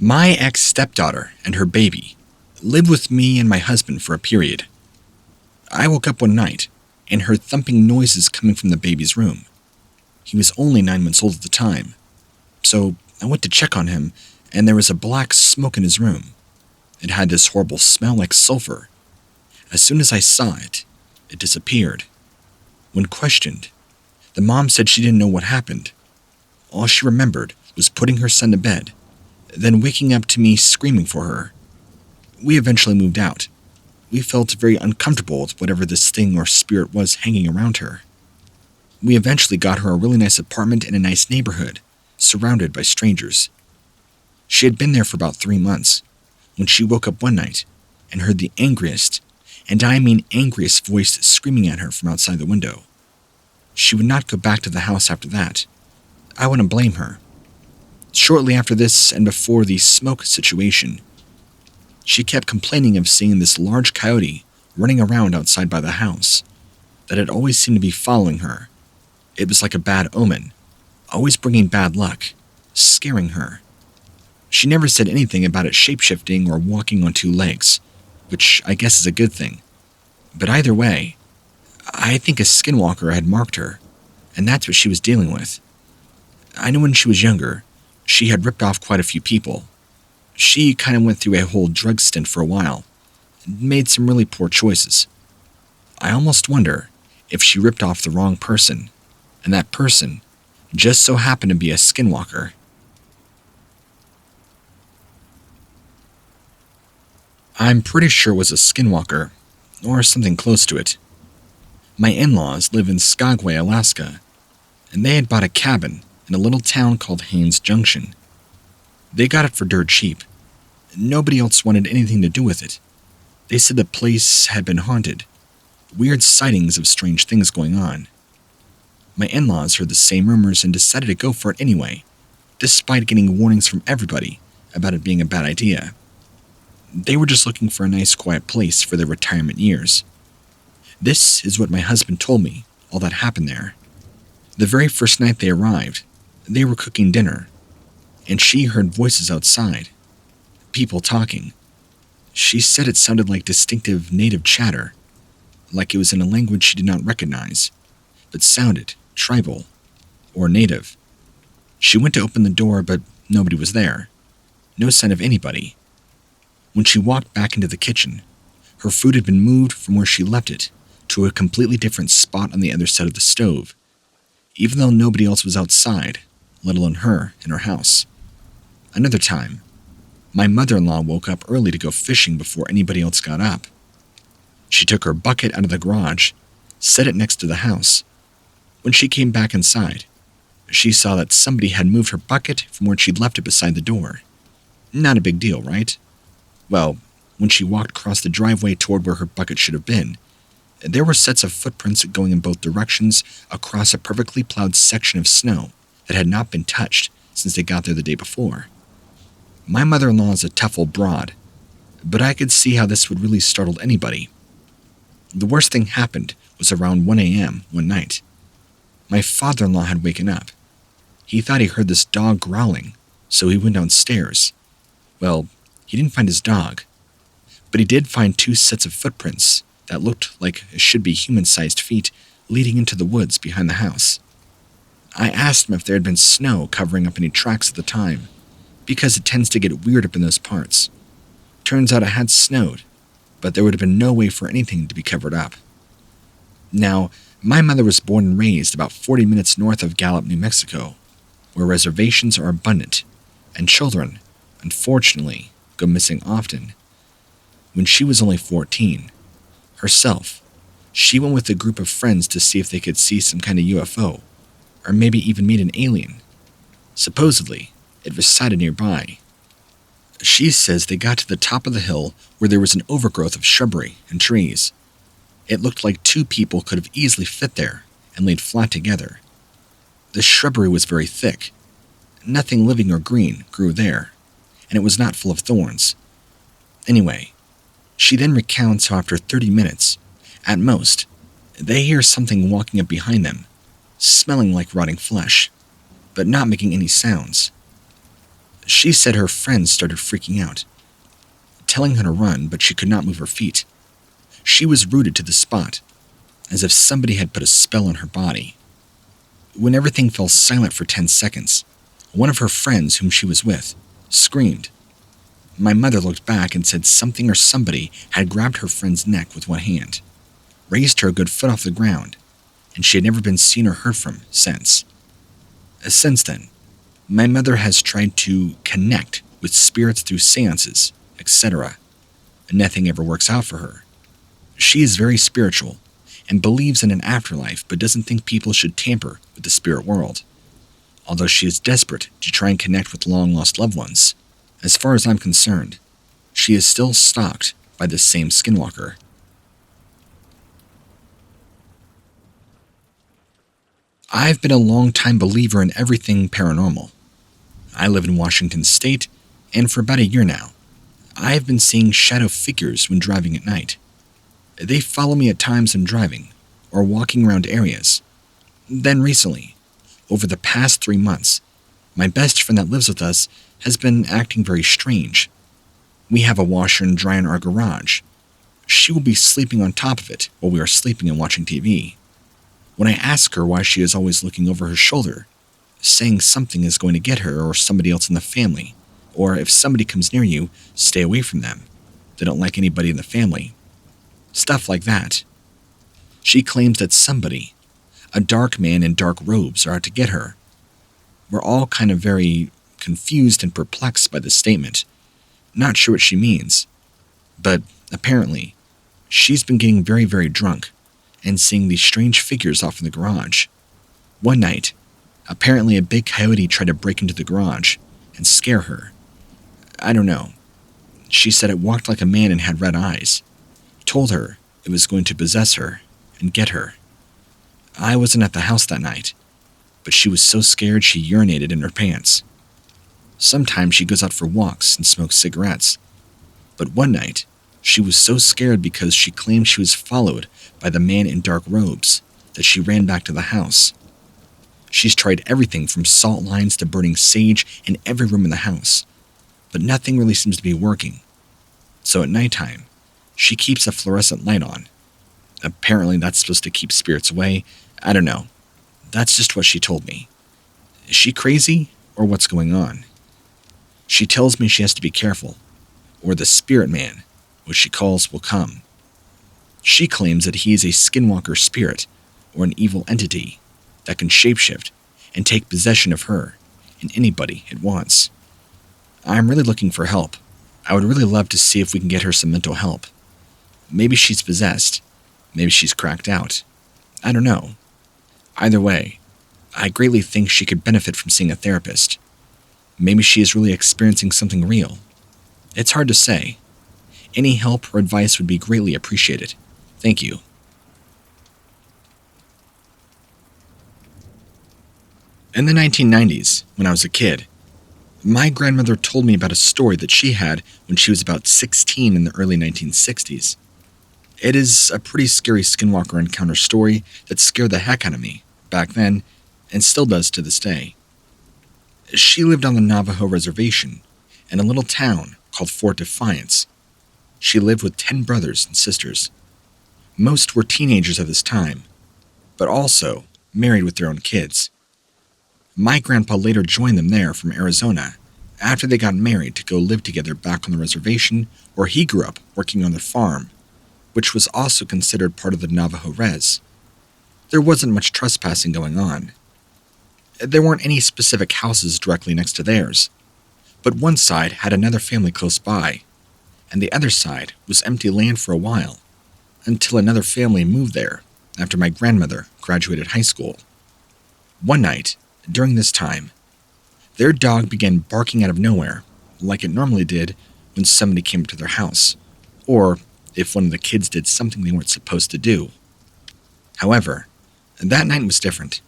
My ex-stepdaughter and her baby lived with me and my husband for a period. I woke up one night and heard thumping noises coming from the baby's room. He was only 9 months old at the time, so I went to check on him, and there was a black smoke in his room. It had this horrible smell like sulfur. As soon as I saw it, it disappeared. When questioned, the mom said she didn't know what happened. All she remembered was putting her son to bed, then waking up to me screaming for her. We eventually moved out. We felt very uncomfortable with whatever this thing or spirit was hanging around her. We eventually got her a really nice apartment in a nice neighborhood, surrounded by strangers. She had been there for about 3 months when she woke up one night and heard the angriest, and I mean angriest voice screaming at her from outside the window. She would not go back to the house after that. I wouldn't blame her. Shortly after this and before the smoke situation, she kept complaining of seeing this large coyote running around outside by the house, that it always seemed to be following her. It was like a bad omen, always bringing bad luck, scaring her. She never said anything about it shapeshifting or walking on 2 legs, which I guess is a good thing. But either way, I think a skinwalker had marked her, and that's what she was dealing with. I know when she was younger, she had ripped off quite a few people. She kind of went through a whole drug stint for a while, and made some really poor choices. I almost wonder if she ripped off the wrong person, and that person just so happened to be a skinwalker. I'm pretty sure it was a skinwalker, or something close to it. My in-laws live in Skagway, Alaska, and they had bought a cabin in a little town called Haines Junction. They got it for dirt cheap. Nobody else wanted anything to do with it. They said the place had been haunted, weird sightings of strange things going on. My in-laws heard the same rumors and decided to go for it anyway, despite getting warnings from everybody about it being a bad idea. They were just looking for a nice quiet place for their retirement years. This is what my husband told me all that happened there. The very first night they arrived, they were cooking dinner, and she heard voices outside, people talking. She said it sounded like distinctive native chatter, like it was in a language she did not recognize, but sounded tribal or native. She went to open the door, but nobody was there. No sign of anybody. When she walked back into the kitchen, her food had been moved from where she left it to a completely different spot on the other side of the stove, even though nobody else was outside, let alone her in her house. Another time, my mother-in-law woke up early to go fishing before anybody else got up. She took her bucket out of the garage, set it next to the house. When she came back inside, she saw that somebody had moved her bucket from where she'd left it beside the door. Not a big deal, right? Well, when she walked across the driveway toward where her bucket should have been, there were sets of footprints going in both directions across a perfectly plowed section of snow that had not been touched since they got there the day before. My mother-in-law is a tough old broad, but I could see how this would really startle anybody. The worst thing happened was around 1 a.m. one night. My father-in-law had waken up. He thought he heard this dog growling, so he went downstairs. Well, he didn't find his dog, but he did find 2 sets of footprints that looked like it should be human-sized feet leading into the woods behind the house. I asked him if there had been snow covering up any tracks at the time, because it tends to get weird up in those parts. Turns out it had snowed, but there would have been no way for anything to be covered up. Now, my mother was born and raised about 40 minutes north of Gallup, New Mexico, where reservations are abundant, and children, unfortunately, go missing often. When she was only 14, herself, she went with a group of friends to see if they could see some kind of UFO, or maybe even meet an alien. Supposedly, it was sighted nearby. She says they got to the top of the hill where there was an overgrowth of shrubbery and trees. It looked like 2 people could have easily fit there and laid flat together. The shrubbery was very thick. Nothing living or green grew there, and it was not full of thorns. Anyway, she then recounts how after 30 minutes, at most, they hear something walking up behind them, smelling like rotting flesh, but not making any sounds. She said her friends started freaking out, telling her to run, but she could not move her feet. She was rooted to the spot, as if somebody had put a spell on her body. When everything fell silent for 10 seconds, one of her friends whom she was with screamed. My mother looked back and said something or somebody had grabbed her friend's neck with one hand, raised her a good foot off the ground, and she had never been seen or heard from since. Since then, my mother has tried to connect with spirits through seances, etc. Nothing ever works out for her. She is very spiritual and believes in an afterlife, but doesn't think people should tamper with the spirit world, although she is desperate to try and connect with long-lost loved ones. As far as I'm concerned, she is still stalked by the same Skinwalker. I've been a long-time believer in everything paranormal. I live in Washington State, and for about a year now, I've been seeing shadow figures when driving at night. They follow me at times when driving, or walking around areas. Then recently, over the past 3 months, my best friend that lives with us has been acting very strange. We have a washer and dryer in our garage. She will be sleeping on top of it while we are sleeping and watching TV. When I ask her why she is always looking over her shoulder, saying something is going to get her or somebody else in the family, or if somebody comes near you, stay away from them. They don't like anybody in the family. Stuff like that. She claims that somebody, a dark man in dark robes, are out to get her. We're all kind of very confused and perplexed by this statement. Not sure what she means. But apparently, she's been getting very, very drunk and seeing these strange figures off in the garage. One night, apparently a big coyote tried to break into the garage and scare her. I don't know. She said it walked like a man and had red eyes. Told her it was going to possess her and get her. I wasn't at the house that night, but she was so scared she urinated in her pants. Sometimes she goes out for walks and smokes cigarettes. But one night, she was so scared because she claimed she was followed by the man in dark robes that she ran back to the house. She's tried everything from salt lines to burning sage in every room in the house, but nothing really seems to be working. So at nighttime, she keeps a fluorescent light on. Apparently that's supposed to keep spirits away. I don't know. That's just what she told me. Is she crazy, or what's going on? She tells me she has to be careful, or the spirit man, which she calls, will come. She claims that he is a Skinwalker spirit, or an evil entity, that can shapeshift and take possession of her and anybody it wants. I'm really looking for help. I would really love to see if we can get her some mental help. Maybe she's possessed. Maybe she's cracked out. I don't know. Either way, I greatly think she could benefit from seeing a therapist. Maybe she is really experiencing something real. It's hard to say. Any help or advice would be greatly appreciated. Thank you. In the 1990s, when I was a kid, my grandmother told me about a story that she had when she was about 16 in the early 1960s. It is a pretty scary Skinwalker encounter story that scared the heck out of me back then, and still does to this day. She lived on the Navajo reservation in a little town called Fort Defiance. She lived with 10 brothers and sisters. Most were teenagers at this time, but also married with their own kids. My grandpa later joined them there from Arizona after they got married to go live together back on the reservation where he grew up working on the farm, which was also considered part of the Navajo res. There wasn't much trespassing going on. There weren't any specific houses directly next to theirs, but one side had another family close by, and the other side was empty land for a while, until another family moved there after my grandmother graduated high school. One night, during this time, their dog began barking out of nowhere, like it normally did when somebody came to their house, or if one of the kids did something they weren't supposed to do. However, that night was different.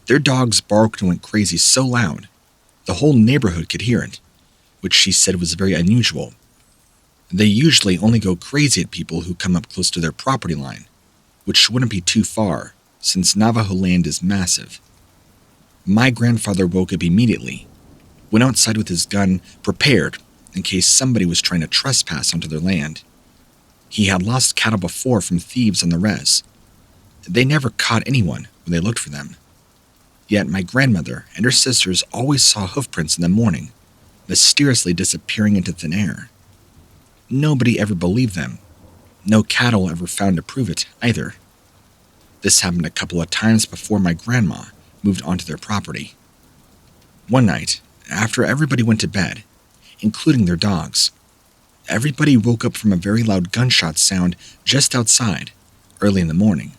Their dogs barked and went crazy so loud, the whole neighborhood could hear it, which she said was very unusual. They usually only go crazy at people who come up close to their property line, which wouldn't be too far, since Navajo land is massive. My grandfather woke up immediately, went outside with his gun prepared in case somebody was trying to trespass onto their land. He had lost cattle before from thieves on the res. They never caught anyone when they looked for them. Yet my grandmother and her sisters always saw hoofprints in the morning, mysteriously disappearing into thin air. Nobody ever believed them. No cattle ever found to prove it either. This happened a couple of times before my grandma moved onto their property. One night, after everybody went to bed, including their dogs, everybody woke up from a very loud gunshot sound just outside, early in the morning.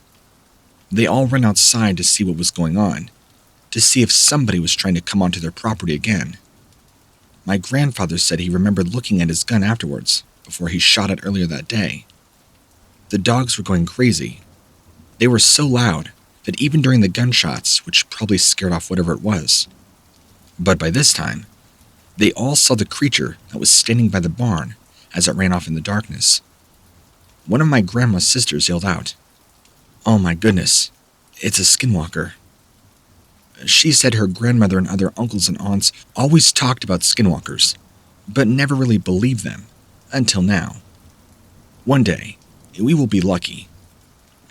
They all ran outside to see what was going on, to see if somebody was trying to come onto their property again. My grandfather said he remembered looking at his gun afterwards, before he shot it earlier that day. The dogs were going crazy. They were so loud that even during the gunshots, which probably scared off whatever it was. But by this time, they all saw the creature that was standing by the barn as it ran off in the darkness. One of my grandma's sisters yelled out, "Oh my goodness, it's a Skinwalker." She said her grandmother and other uncles and aunts always talked about Skinwalkers, but never really believed them, until now. One day, we will be lucky.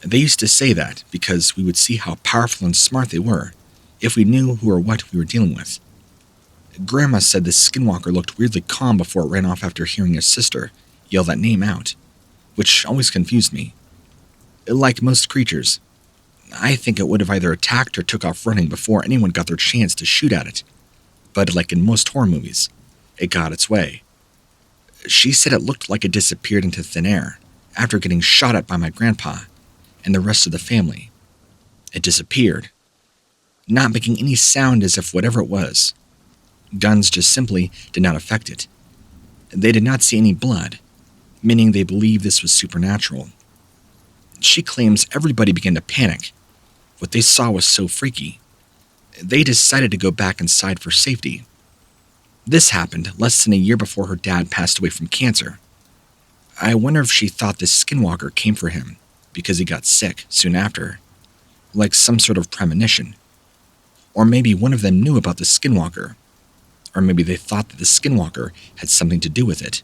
They used to say that because we would see how powerful and smart they were if we knew who or what we were dealing with. Grandma said the Skinwalker looked weirdly calm before it ran off after hearing his sister yell that name out, which always confused me. Like most creatures, I think it would have either attacked or took off running before anyone got their chance to shoot at it. But like in most horror movies, it got its way. She said it looked like it disappeared into thin air after getting shot at by my grandpa and the rest of the family. It disappeared, not making any sound as if whatever it was. Guns just simply did not affect it. They did not see any blood, meaning they believed this was supernatural. She claims everybody began to panic. What they saw was so freaky. They decided to go back inside for safety. This happened less than a year before her dad passed away from cancer. I wonder if she thought this Skinwalker came for him because he got sick soon after, like some sort of premonition. Or maybe one of them knew about the Skinwalker, or maybe they thought that the Skinwalker had something to do with it.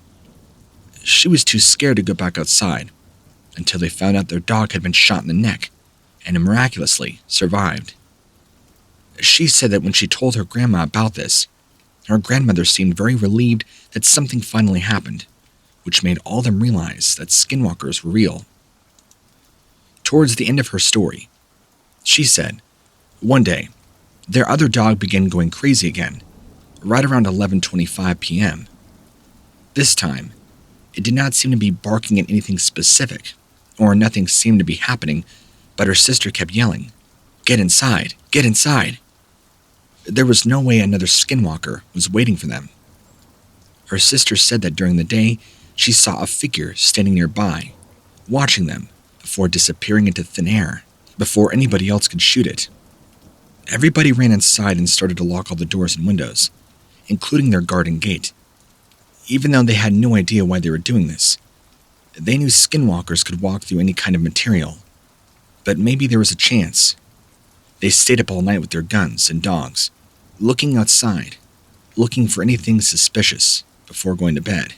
She was too scared to go back outside until they found out their dog had been shot in the neck and miraculously survived. She said that when she told her grandma about this, her grandmother seemed very relieved that something finally happened, which made all of them realize that Skinwalkers were real. Towards the end of her story, she said, one day, their other dog began going crazy again, right around 11:25 p.m. This time, it did not seem to be barking at anything specific, or nothing seemed to be happening, but her sister kept yelling, "Get inside! Get inside!" There was no way another Skinwalker was waiting for them. Her sister said that during the day, she saw a figure standing nearby, watching them before disappearing into thin air, before anybody else could shoot it. Everybody ran inside and started to lock all the doors and windows, including their garden gate. Even though they had no idea why they were doing this, they knew Skinwalkers could walk through any kind of material, but maybe there was a chance. They stayed up all night with their guns and dogs, looking outside, looking for anything suspicious before going to bed.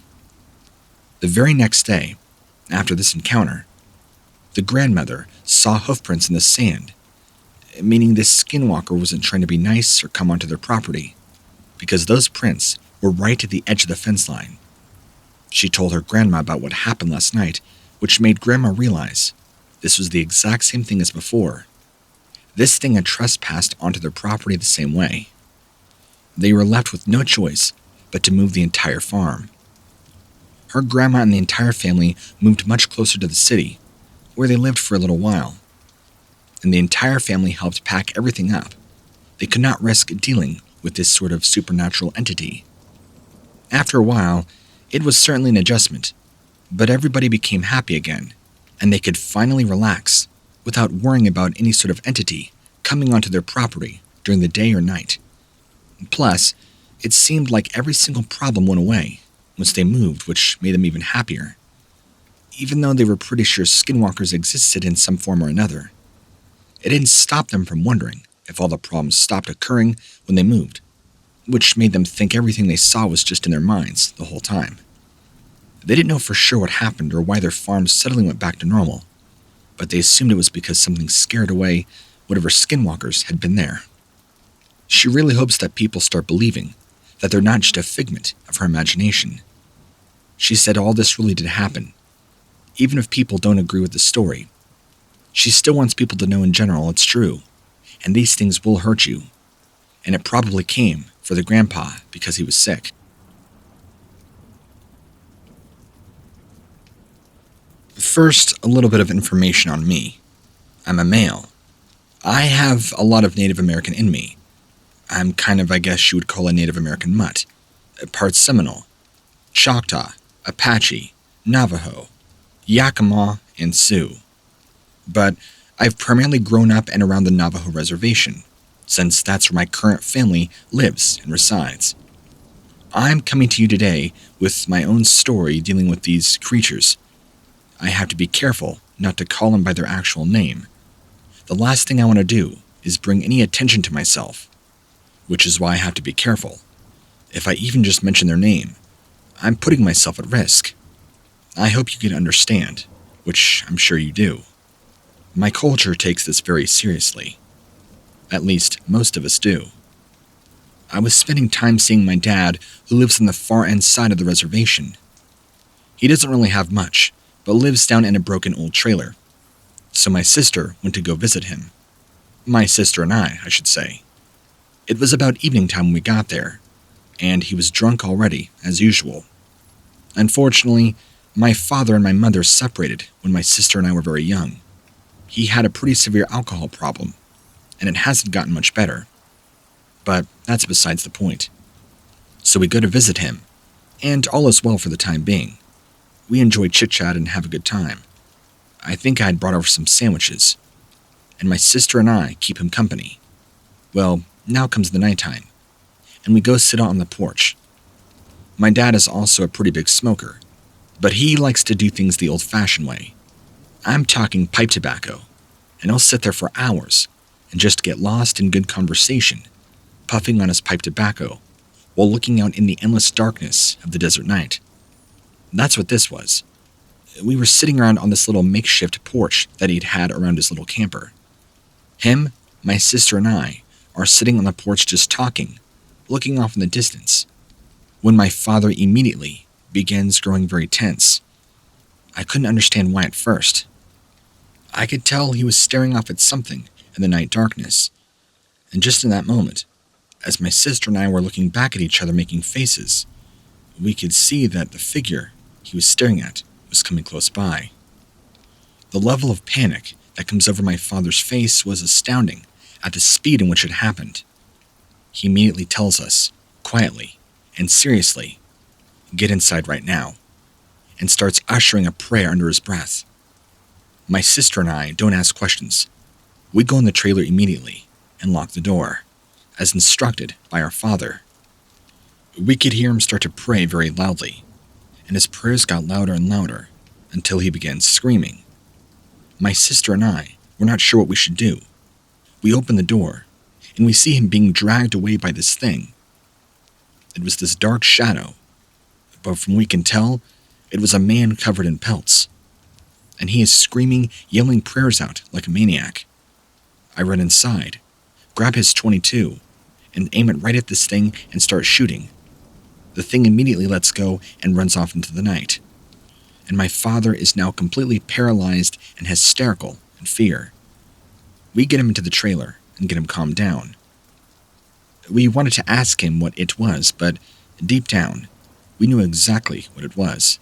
The very next day, after this encounter, the grandmother saw hoofprints in the sand, meaning this Skinwalker wasn't trying to be nice or come onto their property, because those prints were right at the edge of the fence line. She told her grandma about what happened last night, which made Grandma realize this was the exact same thing as before. This thing had trespassed onto their property the same way. They were left with no choice but to move the entire farm. Her grandma and the entire family moved much closer to the city, where they lived for a little while, and the entire family helped pack everything up. They could not risk dealing with this sort of supernatural entity. After a while, it was certainly an adjustment, but everybody became happy again, and they could finally relax without worrying about any sort of entity coming onto their property during the day or night. Plus, it seemed like every single problem went away once they moved, which made them even happier. Even though they were pretty sure Skinwalkers existed in some form or another, it didn't stop them from wondering if all the problems stopped occurring when they moved. which made them think everything they saw was just in their minds the whole time. They didn't know for sure what happened or why their farm suddenly went back to normal, but they assumed it was because something scared away whatever skinwalkers had been there. She really hopes that people start believing that they're not just a figment of her imagination. She said all this really did happen, even if people don't agree with the story. She still wants people to know in general it's true, and these things will hurt you, and it probably came for the grandpa because he was sick. First, a little bit of information on me. I'm a male. I have a lot of Native American in me. I'm kind of, I guess you would call a Native American mutt. Part Seminole, Choctaw, Apache, Navajo, Yakima, and Sioux. But I've primarily grown up and around the Navajo reservation, since that's where my current family lives and resides. I'm coming to you today with my own story dealing with these creatures. I have to be careful not to call them by their actual name. The last thing I want to do is bring any attention to myself, which is why I have to be careful. If I even just mention their name, I'm putting myself at risk. I hope you can understand, which I'm sure you do. My culture takes this very seriously. At least, most of us do. I was spending time seeing my dad, who lives on the far end side of the reservation. He doesn't really have much, but lives down in a broken old trailer. So my sister went to go visit him. My sister and I should say. It was about evening time when we got there, and he was drunk already, as usual. Unfortunately, my father and my mother separated when my sister and I were very young. He had a pretty severe alcohol problem, and it hasn't gotten much better. But that's besides the point. So we go to visit him, and all is well for the time being. We enjoy chit-chat and have a good time. I think I had brought over some sandwiches, and my sister and I keep him company. Well, now comes the nighttime, and we go sit out on the porch. My dad is also a pretty big smoker, but he likes to do things the old-fashioned way. I'm talking pipe tobacco, and he'll sit there for hours and just get lost in good conversation, puffing on his pipe tobacco while looking out in the endless darkness of the desert night. That's what this was. We were sitting around on this little makeshift porch that he'd had around his little camper. Him, my sister, and I are sitting on the porch just talking, looking off in the distance, when my father immediately begins growing very tense. I couldn't understand why at first. I could tell he was staring off at something in the night darkness, and just in that moment, as my sister and I were looking back at each other making faces, we could see that the figure he was staring at was coming close by. The level of panic that comes over my father's face was astounding at the speed in which it happened. He immediately tells us, quietly and seriously, "Get inside right now," and starts ushering a prayer under his breath. My sister and I don't ask questions. We go in the trailer immediately and lock the door, as instructed by our father. We could hear him start to pray very loudly, and his prayers got louder and louder until he began screaming. My sister and I were not sure what we should do. We open the door, and we see him being dragged away by this thing. It was this dark shadow, but from what we can tell, it was a man covered in pelts, and he is screaming, yelling prayers out like a maniac. I run inside, grab his .22, and aim it right at this thing and start shooting. The thing immediately lets go and runs off into the night, and my father is now completely paralyzed and hysterical in fear. We get him into the trailer and get him calmed down. We wanted to ask him what it was, but deep down, we knew exactly what it was.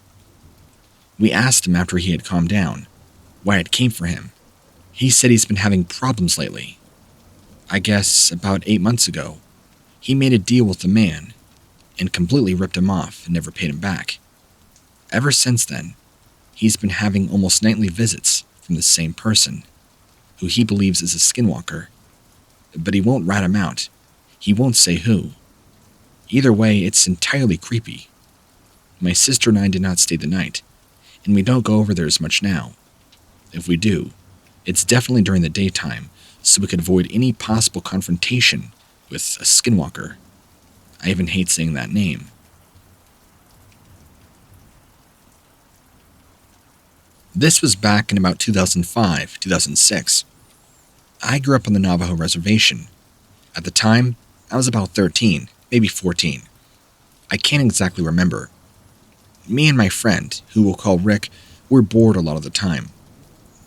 We asked him after he had calmed down why it came for him. He said he's been having problems lately. I guess about 8 months ago, he made a deal with the man and completely ripped him off and never paid him back. Ever since then, he's been having almost nightly visits from the same person, who he believes is a skinwalker. But he won't rat him out. He won't say who. Either way, it's entirely creepy. My sister and I did not stay the night, and we don't go over there as much now. If we do, it's definitely during the daytime, so we could avoid any possible confrontation with a skinwalker. I even hate saying that name. This was back in about 2005, 2006. I grew up on the Navajo reservation. At the time, I was about 13, maybe 14. I can't exactly remember. Me and my friend, who we'll call Rick, were bored a lot of the time.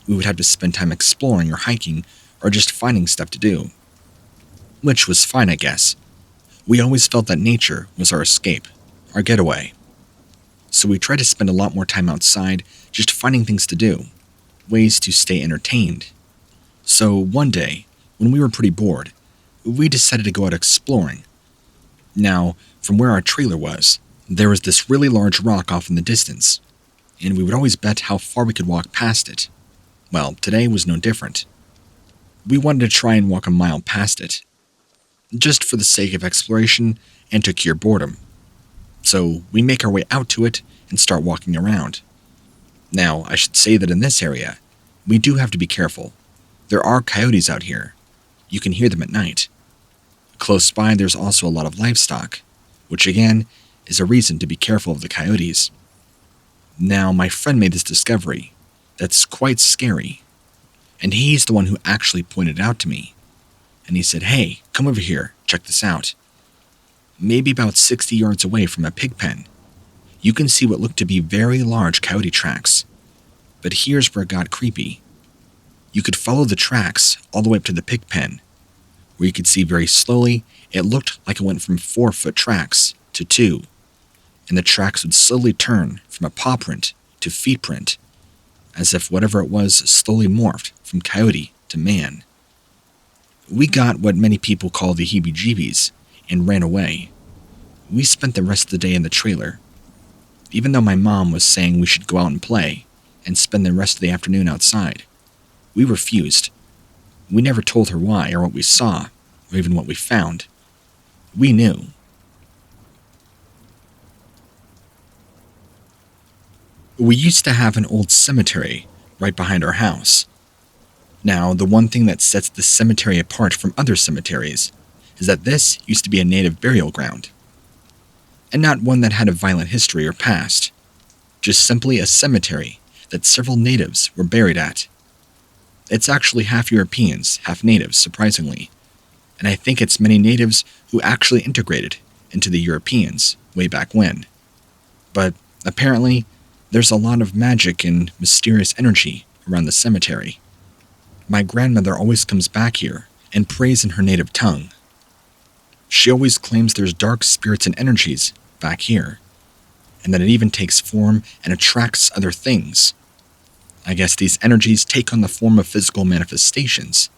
We would have to spend time exploring or hiking or just finding stuff to do. Which was fine, I guess. We always felt that nature was our escape, our getaway. So we tried to spend a lot more time outside just finding things to do, ways to stay entertained. So one day, when we were pretty bored, we decided to go out exploring. Now, from where our trailer was, there was this really large rock off in the distance, and we would always bet how far we could walk past it. Well, today was no different. We wanted to try and walk a mile past it, just for the sake of exploration and to cure boredom. So we make our way out to it and start walking around. Now, I should say that in this area, we do have to be careful. There are coyotes out here. You can hear them at night. Close by, there's also a lot of livestock, which again is a reason to be careful of the coyotes. Now, my friend made this discovery that's quite scary, and he's the one who actually pointed it out to me. And he said, "Hey, come over here, check this out." Maybe about 60 yards away from a pig pen, you can see what looked to be very large coyote tracks. But here's where it got creepy. You could follow the tracks all the way up to the pig pen, where you could see very slowly it looked like it went from 4-foot tracks to 2, and the tracks would slowly turn from a paw print to feet print, as if whatever it was slowly morphed from coyote to man. We got what many people call the heebie-jeebies and ran away. We spent the rest of the day in the trailer. Even though my mom was saying we should go out and play and spend the rest of the afternoon outside, we refused. We never told her why or what we saw or even what we found. We knew. We used to have an old cemetery right behind our house. Now, the one thing that sets this cemetery apart from other cemeteries is that this used to be a native burial ground, and not one that had a violent history or past, just simply a cemetery that several natives were buried at. It's actually half Europeans, half natives, surprisingly, and I think it's many natives who actually integrated into the Europeans way back when. But apparently, there's a lot of magic and mysterious energy around the cemetery. My grandmother always comes back here and prays in her native tongue. She always claims there's dark spirits and energies back here, and that it even takes form and attracts other things. I guess these energies take on the form of physical manifestations,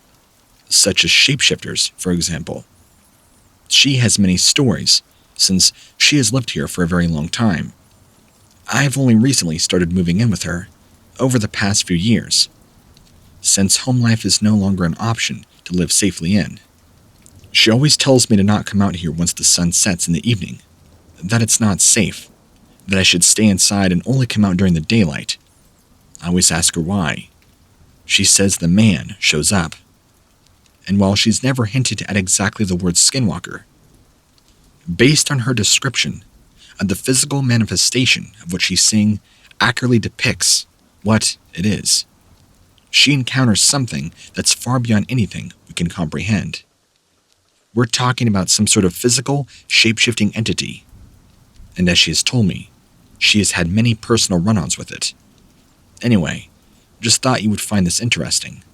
such as shapeshifters, for example. She has many stories, since she has lived here for a very long time. I've only recently started moving in with her, over the past few years, since home life is no longer an option to live safely in. She always tells me to not come out here once the sun sets in the evening, that it's not safe, that I should stay inside and only come out during the daylight. I always ask her why. She says the man shows up. And while she's never hinted at exactly the word Skinwalker, based on her description of the physical manifestation of what she's seeing accurately depicts what it is. She encounters something that's far beyond anything we can comprehend. We're talking about some sort of physical, shape-shifting entity. And as she has told me, she has had many personal run-ons with it. Anyway, just thought you would find this interesting.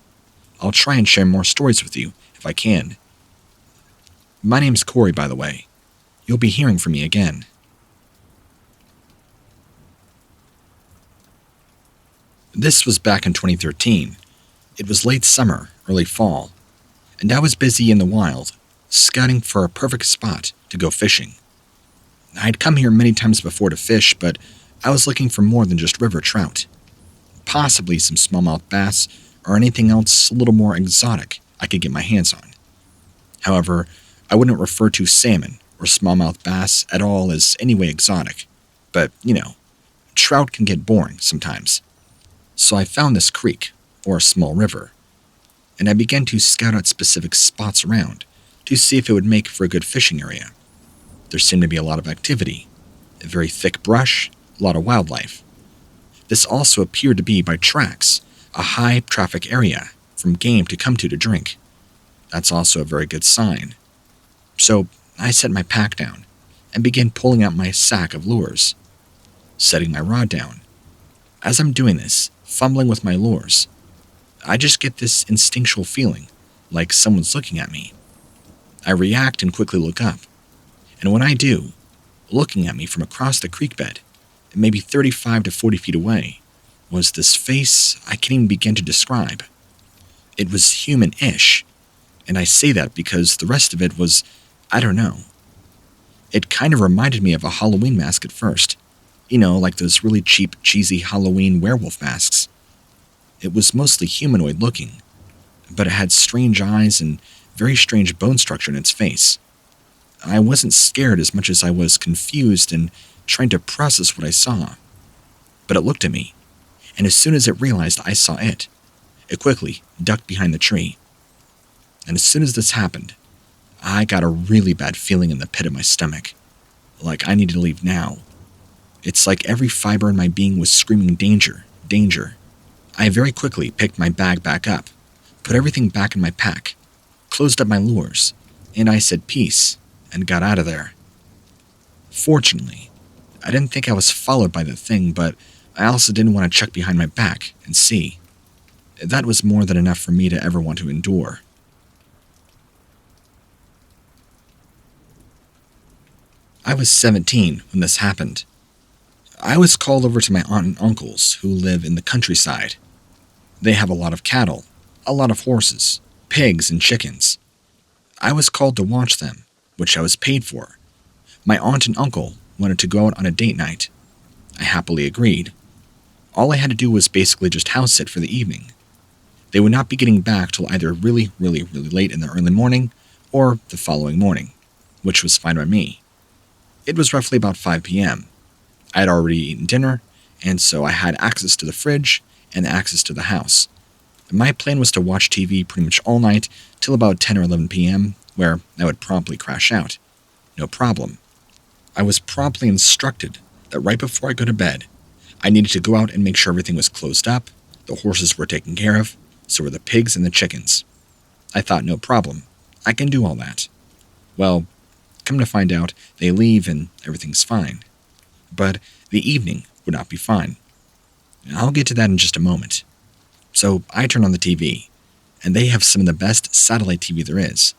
I'll try and share more stories with you if I can. My name's Corey, by the way. You'll be hearing from me again. This was back in 2013. It was late summer, early fall, and I was busy in the wild, scouting for a perfect spot to go fishing. I'd come here many times before to fish, but I was looking for more than just river trout. Possibly some smallmouth bass or anything else a little more exotic I could get my hands on. However, I wouldn't refer to salmon or smallmouth bass at all as any way exotic, but, trout can get boring sometimes. So I found this creek, or a small river, and I began to scout out specific spots around to see if it would make for a good fishing area. There seemed to be a lot of activity, a very thick brush, a lot of wildlife. This also appeared to be by tracks, a high traffic area from game to come to drink. That's also a very good sign. So I set my pack down and began pulling out my sack of lures, setting my rod down. As I'm doing this, fumbling with my lures, I just get this instinctual feeling like someone's looking at me. I react and quickly look up, and when I do, looking at me from across the creek bed, maybe 35 to 40 feet away, was this face I can't even begin to describe. It was human-ish, and I say that because the rest of it was, I don't know. It kind of reminded me of a Halloween mask at first. You know, like those really cheap, cheesy Halloween werewolf masks. It was mostly humanoid looking, but it had strange eyes and very strange bone structure in its face. I wasn't scared as much as I was confused and trying to process what I saw. But it looked at me, and as soon as it realized I saw it quickly ducked behind the tree. And as soon as this happened, I got a really bad feeling in the pit of my stomach, like I needed to leave now. It's like every fiber in my being was screaming danger, danger. I very quickly picked my bag back up, put everything back in my pack, closed up my lures, and I said peace and got out of there. Fortunately, I didn't think I was followed by the thing, but I also didn't want to check behind my back and see. That was more than enough for me to ever want to endure. I was 17 when this happened. I was called over to my aunt and uncles who live in the countryside. They have a lot of cattle, a lot of horses, pigs, and chickens. I was called to watch them, which I was paid for. My aunt and uncle wanted to go out on a date night. I happily agreed. All I had to do was basically just house sit for the evening. They would not be getting back till either really late in the early morning or the following morning, which was fine by me. It was roughly about 5 p.m. I had already eaten dinner, and so I had access to the fridge and access to the house. My plan was to watch TV pretty much all night till about 10 or 11 p.m., where I would promptly crash out. No problem. I was promptly instructed that right before I go to bed, I needed to go out and make sure everything was closed up, the horses were taken care of, so were the pigs and the chickens. I thought no problem. I can do all that. Well, come to find out, they leave and everything's fine. But the evening would not be fine. I'll get to that in just a moment. So I turn on the TV, and they have some of the best satellite TV there is.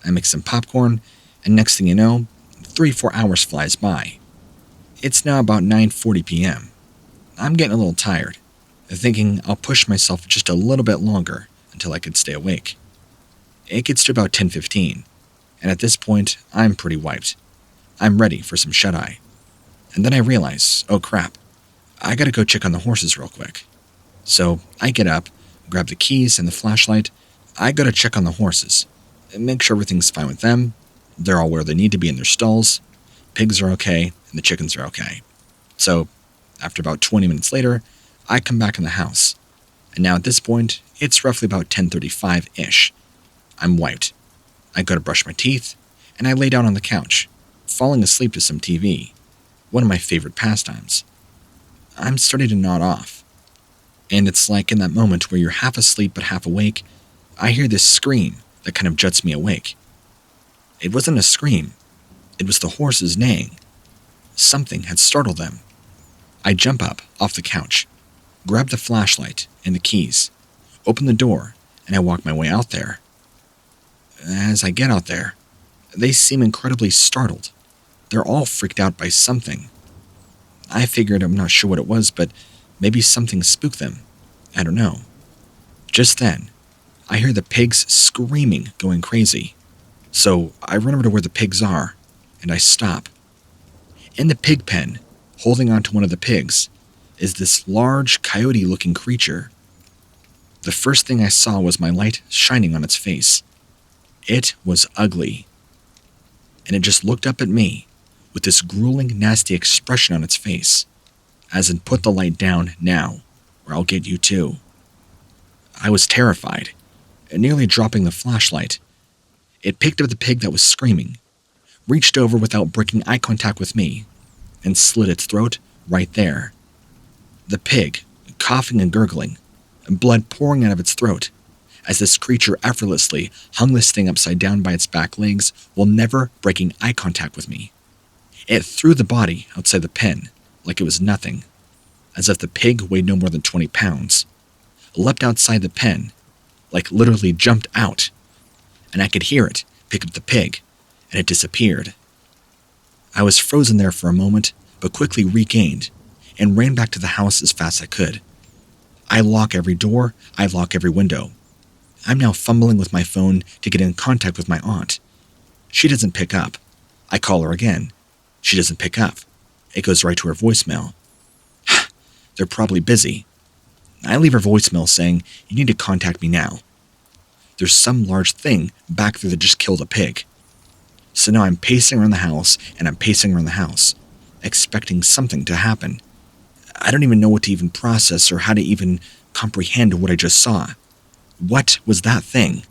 I make some popcorn, and next thing you know, 3-4 hours flies by. It's now about 9:40 p.m. I'm getting a little tired, thinking I'll push myself just a little bit longer until I could stay awake. It gets to about 10:15, and at this point, I'm pretty wiped. I'm ready for some shut-eye. And then I realize, oh crap, I gotta go check on the horses real quick. So I get up, grab the keys and the flashlight. I gotta check on the horses and make sure everything's fine with them. They're all where they need to be in their stalls. Pigs are okay, and the chickens are okay. So after about 20 minutes later, I come back in the house. And now at this point, it's roughly about 10:35-ish. I'm wiped. I go to brush my teeth, and I lay down on the couch, falling asleep to some TV. One of my favorite pastimes. I'm starting to nod off. And it's like in that moment where you're half asleep but half awake, I hear this scream that kind of jets me awake. It wasn't a scream. It was the horses neighing. Something had startled them. I jump up off the couch, grab the flashlight and the keys, open the door, and I walk my way out there. As I get out there, they seem incredibly startled. They're all freaked out by something. I figured I'm not sure what it was, but maybe something spooked them. I don't know. Just then, I hear the pigs screaming, going crazy. So I run over to where the pigs are, and I stop. In the pig pen, holding onto one of the pigs, is this large coyote-looking creature. The first thing I saw was my light shining on its face. It was ugly. And it just looked up at me with this grueling, nasty expression on its face, as in put the light down now, or I'll get you too. I was terrified, and nearly dropping the flashlight. It picked up the pig that was screaming, reached over without breaking eye contact with me, and slit its throat right there. The pig, coughing and gurgling, and blood pouring out of its throat, as this creature effortlessly hung this thing upside down by its back legs while never breaking eye contact with me. It threw the body outside the pen like it was nothing, as if the pig weighed no more than 20 pounds, leapt outside the pen, like literally jumped out, and I could hear it pick up the pig, and it disappeared. I was frozen there for a moment, but quickly regained, and ran back to the house as fast as I could. I lock every door, I lock every window. I'm now fumbling with my phone to get in contact with my aunt. She doesn't pick up. I call her again. She doesn't pick up. It goes right to her voicemail. They're probably busy. I leave her voicemail saying, "You need to contact me now." There's some large thing back there that just killed a pig. So now I'm pacing around the house, and I'm pacing around the house, expecting something to happen. I don't even know what to even process or how to even comprehend what I just saw. What was that thing?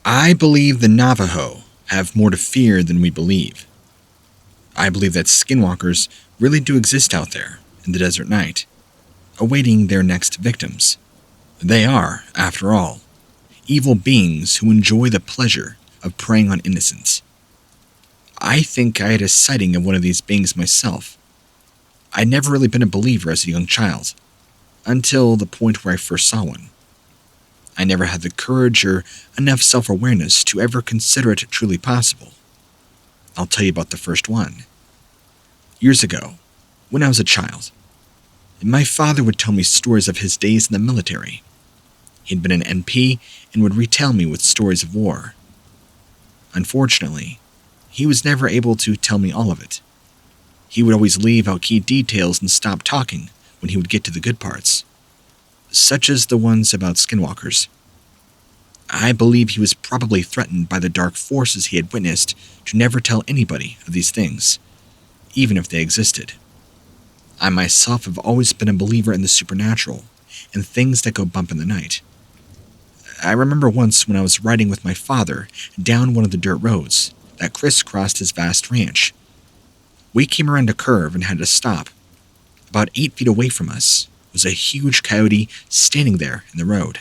I believe the Navajo have more to fear than we believe. I believe that skinwalkers really do exist out there in the desert night, awaiting their next victims. They are, after all, evil beings who enjoy the pleasure of preying on innocents. I think I had a sighting of one of these beings myself. I'd never really been a believer as a young child, until the point where I first saw one. I never had the courage or enough self-awareness to ever consider it truly possible. I'll tell you about the first one. Years ago, when I was a child, my father would tell me stories of his days in the military. He'd been an NP and would retell me with stories of war. Unfortunately, he was never able to tell me all of it. He would always leave out key details and stop talking when he would get to the good parts, such as the ones about skinwalkers. I believe he was probably threatened by the dark forces he had witnessed to never tell anybody of these things, even if they existed. I myself have always been a believer in the supernatural and things that go bump in the night. I remember once when I was riding with my father down one of the dirt roads that crisscrossed his vast ranch. We came around a curve and had to stop. About 8 feet away from us was a huge coyote standing there in the road.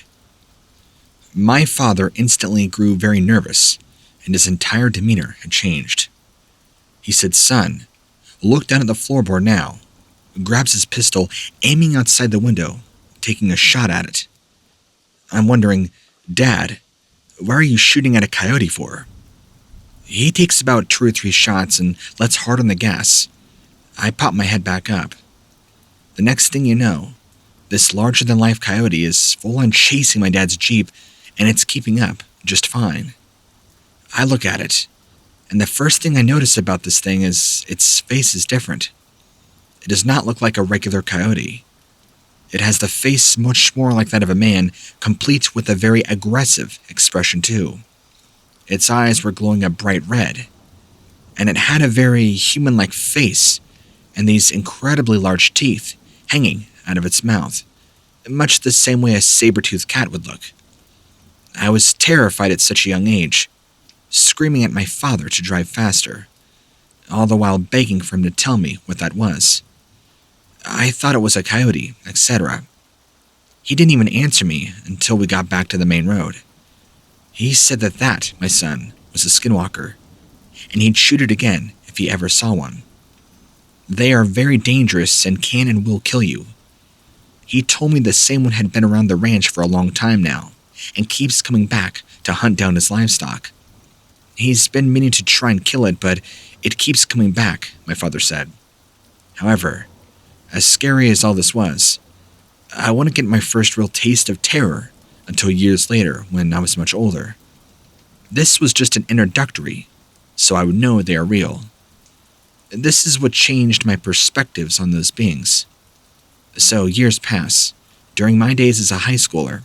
My father instantly grew very nervous, and his entire demeanor had changed. He said, "Son, look down at the floorboard now," grabs his pistol, aiming outside the window, taking a shot at it. I'm wondering, "Dad, why are you shooting at a coyote for?" He takes about 2 or 3 shots and lets hard on the gas. I pop my head back up. The next thing you know, this larger-than-life coyote is full-on chasing my dad's Jeep, and it's keeping up just fine. I look at it, and the first thing I notice about this thing is its face is different. It does not look like a regular coyote. It has the face much more like that of a man, complete with a very aggressive expression too. Its eyes were glowing a bright red, and it had a very human-like face and these incredibly large teeth hanging out of its mouth, much the same way a saber-toothed cat would look. I was terrified at such a young age, screaming at my father to drive faster, all the while begging for him to tell me what that was. I thought it was a coyote, etc. He didn't even answer me until we got back to the main road. He said that, my son, was a skinwalker, and he'd shoot it again if he ever saw one. They are very dangerous and can and will kill you. He told me the same one had been around the ranch for a long time now, and keeps coming back to hunt down his livestock. He's been meaning to try and kill it, but it keeps coming back, my father said. However, as scary as all this was, I wouldn't get my first real taste of terror until years later when I was much older. This was just an introductory, so I would know they are real. This is what changed my perspectives on those beings. So years pass. During my days as a high schooler,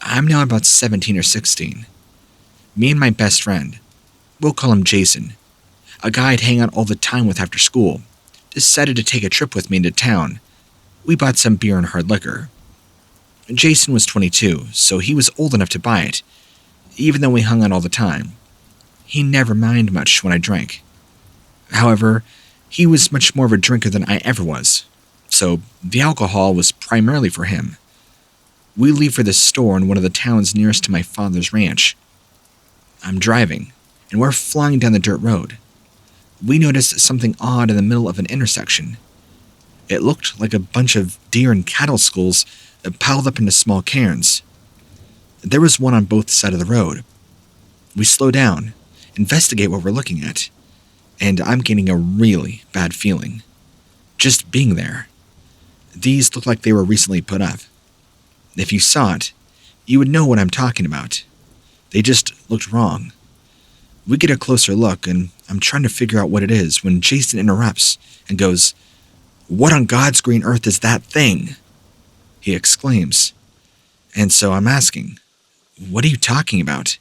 I'm now about 17 or 16. Me and my best friend, we'll call him Jason, a guy I'd hang out all the time with after school, decided to take a trip with me into town. We bought some beer and hard liquor. Jason was 22, so he was old enough to buy it, even though we hung out all the time. He never minded much when I drank. However, he was much more of a drinker than I ever was, so the alcohol was primarily for him. We leave for the store in one of the towns nearest to my father's ranch. I'm driving, and we're flying down the dirt road. We noticed something odd in the middle of an intersection. It looked like a bunch of deer and cattle skulls piled up into small cairns. There was one on both sides of the road. We slow down, investigate what we're looking at, and I'm getting a really bad feeling. Just being there. These look like they were recently put up. If you saw it, you would know what I'm talking about. They just looked wrong. We get a closer look, and I'm trying to figure out what it is when Jason interrupts and goes, "What on God's green earth is that thing?" he exclaims. And so I'm asking, "What are you talking about?"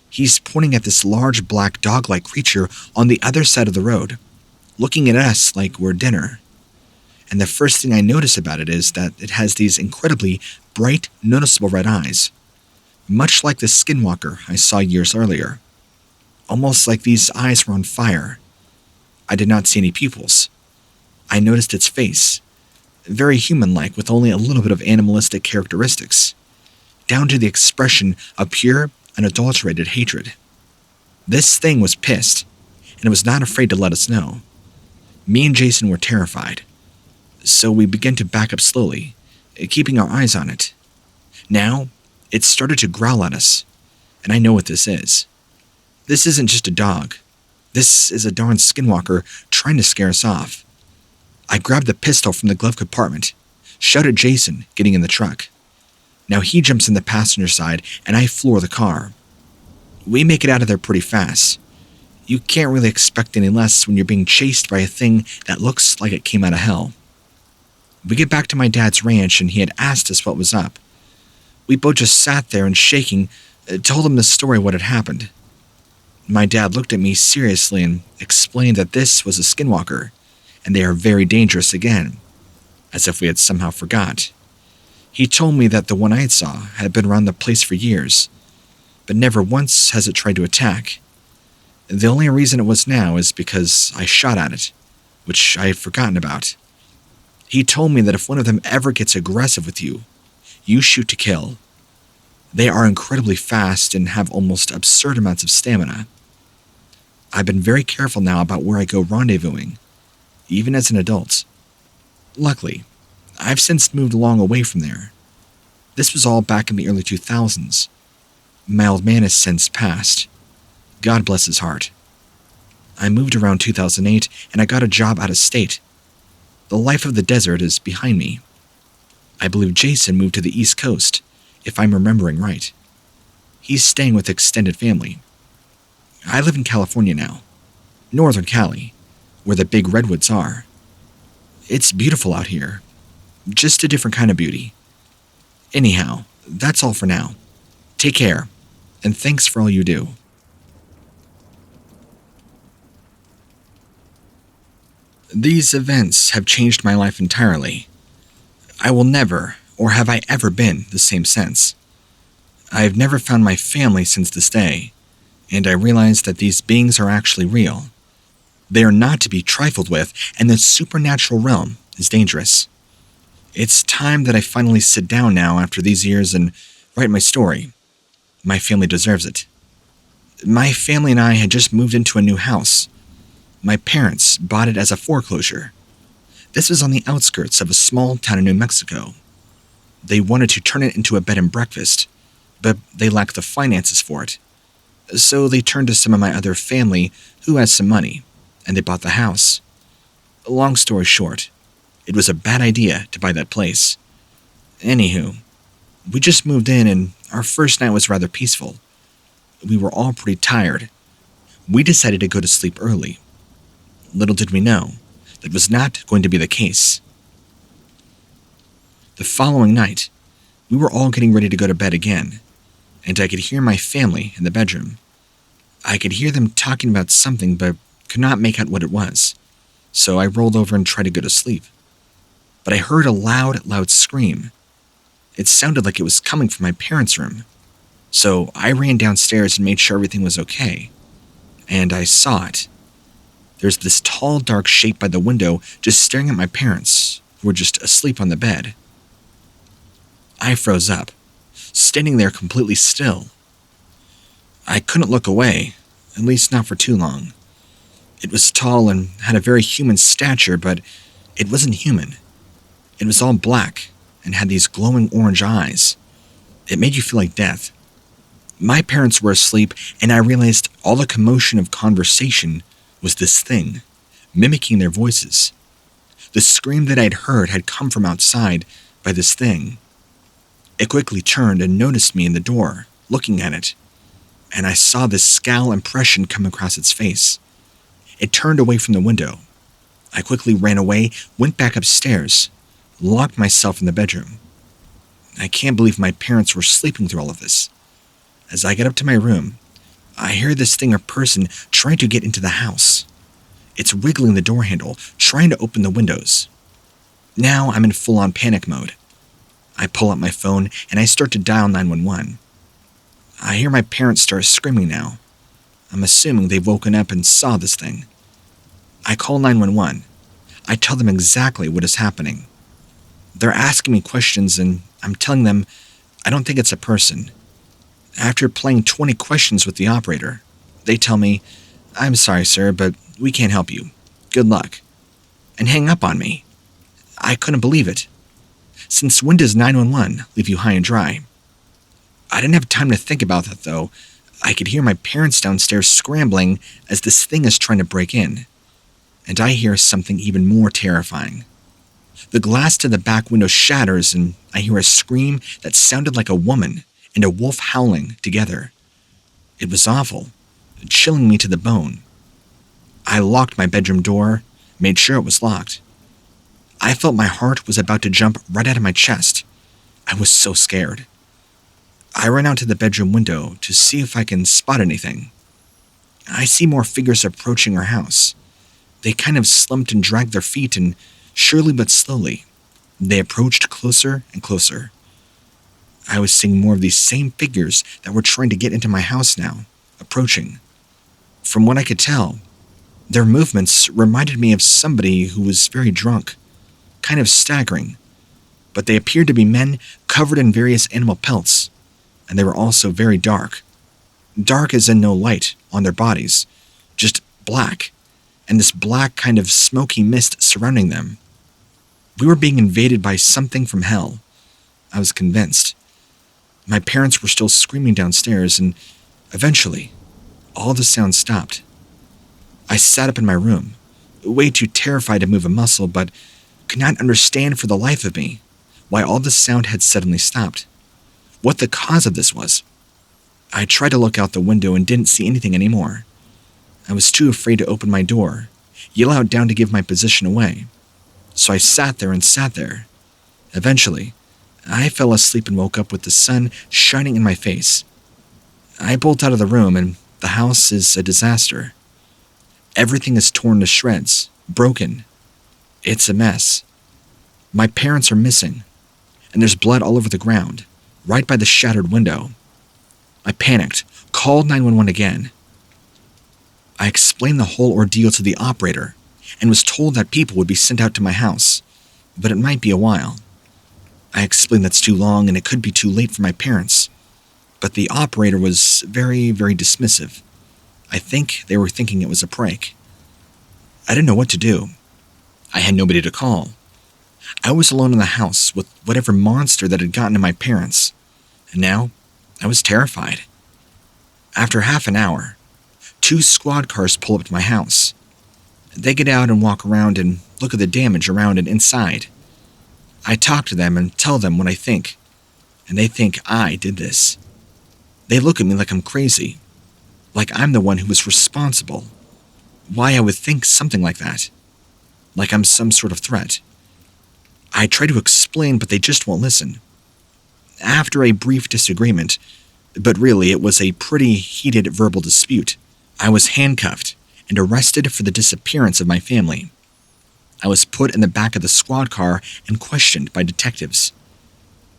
He's pointing at this large black dog-like creature on the other side of the road, looking at us like we're dinner. And the first thing I notice about it is that it has these incredibly bright, noticeable red eyes, much like the Skinwalker I saw years earlier. Almost like these eyes were on fire. I did not see any pupils. I noticed its face, very human-like with only a little bit of animalistic characteristics, down to the expression of pure, unadulterated hatred. This thing was pissed, and it was not afraid to let us know. Me and Jason were terrified, so we began to back up slowly, keeping our eyes on it. Now, it started to growl at us, and I know what this is. This isn't just a dog. This is a darn Skinwalker trying to scare us off. I grabbed the pistol from the glove compartment, shouted at Jason, getting in the truck. Now he jumps in the passenger side, and I floor the car. We make it out of there pretty fast. You can't really expect any less when you're being chased by a thing that looks like it came out of hell. We get back to my dad's ranch, and he had asked us what was up. We both just sat there and shaking, told him the story of what had happened. My dad looked at me seriously and explained that this was a Skinwalker, and they are very dangerous again, as if we had somehow forgot. He told me that the one I saw had been around the place for years, but never once has it tried to attack. The only reason it was now is because I shot at it, which I had forgotten about. He told me that if one of them ever gets aggressive with you, you shoot to kill. They are incredibly fast and have almost absurd amounts of stamina. I've been very careful now about where I go rendezvousing, even as an adult. Luckily, I've since moved long away from there. This was all back in the early 2000s. My old man has since passed. God bless his heart. I moved around 2008 and I got a job out of state. The life of the desert is behind me. I believe Jason moved to the East Coast, if I'm remembering right. He's staying with extended family. I live in California now, Northern Cali, where the big redwoods are. It's beautiful out here. Just a different kind of beauty. Anyhow, that's all for now. Take care, and thanks for all you do. These events have changed my life entirely. I will never, or have I ever been, the same since. I have never found my family since this day, and I realize that these beings are actually real. They are not to be trifled with, and the supernatural realm is dangerous. It's time that I finally sit down now after these years and write my story. My family deserves it. My family and I had just moved into a new house. My parents bought it as a foreclosure. This was on the outskirts of a small town in New Mexico. They wanted to turn it into a bed and breakfast, but they lacked the finances for it. So they turned to some of my other family who had some money, and they bought the house. Long story short, it was a bad idea to buy that place. Anywho, we just moved in and our first night was rather peaceful. We were all pretty tired. We decided to go to sleep early. Little did we know, that was not going to be the case. The following night, we were all getting ready to go to bed again, and I could hear my family in the bedroom. I could hear them talking about something but could not make out what it was, so I rolled over and tried to go to sleep. But I heard a loud scream. It sounded like it was coming from my parents' room. So I ran downstairs and made sure everything was okay. And I saw it. There's this tall, dark shape by the window just staring at my parents, who were just asleep on the bed. I froze up, standing there completely still. I couldn't look away, at least not for too long. It was tall and had a very human stature, but it wasn't human. It was all black and had these glowing orange eyes. It made you feel like death. My parents were asleep, and I realized all the commotion of conversation was this thing, mimicking their voices. The scream that I'd heard had come from outside by this thing. It quickly turned and noticed me in the door, looking at it, and I saw this scowl impression come across its face. It turned away from the window. I quickly ran away, went back upstairs, locked myself in the bedroom. I can't believe my parents were sleeping through all of this. As I get up to my room, I hear this thing or person trying to get into the house. It's wiggling the door handle, trying to open the windows. Now I'm in full-on panic mode. I pull out my phone and I start to dial 911. I hear my parents start screaming now. I'm assuming they've woken up and saw this thing. I call 911. I tell them exactly what is happening. They're asking me questions and I'm telling them I don't think it's a person. After playing 20 questions with the operator, they tell me, "I'm sorry, sir, but we can't help you. Good luck," and hang up on me. I couldn't believe it. Since when does 911 leave you high and dry? I didn't have time to think about that, though. I could hear my parents downstairs scrambling as this thing is trying to break in. And I hear something even more terrifying. The glass to the back window shatters and I hear a scream that sounded like a woman and a wolf howling together. It was awful, chilling me to the bone. I locked my bedroom door, made sure it was locked. I felt my heart was about to jump right out of my chest. I was so scared. I ran out to the bedroom window to see if I can spot anything. I see more figures approaching our house. They kind of slumped and dragged their feet, and surely but slowly, they approached closer and closer. I was seeing more of these same figures that were trying to get into my house now, approaching. From what I could tell, their movements reminded me of somebody who was very drunk, kind of staggering, but they appeared to be men covered in various animal pelts, and they were also very dark. Dark as in no light on their bodies, just black, and this black kind of smoky mist surrounding them. We were being invaded by something from hell. I was convinced. My parents were still screaming downstairs, and eventually, all the sound stopped. I sat up in my room, way too terrified to move a muscle, but could not understand for the life of me why all the sound had suddenly stopped. What the cause of this was. I tried to look out the window and didn't see anything anymore. I was too afraid to open my door, yell out down to give my position away. So I sat there and sat there. Eventually, I fell asleep and woke up with the sun shining in my face. I bolted out of the room and the house is a disaster. Everything is torn to shreds, broken. It's a mess. My parents are missing, and there's blood all over the ground, right by the shattered window. I panicked, called 911 again. I explained the whole ordeal to the operator and was told that people would be sent out to my house, but it might be a while. I explained that's too long and it could be too late for my parents, but the operator was very, very dismissive. I think they were thinking it was a prank. I didn't know what to do. I had nobody to call. I was alone in the house with whatever monster that had gotten to my parents, and now I was terrified. After half an hour, 2 squad cars pull up to my house. They get out and walk around and look at the damage around and inside. I talk to them and tell them what I think, and they think I did this. They look at me like I'm crazy, like I'm the one who was responsible. Why I would think something like that, like I'm some sort of threat. I try to explain, but they just won't listen. After a brief disagreement, but really it was a pretty heated verbal dispute, I was handcuffed and arrested for the disappearance of my family. I was put in the back of the squad car and questioned by detectives.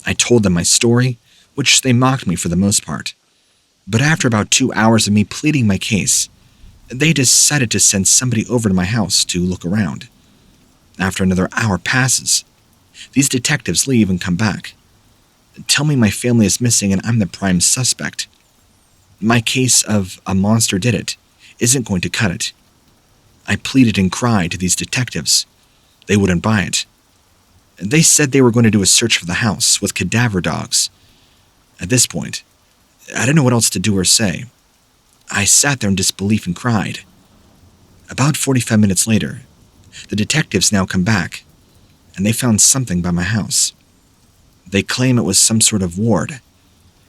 I told them my story, which they mocked me for the most part, But after about 2 hours of me pleading my case, they decided to send somebody over to my house to look around. After another hour passes, these detectives leave and come back. Tell me my family is missing and I'm the prime suspect. My case of a monster did it isn't going to cut it. I pleaded and cried to these detectives. They wouldn't buy it. They said they were going to do a search for the house with cadaver dogs. At this point, I didn't know what else to do or say. I sat there in disbelief and cried. About 45 minutes later, the detectives now come back, and they found something by my house. They claim it was some sort of ward.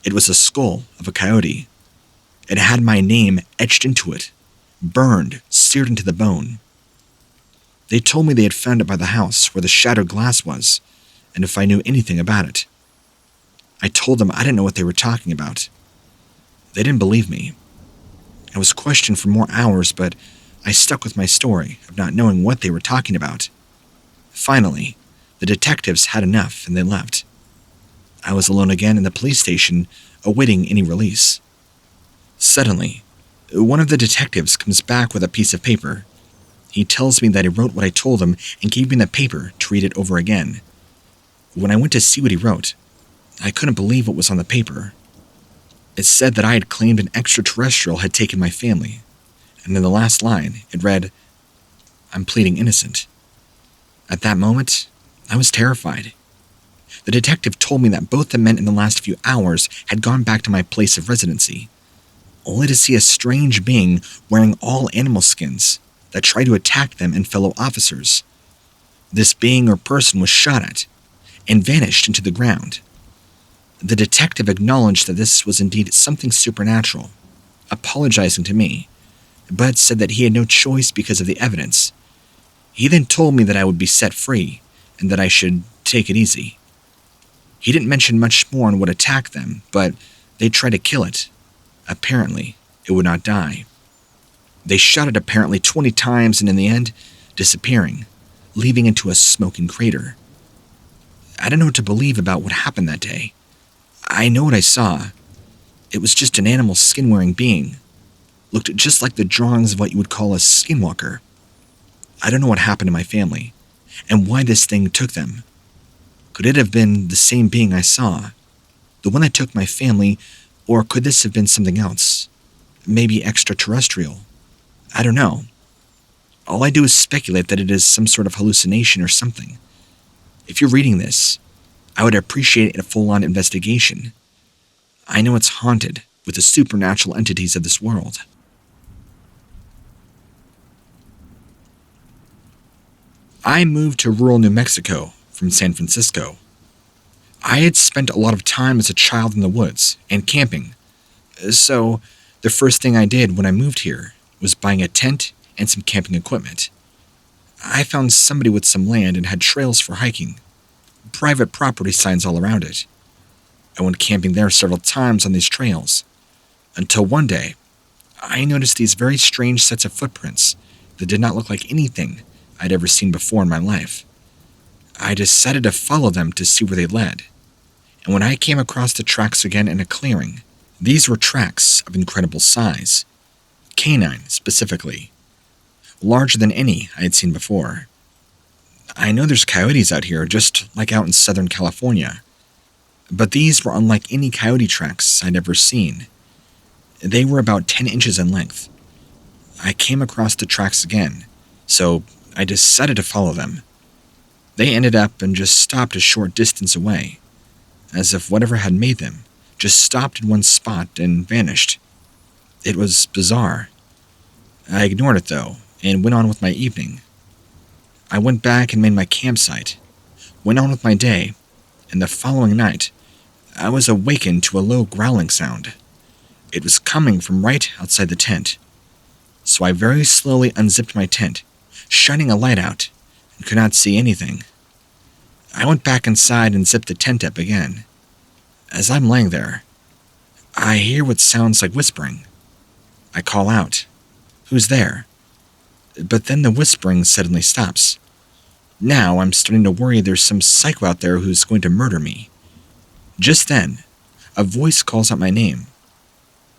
It was a skull of a coyote. It had my name etched into it, burned, seared into the bone. They told me they had found it by the house where the shattered glass was, and if I knew anything about it. I told them I didn't know what they were talking about. They didn't believe me. I was questioned for more hours, but I stuck with my story of not knowing what they were talking about. Finally, the detectives had enough and they left. I was alone again in the police station, awaiting any release. Suddenly, one of the detectives comes back with a piece of paper. He tells me that he wrote what I told him and gave me the paper to read it over again. When I went to see what he wrote, I couldn't believe what was on the paper. It said that I had claimed an extraterrestrial had taken my family, and in the last line, it read, "I'm pleading innocent." At that moment, I was terrified. The detective told me that both the men in the last few hours had gone back to my place of residency, only to see a strange being wearing all animal skins that tried to attack them and fellow officers. This being or person was shot at and vanished into the ground. The detective acknowledged that this was indeed something supernatural, apologizing to me, but said that he had no choice because of the evidence. He then told me that I would be set free and that I should take it easy. He didn't mention much more on what attacked them, but they tried to kill it. Apparently, it would not die. They shot it apparently 20 times and in the end, disappearing, leaving into a smoking crater. I don't know what to believe about what happened that day. I know what I saw. It was just an animal skin-wearing being. Looked just like the drawings of what you would call a skinwalker. I don't know what happened to my family, and why this thing took them. Could it have been the same being I saw? The one that took my family, or could this have been something else? Maybe extraterrestrial? I don't know. All I do is speculate that it is some sort of hallucination or something. If you're reading this, I would appreciate a full-on investigation. I know it's haunted with the supernatural entities of this world. I moved to rural New Mexico from San Francisco. I had spent a lot of time as a child in the woods and camping, so the first thing I did when I moved here was buying a tent and some camping equipment. I found somebody with some land and had trails for hiking, private property signs all around it. I went camping there several times on these trails, until one day, I noticed these very strange sets of footprints that did not look like anything I'd ever seen before in my life. I decided to follow them to see where they led, and when I came across the tracks again in a clearing, these were tracks of incredible size, canine specifically, larger than any I had seen before. I know there's coyotes out here just like out in Southern California, but these were unlike any coyote tracks I'd ever seen. They were about 10 inches in length. I came across the tracks again, so I decided to follow them. They ended up and just stopped a short distance away, as if whatever had made them just stopped in one spot and vanished. It was bizarre. I ignored it though, and went on with my evening. I went back and made my campsite, went on with my day, and the following night, I was awakened to a low growling sound. It was coming from right outside the tent. So I very slowly unzipped my tent, shining a light out, and could not see anything. I went back inside and zipped the tent up again. As I'm laying there, I hear what sounds like whispering. I call out, "Who's there?" But then the whispering suddenly stops. Now I'm starting to worry there's some psycho out there who's going to murder me. Just then, a voice calls out my name.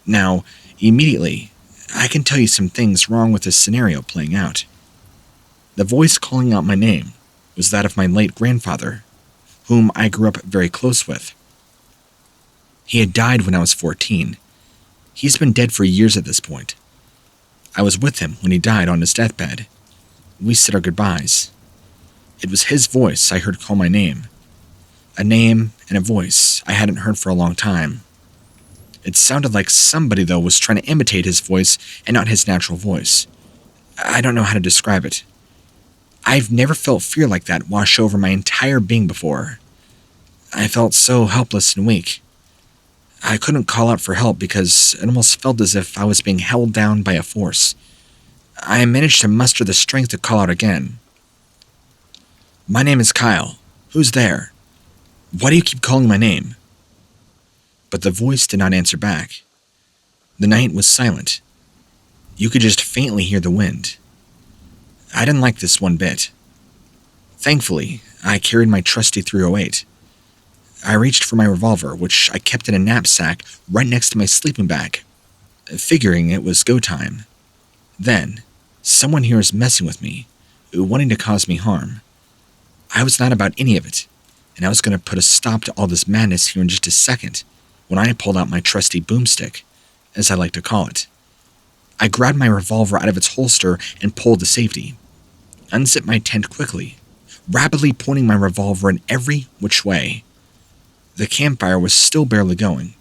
Now, immediately, I can tell you some things wrong with this scenario playing out. The voice calling out my name was that of my late grandfather, whom I grew up very close with. He had died when I was 14. He's been dead for years at this point. I was with him when he died on his deathbed. We said our goodbyes. It was his voice I heard call my name. A name and a voice I hadn't heard for a long time. It sounded like somebody, though, was trying to imitate his voice and not his natural voice. I don't know how to describe it. I've never felt fear like that wash over my entire being before. I felt so helpless and weak. I couldn't call out for help because it almost felt as if I was being held down by a force. I managed to muster the strength to call out again. "My name is Kyle. Who's there? Why do you keep calling my name?" But the voice did not answer back. The night was silent. You could just faintly hear the wind. I didn't like this one bit. Thankfully, I carried my trusty .308. I reached for my revolver, which I kept in a knapsack right next to my sleeping bag, figuring it was go time. Then, someone here is messing with me, wanting to cause me harm. I was not about any of it, and I was going to put a stop to all this madness here in just a second when I pulled out my trusty boomstick, as I like to call it. I grabbed my revolver out of its holster and pulled to safety, unzipped my tent quickly, rapidly pointing my revolver in every which way. The campfire was still barely going,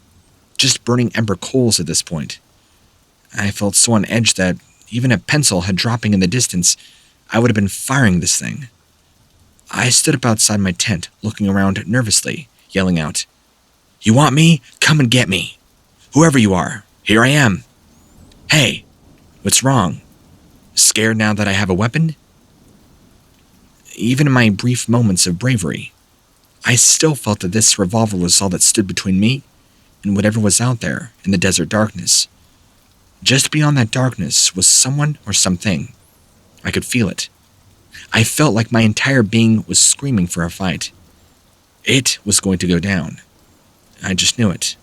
just burning ember coals at this point. I felt so on edge that even a pencil head dropping in the distance, I would have been firing this thing. I stood up outside my tent, looking around nervously, yelling out, "You want me? Come and get me. Whoever you are, here I am. Hey, what's wrong? Scared now that I have a weapon?" Even in my brief moments of bravery, I still felt that this revolver was all that stood between me and whatever was out there in the desert darkness. Just beyond that darkness was someone or something. I could feel it. I felt like my entire being was screaming for a fight. It was going to go down. I just knew it.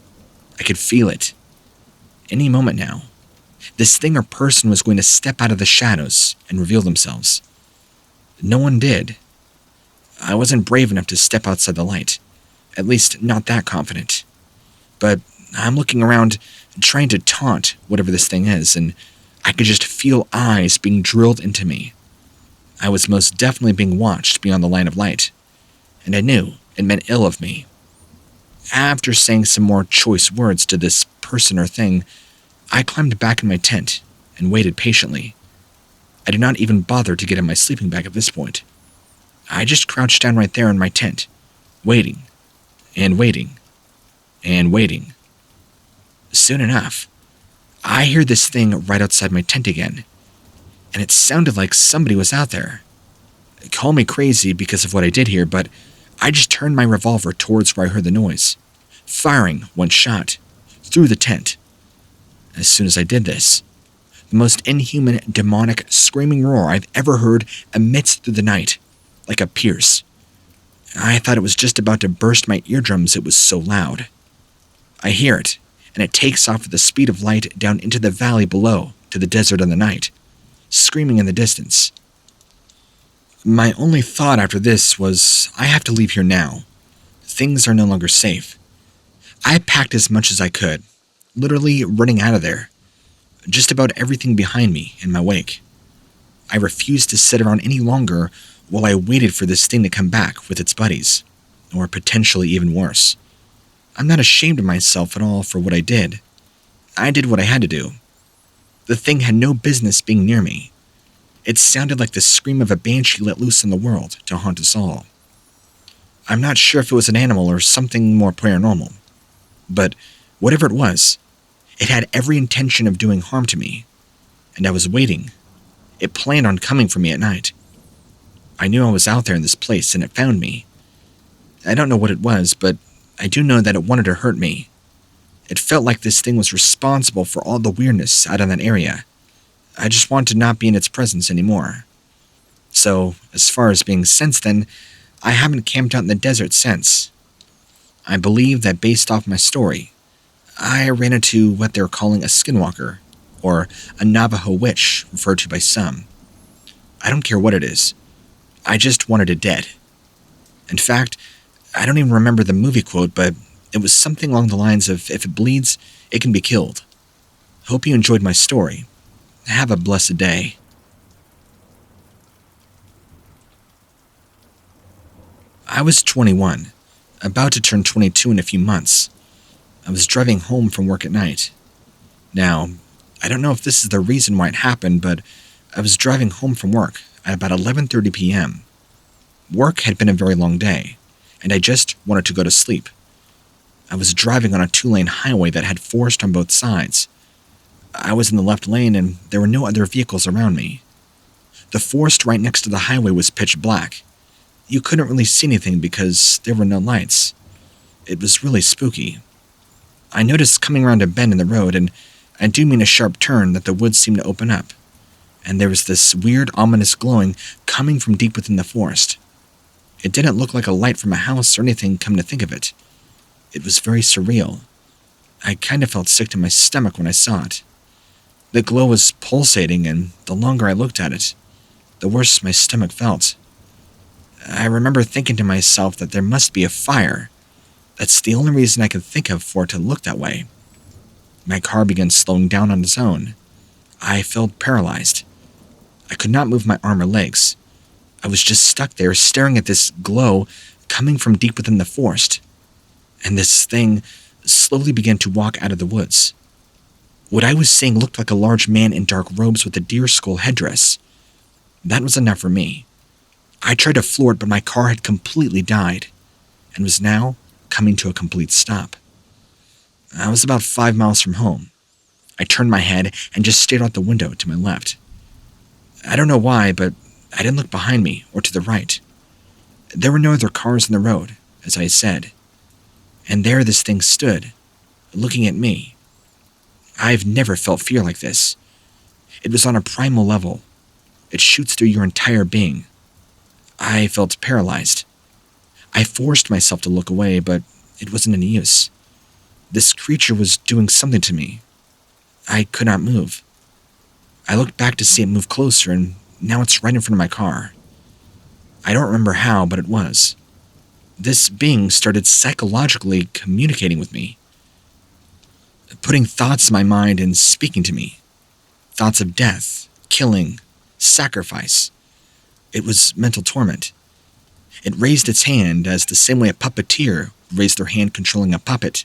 I could feel it. Any moment now, this thing or person was going to step out of the shadows and reveal themselves. No one did. I wasn't brave enough to step outside the light, at least not that confident. But I'm looking around, trying to taunt whatever this thing is, and I could just feel eyes being drilled into me. I was most definitely being watched beyond the line of light, and I knew it meant ill of me. After saying some more choice words to this person or thing, I climbed back in my tent and waited patiently. I did not even bother to get in my sleeping bag at this point. I just crouched down right there in my tent, waiting, and waiting, and waiting. Soon enough, I hear this thing right outside my tent again, and it sounded like somebody was out there. Call me crazy because of what I did here, but I just turned my revolver towards where I heard the noise, firing one shot through the tent. As soon as I did this, the most inhuman, demonic, screaming roar I've ever heard amidst through the night, like a pierce. I thought it was just about to burst my eardrums, it was so loud. I hear it, and it takes off at the speed of light down into the valley below to the desert of the night, screaming in the distance. My only thought after this was, I have to leave here now. Things are no longer safe. I packed as much as I could, literally running out of there. Just about everything behind me in my wake. I refused to sit around any longer while I waited for this thing to come back with its buddies, or potentially even worse. I'm not ashamed of myself at all for what I did. I did what I had to do. The thing had no business being near me. It sounded like the scream of a banshee let loose in the world to haunt us all. I'm not sure if it was an animal or something more paranormal, but whatever it was, it had every intention of doing harm to me, and I was waiting. It planned on coming for me at night. I knew I was out there in this place, and it found me. I don't know what it was, but I do know that it wanted to hurt me. It felt like this thing was responsible for all the weirdness out in that area. I just wanted to not be in its presence anymore. So, as far as being since then, I haven't camped out in the desert since. I believe that based off my story, I ran into what they're calling a Skinwalker, or a Navajo witch, referred to by some. I don't care what it is. I just wanted it dead. In fact, I don't even remember the movie quote, but it was something along the lines of, if it bleeds, it can be killed. Hope you enjoyed my story. Have a blessed day. I was 21, about to turn 22 in a few months. I was driving home from work at night. Now, I don't know if this is the reason why it happened, but I was driving home from work at about 11:30 p.m. Work had been a very long day, and I just wanted to go to sleep. I was driving on a 2-lane highway that had forest on both sides. I was in the left lane, and there were no other vehicles around me. The forest right next to the highway was pitch black. You couldn't really see anything because there were no lights. It was really spooky. I noticed coming around a bend in the road, and I do mean a sharp turn, that the woods seemed to open up, and there was this weird, ominous glowing coming from deep within the forest. It didn't look like a light from a house or anything, come to think of it. It was very surreal. I kind of felt sick to my stomach when I saw it. The glow was pulsating, and the longer I looked at it, the worse my stomach felt. I remember thinking to myself that there must be a fire. That's the only reason I could think of for it to look that way. My car began slowing down on its own. I felt paralyzed. I could not move my arm or legs. I was just stuck there staring at this glow coming from deep within the forest. And this thing slowly began to walk out of the woods. What I was seeing looked like a large man in dark robes with a deer skull headdress. That was enough for me. I tried to floor it, but my car had completely died and was now coming to a complete stop. I was about 5 miles from home. I turned my head and just stared out the window to my left. I don't know why, but I didn't look behind me or to the right. There were no other cars on the road, as I said. And there this thing stood, looking at me. I've never felt fear like this. It was on a primal level. It shoots through your entire being. I felt paralyzed. I forced myself to look away, but it wasn't any use. This creature was doing something to me. I could not move. I looked back to see it move closer, and now it's right in front of my car. I don't remember how, but it was. This being started psychologically communicating with me, putting thoughts in my mind and speaking to me. Thoughts of death, killing, sacrifice. It was mental torment. It raised its hand as the same way a puppeteer raised their hand controlling a puppet.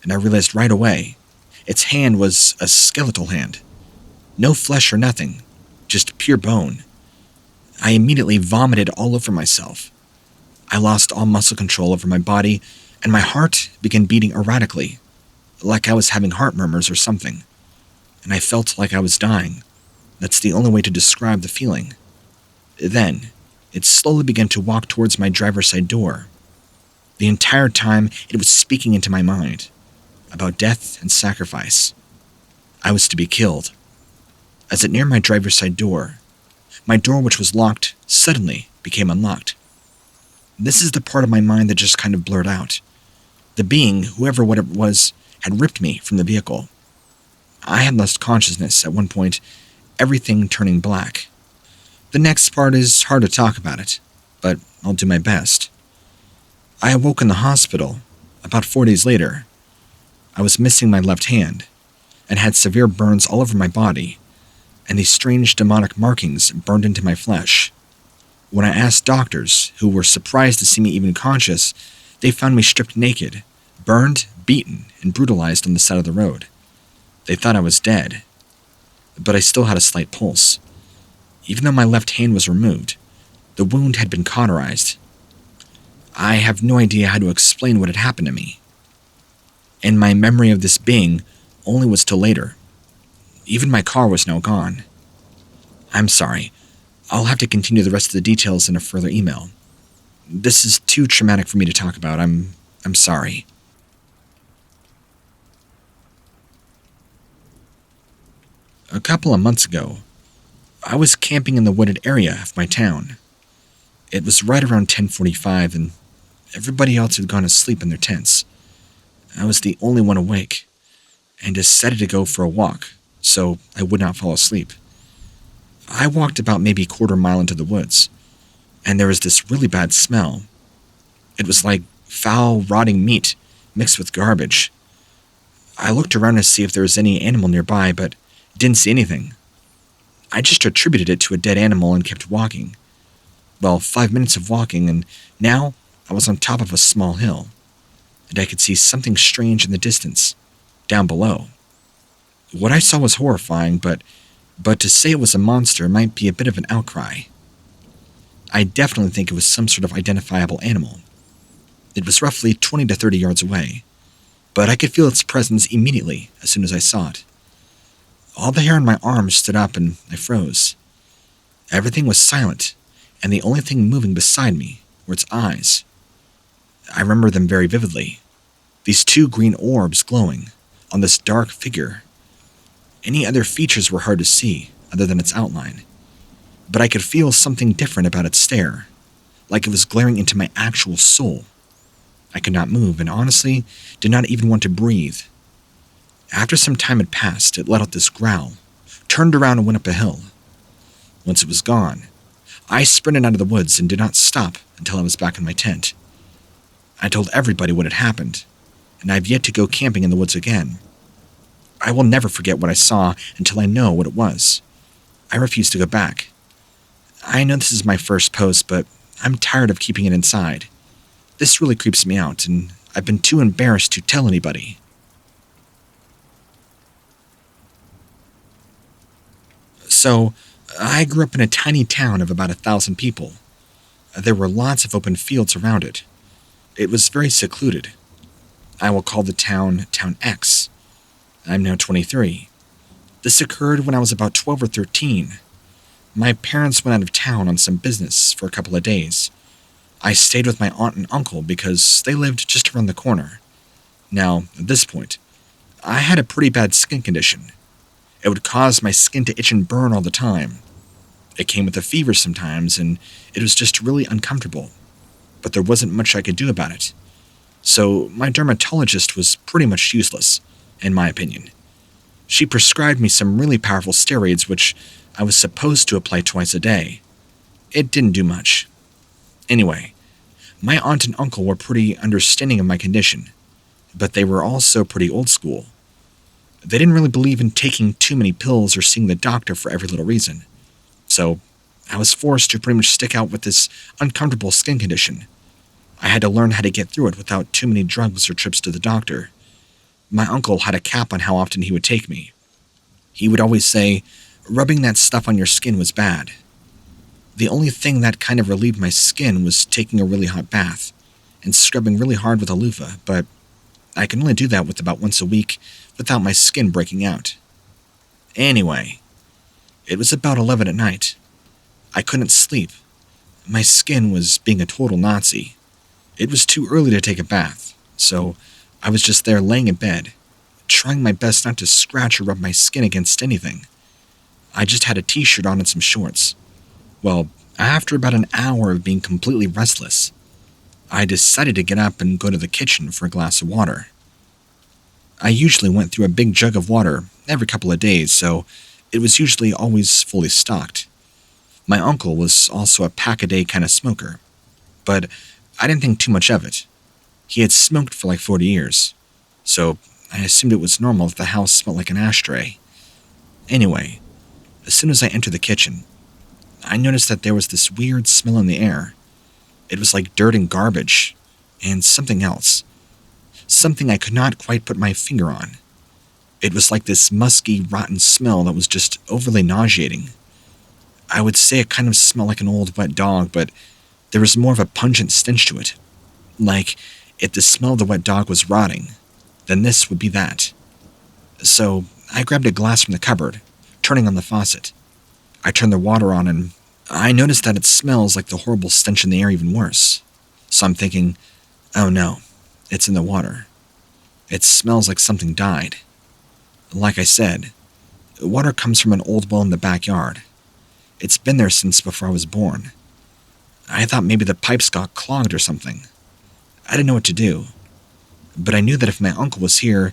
And I realized right away, its hand was a skeletal hand. No flesh or nothing, just pure bone. I immediately vomited all over myself. I lost all muscle control over my body, and my heart began beating erratically, like I was having heart murmurs or something. And I felt like I was dying. That's the only way to describe the feeling. Then, it slowly began to walk towards my driver's side door. The entire time, it was speaking into my mind about death and sacrifice. I was to be killed. As it neared my driver's side door, my door, which was locked, suddenly became unlocked. This is the part of my mind that just kind of blurred out. The being, whoever what it was, had ripped me from the vehicle. I had lost consciousness at one point, everything turning black. The next part is hard to talk about it, but I'll do my best. I awoke in the hospital about 4 days later. I was missing my left hand and had severe burns all over my body, and these strange demonic markings burned into my flesh. When I asked doctors, who were surprised to see me even conscious, they found me stripped naked, burned, beaten, and brutalized on the side of the road. They thought I was dead, but I still had a slight pulse. Even though my left hand was removed, the wound had been cauterized. I have no idea how to explain what had happened to me. And my memory of this being only was till later. Even my car was now gone. I'm sorry. I'll have to continue the rest of the details in a further email. This is too traumatic for me to talk about. I'm sorry. A couple of months ago, I was camping in the wooded area of my town. It was right around 10:45, and everybody else had gone to sleep in their tents. I was the only one awake, and decided to go for a walk, so I would not fall asleep. I walked about maybe a quarter mile into the woods, and there was this really bad smell. It was like foul, rotting meat mixed with garbage. I looked around to see if there was any animal nearby, but didn't see anything. I just attributed it to a dead animal and kept walking. Well, 5 minutes of walking, and now I was on top of a small hill, and I could see something strange in the distance, down below. What I saw was horrifying, but to say it was a monster might be a bit of an outcry. I definitely think it was some sort of identifiable animal. It was roughly 20 to 30 yards away, but I could feel its presence immediately as soon as I saw it. All the hair on my arms stood up and I froze. Everything was silent, and the only thing moving beside me were its eyes. I remember them very vividly. These two green orbs glowing on this dark figure. Any other features were hard to see other than its outline, but I could feel something different about its stare, like it was glaring into my actual soul. I could not move and honestly did not even want to breathe. After some time had passed, it let out this growl, turned around and went up a hill. Once it was gone, I sprinted out of the woods and did not stop until I was back in my tent. I told everybody what had happened, and I have yet to go camping in the woods again. I will never forget what I saw until I know what it was. I refuse to go back. I know this is my first post, but I'm tired of keeping it inside. This really creeps me out, and I've been too embarrassed to tell anybody. So, I grew up in a tiny town of about 1,000 people. There were lots of open fields around it. It was very secluded. I will call the town Town X. I'm now 23. This occurred when I was about 12 or 13. My parents went out of town on some business for a couple of days. I stayed with my aunt and uncle because they lived just around the corner. Now, at this point, I had a pretty bad skin condition. It would cause my skin to itch and burn all the time. It came with a fever sometimes, and it was just really uncomfortable. But there wasn't much I could do about it. So my dermatologist was pretty much useless, in my opinion. She prescribed me some really powerful steroids, which I was supposed to apply twice a day. It didn't do much. Anyway, my aunt and uncle were pretty understanding of my condition, but they were also pretty old school. They didn't really believe in taking too many pills or seeing the doctor for every little reason. So I was forced to pretty much stick out with this uncomfortable skin condition. I had to learn how to get through it without too many drugs or trips to the doctor. My uncle had a cap on how often he would take me. He would always say, rubbing that stuff on your skin was bad. The only thing that kind of relieved my skin was taking a really hot bath and scrubbing really hard with a loofah, but I can only do that with about once a week without my skin breaking out. Anyway, it was about 11 at night. I couldn't sleep. My skin was being a total Nazi. It was too early to take a bath, so I was just there laying in bed, trying my best not to scratch or rub my skin against anything. I just had a t-shirt on and some shorts. Well, after about an hour of being completely restless, I decided to get up and go to the kitchen for a glass of water. I usually went through a big jug of water every couple of days, so it was usually always fully stocked. My uncle was also a pack-a-day kind of smoker, but I didn't think too much of it. He had smoked for like 40 years, so I assumed it was normal that the house smelled like an ashtray. Anyway, as soon as I entered the kitchen, I noticed that there was this weird smell in the air. It was like dirt and garbage, and something else. Something I could not quite put my finger on. It was like this musky, rotten smell that was just overly nauseating. I would say it kind of smelled like an old wet dog, but there was more of a pungent stench to it. Like, if the smell of the wet dog was rotting, then this would be that. So, I grabbed a glass from the cupboard, turning on the faucet. I turned the water on and I noticed that it smells like the horrible stench in the air even worse. So I'm thinking, oh no, it's in the water. It smells like something died. Like I said, water comes from an old well in the backyard. It's been there since before I was born. I thought maybe the pipes got clogged or something. I didn't know what to do. but I knew that if my uncle was here,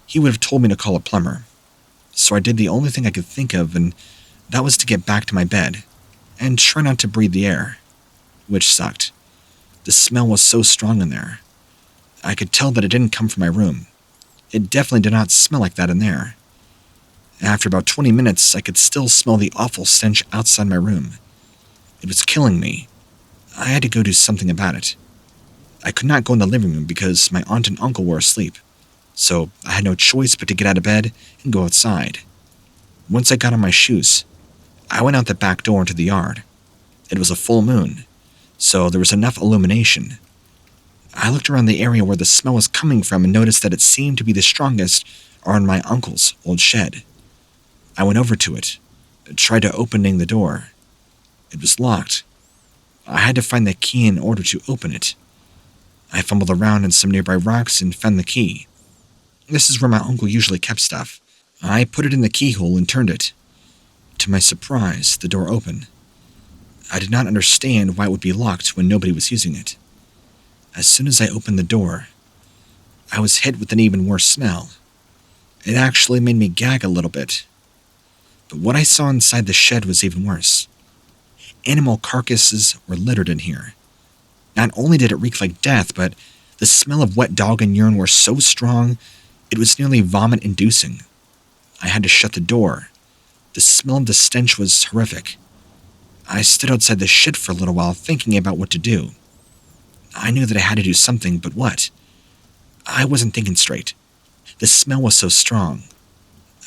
he would have told me to call a plumber. So I did the only thing I could think of, and that was to get back to my bed and try not to breathe the air, which sucked. The smell was so strong in there. I could tell that it didn't come from my room. It definitely did not smell like that in there. After about 20 minutes, I could still smell the awful stench outside my room. It was killing me. I had to go do something about it. I could not go in the living room because my aunt and uncle were asleep, so I had no choice but to get out of bed and go outside. Once I got on my shoes, I went out the back door into the yard. It was a full moon, so there was enough illumination. I looked around the area where the smell was coming from and noticed that it seemed to be the strongest around my uncle's old shed. I went over to it, tried to opening the door. It was locked. I had to find the key in order to open it. I fumbled around in some nearby rocks and found the key. This is where my uncle usually kept stuff. I put it in the keyhole and turned it. To my surprise, the door opened. I did not understand why it would be locked when nobody was using it. As soon as I opened the door, I was hit with an even worse smell. It actually made me gag a little bit. But what I saw inside the shed was even worse. Animal carcasses were littered in here. Not only did it reek like death, but the smell of wet dog and urine were so strong, it was nearly vomit-inducing. I had to shut the door. The smell of the stench was horrific. I stood outside the shed for a little while thinking about what to do. I knew that I had to do something, but what? I wasn't thinking straight. The smell was so strong.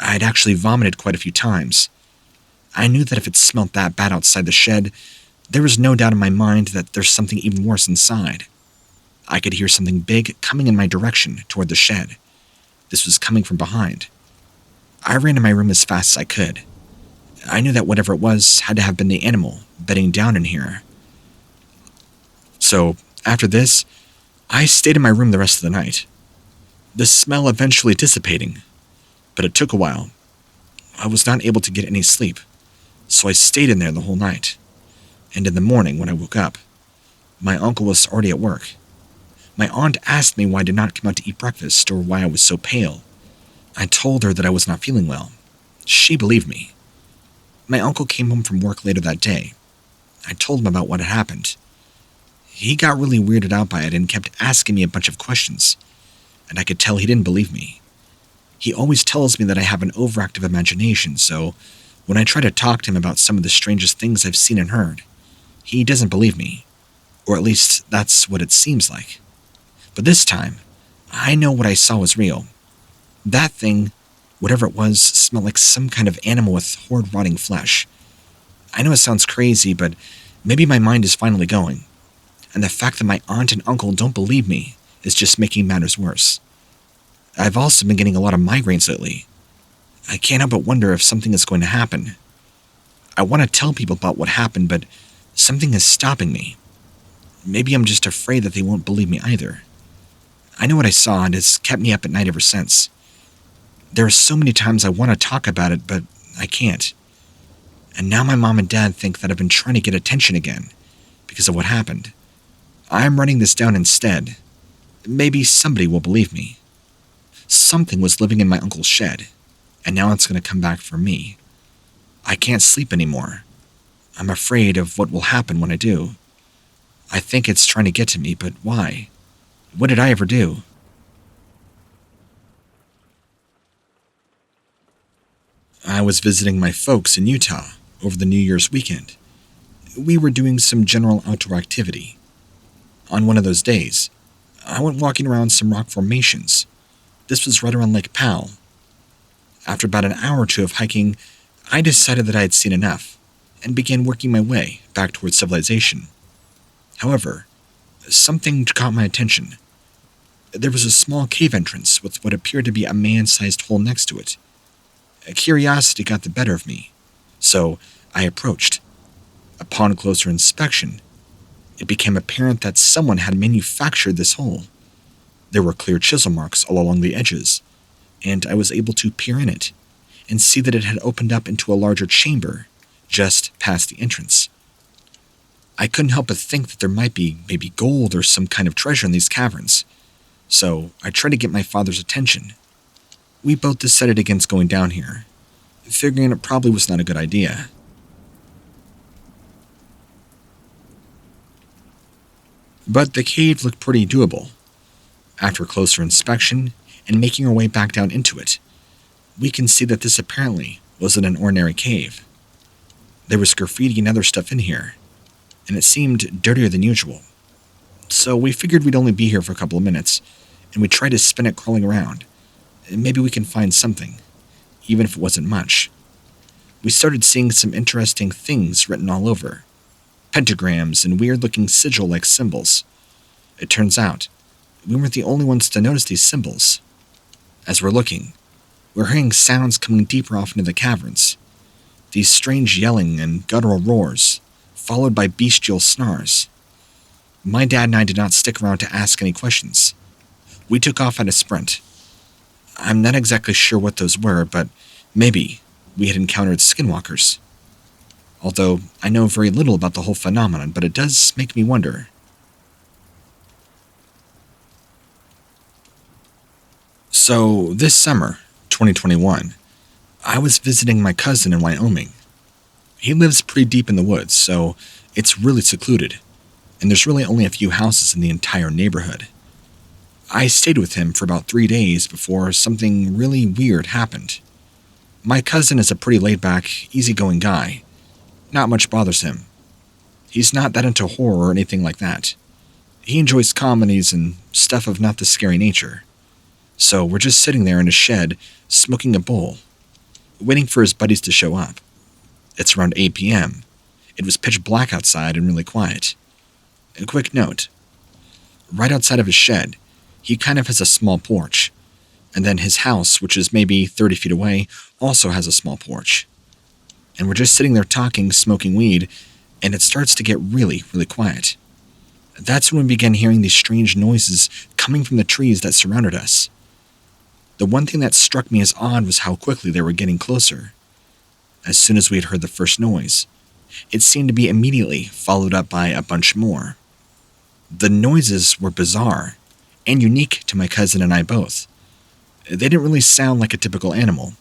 I had actually vomited quite a few times. I knew that if it smelled that bad outside the shed, there was no doubt in my mind that there's something even worse inside. I could hear something big coming in my direction toward the shed. This was coming from behind. I ran to my room as fast as I could. I knew that whatever it was had to have been the animal bedding down in here. So, after this, I stayed in my room the rest of the night. The smell eventually dissipating, but it took a while. I was not able to get any sleep, so I stayed in there the whole night. And in the morning, when I woke up, my uncle was already at work. My aunt asked me why I did not come out to eat breakfast or why I was so pale. I told her that I was not feeling well. She believed me. My uncle came home from work later that day. I told him about what had happened. He got really weirded out by it and kept asking me a bunch of questions, and I could tell he didn't believe me. He always tells me that I have an overactive imagination, so when I try to talk to him about some of the strangest things I've seen and heard, he doesn't believe me, or at least that's what it seems like. But this time, I know what I saw was real. That thing, whatever it was, smelled like some kind of animal with horrid rotting flesh. I know it sounds crazy, but maybe my mind is finally going, and the fact that my aunt and uncle don't believe me is just making matters worse. I've also been getting a lot of migraines lately. I can't help but wonder if something is going to happen. I want to tell people about what happened, but something is stopping me. Maybe I'm just afraid that they won't believe me either. I know what I saw, and it's kept me up at night ever since. There are so many times I want to talk about it, but I can't. And now my mom and dad think that I've been trying to get attention again because of what happened. I'm writing this down instead. Maybe somebody will believe me. Something was living in my uncle's shed, and now it's going to come back for me. I can't sleep anymore. I'm afraid of what will happen when I do. I think it's trying to get to me, but why? What did I ever do? I was visiting my folks in Utah over the New Year's weekend. We were doing some general outdoor activity. On one of those days, I went walking around some rock formations. This was right around Lake Powell. After about an hour or two of hiking, I decided that I had seen enough and began working my way back towards civilization. However, something caught my attention. There was a small cave entrance with what appeared to be a man-sized hole next to it. Curiosity got the better of me, so I approached. Upon closer inspection, it became apparent that someone had manufactured this hole. There were clear chisel marks all along the edges, and I was able to peer in it and see that it had opened up into a larger chamber just past the entrance. I couldn't help but think that there might be maybe gold or some kind of treasure in these caverns. so I tried to get my father's attention. We both decided against going down here, figuring it probably was not a good idea. But the cave looked pretty doable. After closer inspection and making our way back down into it, we can see that this apparently wasn't an ordinary cave. There was graffiti and other stuff in here, and it seemed dirtier than usual. So we figured we'd only be here for a couple of minutes, and we tried to spin it crawling around. Maybe we can find something, even if it wasn't much. We started seeing some interesting things written all over. Pentagrams and weird-looking sigil-like symbols. It turns out, we weren't the only ones to notice these symbols. As we're looking, we're hearing sounds coming deeper off into the caverns. These strange yelling and guttural roars, followed by bestial snarls. My dad and I did not stick around to ask any questions. We took off at a sprint. I'm not exactly sure what those were, but maybe we had encountered skinwalkers. Although I know very little about the whole phenomenon, but it does make me wonder. So, this summer, 2021, I was visiting my cousin in Wyoming. He lives pretty deep in the woods, so it's really secluded, and there's really only a few houses in the entire neighborhood. I stayed with him for about 3 days before something really weird happened. My cousin is a pretty laid-back, easygoing guy. Not much bothers him. He's not that into horror or anything like that. He enjoys comedies and stuff of not the scary nature. So we're just sitting there in a shed, smoking a bowl, waiting for his buddies to show up. It's around 8 p.m. It was pitch black outside and really quiet. A quick note. Right outside of his shed, he kind of has a small porch. And then his house, which is maybe 30 feet away, also has a small porch. And we're just sitting there talking, smoking weed, and it starts to get really, really quiet. That's when we began hearing these strange noises coming from the trees that surrounded us. The one thing that struck me as odd was how quickly they were getting closer. As soon as we had heard the first noise, it seemed to be immediately followed up by a bunch more. The noises were bizarre and unique to my cousin and I both. They didn't really sound like a typical animal,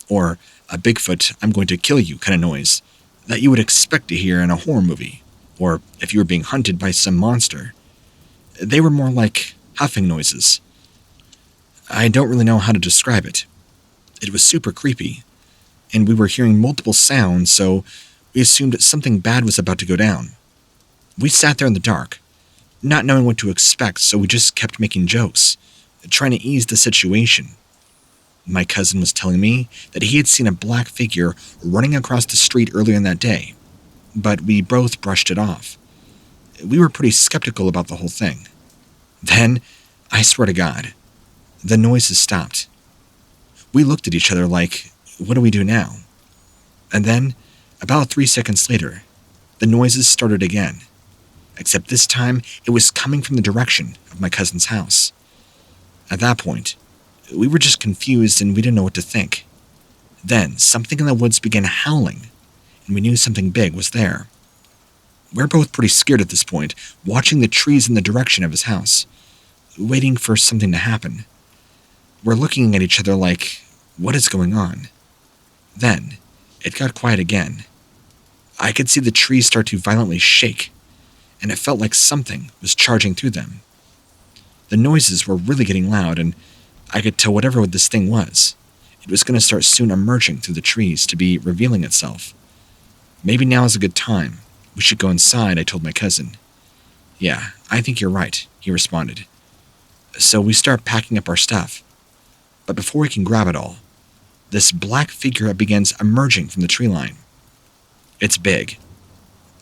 or a Bigfoot, I'm going to kill you kind of noise that you would expect to hear in a horror movie, or if you were being hunted by some monster. They were more like huffing noises. I don't really know how to describe it. It was super creepy, and we were hearing multiple sounds, so we assumed something bad was about to go down. We sat there in the dark, not knowing what to expect, so we just kept making jokes, trying to ease the situation. My cousin was telling me that he had seen a black figure running across the street earlier in that day, but we both brushed it off. We were pretty skeptical about the whole thing. Then, I swear to God, the noises stopped. We looked at each other like, what do we do now? And then, about 3 seconds later, the noises started again, except this time it was coming from the direction of my cousin's house. At that point, we were just confused and we didn't know what to think. Then, something in the woods began howling, and we knew something big was there. We're both pretty scared at this point, watching the trees in the direction of his house, waiting for something to happen. We're looking at each other like, what is going on? Then, it got quiet again. I could see the trees start to violently shake, and it felt like something was charging through them. The noises were really getting loud, and I could tell whatever this thing was, it was going to start soon emerging through the trees to be revealing itself. Maybe now is a good time. We should go inside, I told my cousin. Yeah, I think you're right, he responded. So we start packing up our stuff. But before we can grab it all, this black figure begins emerging from the tree line. It's big.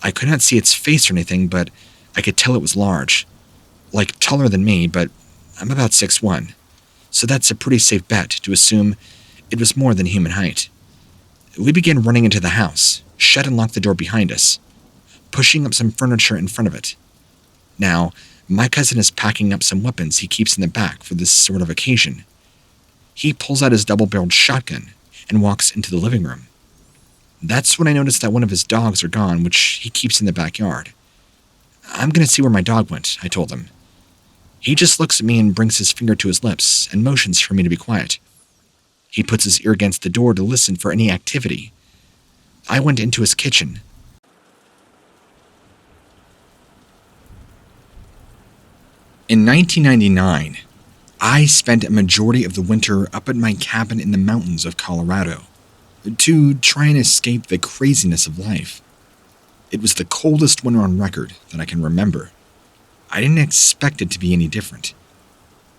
I could not see its face or anything, but I could tell it was large. Like taller than me, but I'm about 6'1", so that's a pretty safe bet to assume it was more than human height. We began running into the house, shut and locked the door behind us, pushing up some furniture in front of it. Now, my cousin is packing up some weapons he keeps in the back for this sort of occasion. He pulls out his double-barreled shotgun and walks into the living room. That's when I noticed that one of his dogs are gone, which he keeps in the backyard. I'm going to see where my dog went, I told him. He just looks at me and brings his finger to his lips and motions for me to be quiet. He puts his ear against the door to listen for any activity. I went into his kitchen. In 1999, I spent a majority of the winter up at my cabin in the mountains of Colorado to try and escape the craziness of life. It was the coldest winter on record that I can remember. I didn't expect it to be any different.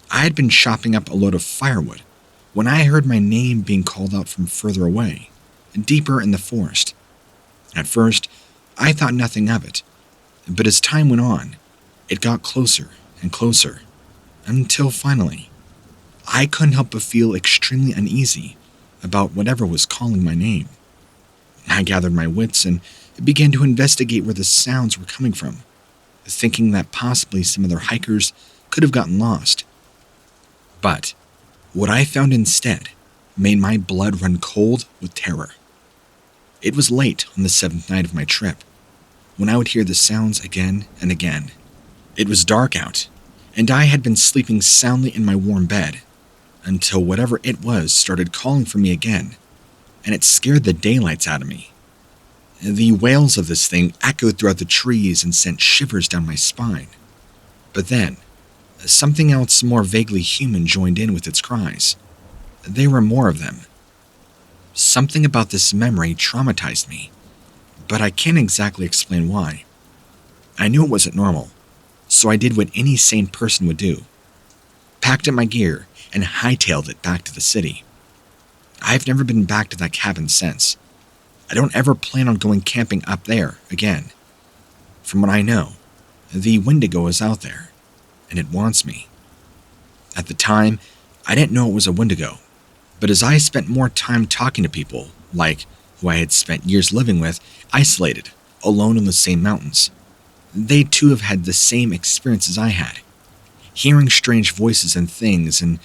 I had been chopping up a load of firewood when I heard my name being called out from further away, deeper in the forest. At first, I thought nothing of it, but as time went on, it got closer and closer, until finally, I couldn't help but feel extremely uneasy about whatever was calling my name. I gathered my wits and began to investigate where the sounds were coming from, thinking that possibly some other hikers could have gotten lost. But what I found instead made my blood run cold with terror. It was late on the 7th night of my trip, when I would hear the sounds again and again. It was dark out, and I had been sleeping soundly in my warm bed, until whatever it was started calling for me again, and it scared the daylights out of me. The wails of this thing echoed throughout the trees and sent shivers down my spine. But then, something else more vaguely human joined in with its cries. There were more of them. Something about this memory traumatized me, but I can't exactly explain why. I knew it wasn't normal, so I did what any sane person would do. Packed up my gear and hightailed it back to the city. I've never been back to that cabin since. I don't ever plan on going camping up there again. From what I know, the Wendigo is out there, and it wants me. At the time, I didn't know it was a Wendigo, but as I spent more time talking to people, like who I had spent years living with, isolated, alone in the same mountains, they too have had the same experiences I had, hearing strange voices and things and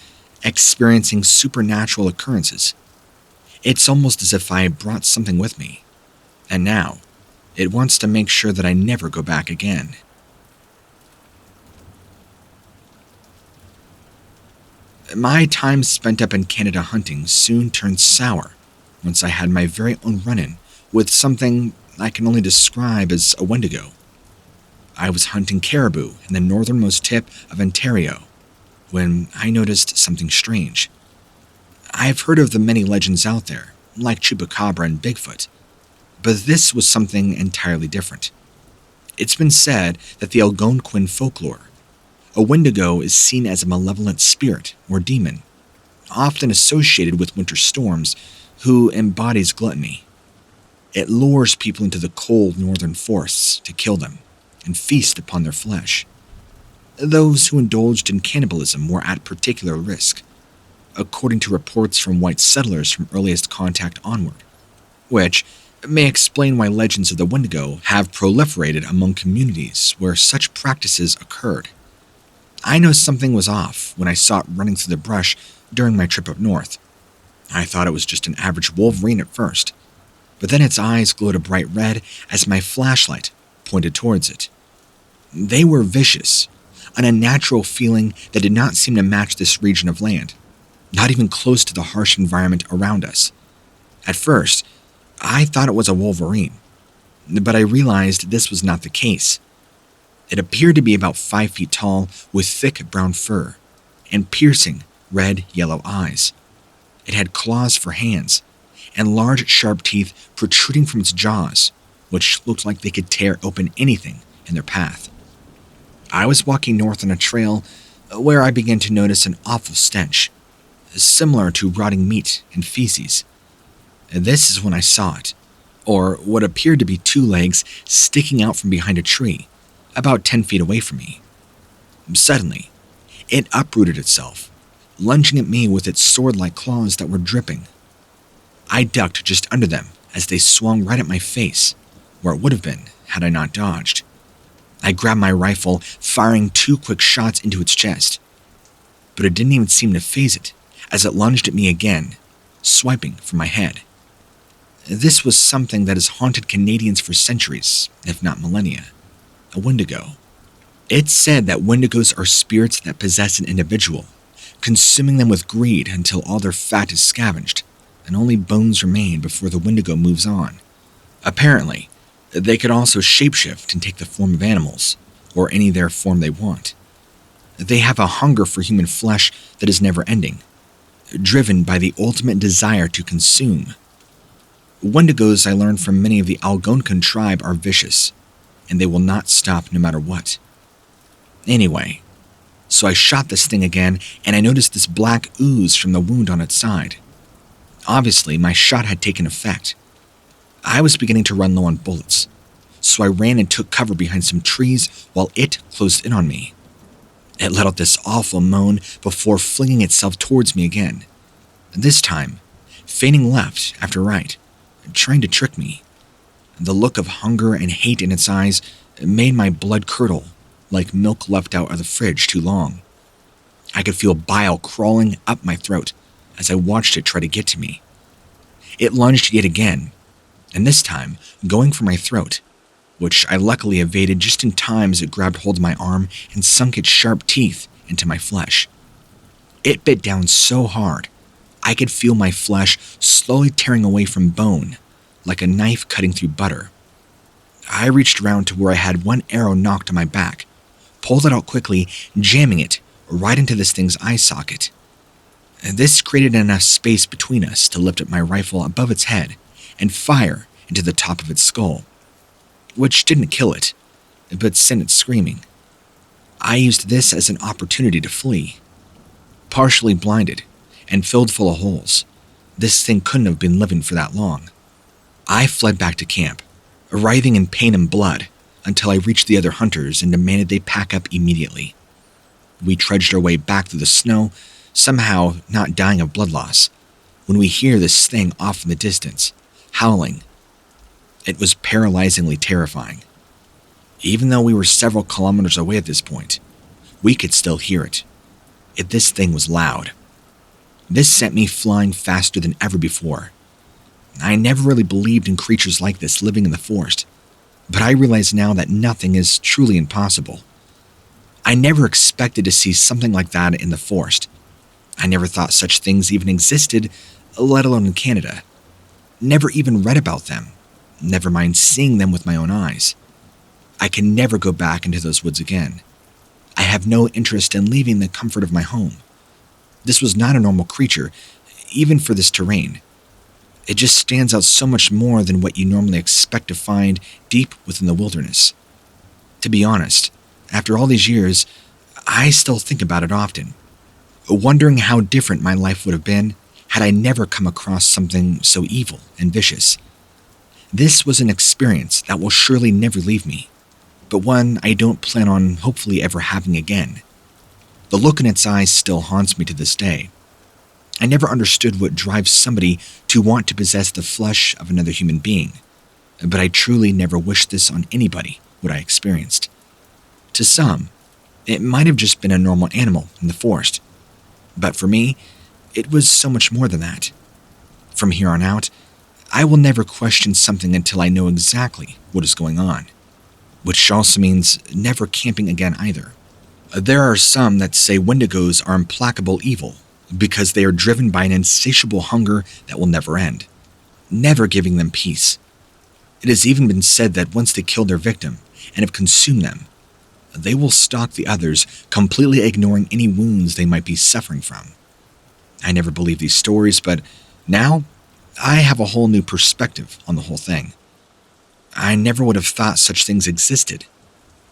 experiencing supernatural occurrences. It's almost as if I brought something with me, and now it wants to make sure that I never go back again. My time spent up in Canada hunting soon turned sour once I had my very own run-in with something I can only describe as a Wendigo. I was hunting caribou in the northernmost tip of Ontario when I noticed something strange. I've heard of the many legends out there, like Chupacabra and Bigfoot, but this was something entirely different. It's been said that the Algonquin folklore, a Wendigo is seen as a malevolent spirit or demon, often associated with winter storms, who embodies gluttony. It lures people into the cold northern forests to kill them and feast upon their flesh. Those who indulged in cannibalism were at particular risk, according to reports from white settlers from earliest contact onward, which may explain why legends of the Wendigo have proliferated among communities where such practices occurred. I know something was off when I saw it running through the brush during my trip up north. I thought it was just an average wolverine at first, but then its eyes glowed a bright red as my flashlight pointed towards it. They were vicious, an unnatural feeling that did not seem to match this region of land, not even close to the harsh environment around us. At first, I thought it was a wolverine, but I realized this was not the case. It appeared to be about 5 feet tall with thick brown fur and piercing red-yellow eyes. It had claws for hands and large sharp teeth protruding from its jaws, which looked like they could tear open anything in their path. I was walking north on a trail where I began to notice an awful stench, similar to rotting meat and feces. This is when I saw it, or what appeared to be 2 legs sticking out from behind a tree, about 10 feet away from me. Suddenly, it uprooted itself, lunging at me with its sword-like claws that were dripping. I ducked just under them as they swung right at my face, where it would have been had I not dodged. I grabbed my rifle, firing 2 quick shots into its chest, but it didn't even seem to faze it as it lunged at me again, swiping for my head. This was something that has haunted Canadians for centuries, if not millennia. A Wendigo. It's said that wendigos are spirits that possess an individual, consuming them with greed until all their fat is scavenged, and only bones remain before the wendigo moves on. Apparently, they could also shapeshift and take the form of animals, or any their form they want. They have a hunger for human flesh that is never ending, driven by the ultimate desire to consume. Wendigos, I learned from many of the Algonquin tribe, are vicious, and they will not stop no matter what. Anyway, so I shot this thing again, and I noticed this black ooze from the wound on its side. Obviously, my shot had taken effect. I was beginning to run low on bullets, so I ran and took cover behind some trees while it closed in on me. It let out this awful moan before flinging itself towards me again, this time feigning left after right, trying to trick me. The look of hunger and hate in its eyes made my blood curdle like milk left out of the fridge too long. I could feel bile crawling up my throat as I watched it try to get to me. It lunged yet again, and this time going for my throat, which I luckily evaded just in time as it grabbed hold of my arm and sunk its sharp teeth into my flesh. It bit down so hard, I could feel my flesh slowly tearing away from bone, like a knife cutting through butter. I reached around to where I had one arrow knocked on my back, pulled it out quickly, jamming it right into this thing's eye socket. This created enough space between us to lift up my rifle above its head and fire into the top of its skull, which didn't kill it, but sent it screaming. I used this as an opportunity to flee. Partially blinded and filled full of holes, this thing couldn't have been living for that long. I fled back to camp, writhing in pain and blood, until I reached the other hunters and demanded they pack up immediately. We trudged our way back through the snow, somehow not dying of blood loss, when we hear this thing off in the distance, howling. It was paralyzingly terrifying. Even though we were several kilometers away at this point, we could still hear it. This thing was loud. This sent me flying faster than ever before. I never really believed in creatures like this living in the forest, but I realize now that nothing is truly impossible. I never expected to see something like that in the forest. I never thought such things even existed, let alone in Canada. Never even read about them, never mind seeing them with my own eyes. I can never go back into those woods again. I have no interest in leaving the comfort of my home. This was not a normal creature, even for this terrain. It just stands out so much more than what you normally expect to find deep within the wilderness. To be honest, after all these years, I still think about it often, wondering how different my life would have been had I never come across something so evil and vicious. This was an experience that will surely never leave me, but one I don't plan on hopefully ever having again. The look in its eyes still haunts me to this day. I never understood what drives somebody to want to possess the flesh of another human being, but I truly never wished this on anybody, what I experienced. To some, it might have just been a normal animal in the forest, but for me, it was so much more than that. From here on out, I will never question something until I know exactly what is going on, which also means never camping again either. There are some that say wendigos are implacable evil because they are driven by an insatiable hunger that will never end, never giving them peace. It has even been said that once they kill their victim and have consumed them, they will stalk the others, completely ignoring any wounds they might be suffering from. I never believed these stories, but now I have a whole new perspective on the whole thing. I never would have thought such things existed,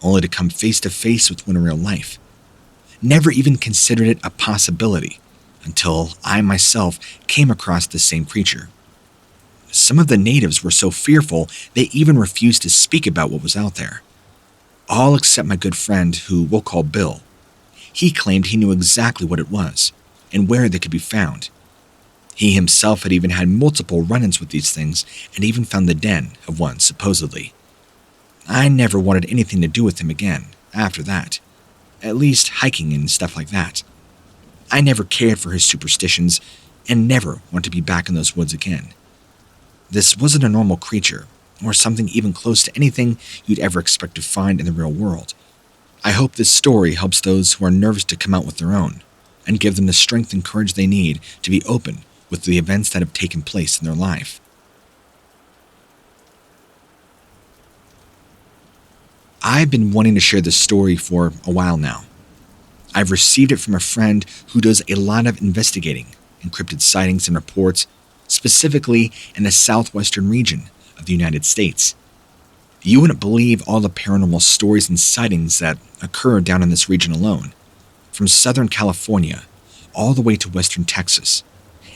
only to come face to face with one in real life. Never even considered it a possibility until I myself came across the same creature. Some of the natives were so fearful they even refused to speak about what was out there. All except my good friend, who we'll call Bill. He claimed he knew exactly what it was and where they could be found. He himself had even had multiple run-ins with these things and even found the den of one, supposedly. I never wanted anything to do with him again after that, at least hiking and stuff like that. I never cared for his superstitions and never want to be back in those woods again. This wasn't a normal creature, or something even close to anything you'd ever expect to find in the real world. I hope this story helps those who are nervous to come out with their own, and give them the strength and courage they need to be open with the events that have taken place in their life. I've been wanting to share this story for a while now. I've received it from a friend who does a lot of investigating in cryptid sightings and reports, specifically in the southwestern region of the United States. You wouldn't believe all the paranormal stories and sightings that occur down in this region alone, from Southern California all the way to Western Texas,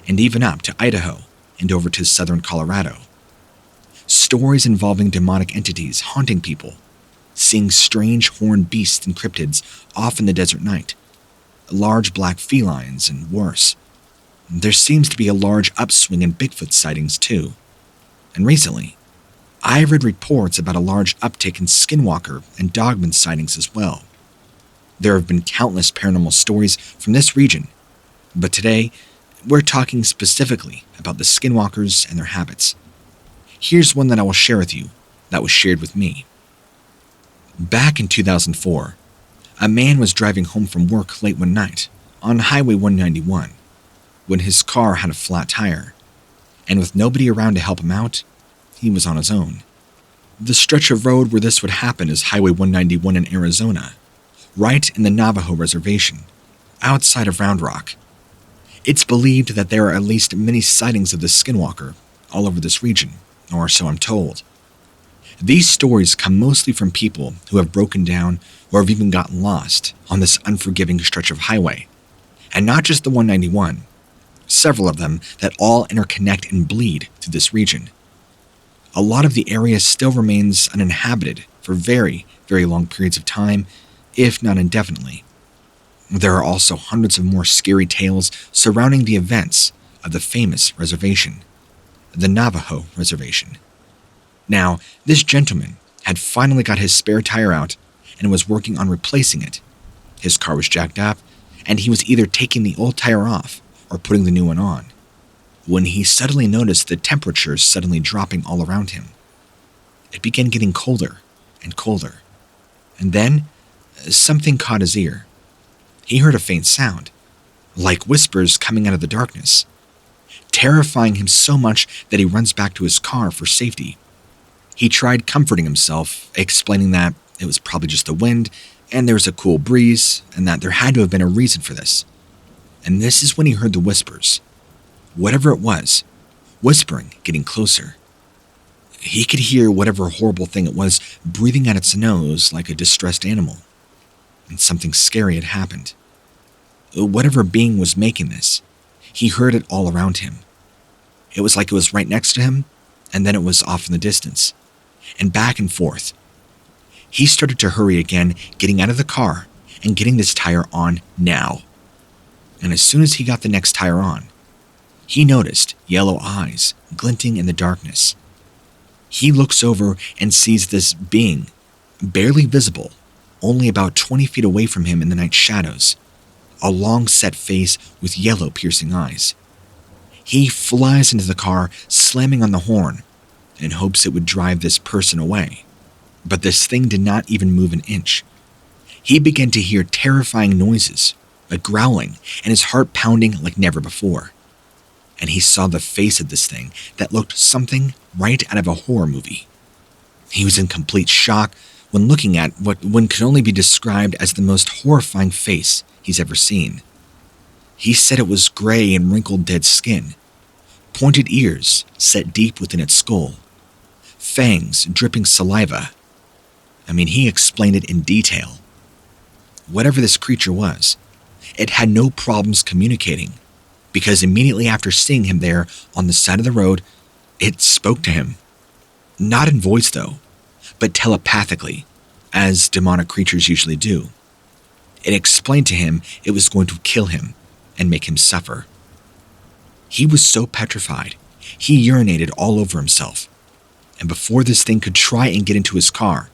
and even up to Idaho and over to Southern Colorado. Stories involving demonic entities haunting people, seeing strange horned beasts and cryptids off in the desert night, large black felines, and worse. There seems to be a large upswing in Bigfoot sightings too. And recently, I read reports about a large uptick in Skinwalker and Dogman sightings as well. There have been countless paranormal stories from this region, but today, we're talking specifically about the Skinwalkers and their habits. Here's one that I will share with you that was shared with me. Back in 2004, a man was driving home from work late one night on Highway 191 when his car had a flat tire, and with nobody around to help him out, he was on his own. The stretch of road where this would happen is Highway 191 in Arizona, right in the Navajo reservation, outside of Round Rock. It's believed that there are at least many sightings of the Skinwalker all over this region, or so I'm told. These stories come mostly from people who have broken down or have even gotten lost on this unforgiving stretch of highway. And not just the 191, several of them that all interconnect and bleed through this region. A lot of the area still remains uninhabited for very, very long periods of time, if not indefinitely. There are also hundreds of more scary tales surrounding the events of the famous reservation, the Navajo Reservation. Now, this gentleman had finally got his spare tire out and was working on replacing it. His car was jacked up, and he was either taking the old tire off or putting the new one on, when he suddenly noticed the temperature suddenly dropping all around him. It began getting colder and colder, and then something caught his ear. He heard a faint sound, like whispers coming out of the darkness, terrifying him so much that he runs back to his car for safety. He tried comforting himself, explaining that it was probably just the wind, and there was a cool breeze, and that there had to have been a reason for this. And this is when he heard the whispers. Whatever it was, whispering, getting closer. He could hear whatever horrible thing it was breathing out its nose like a distressed animal. And something scary had happened. Whatever being was making this, he heard it all around him. It was like it was right next to him, and then it was off in the distance, and back and forth. He started to hurry again, getting out of the car and getting this tire on now. And as soon as he got the next tire on, he noticed yellow eyes glinting in the darkness. He looks over and sees this being, barely visible, only about 20 feet away from him in the night shadows, a long set face with yellow piercing eyes. He flies into the car, slamming on the horn, in hopes it would drive this person away. But this thing did not even move an inch. He began to hear terrifying noises, a growling, and his heart pounding like never before. And he saw the face of this thing that looked something right out of a horror movie. He was in complete shock when looking at what one could only be described as the most horrifying face he's ever seen. He said it was gray and wrinkled dead skin, pointed ears set deep within its skull, fangs dripping saliva. He explained it in detail. Whatever this creature was, it had no problems communicating, because immediately after seeing him there on the side of the road, it spoke to him. Not in voice though, but telepathically, as demonic creatures usually do. It explained to him it was going to kill him and make him suffer. He was so petrified, he urinated all over himself. And before this thing could try and get into his car,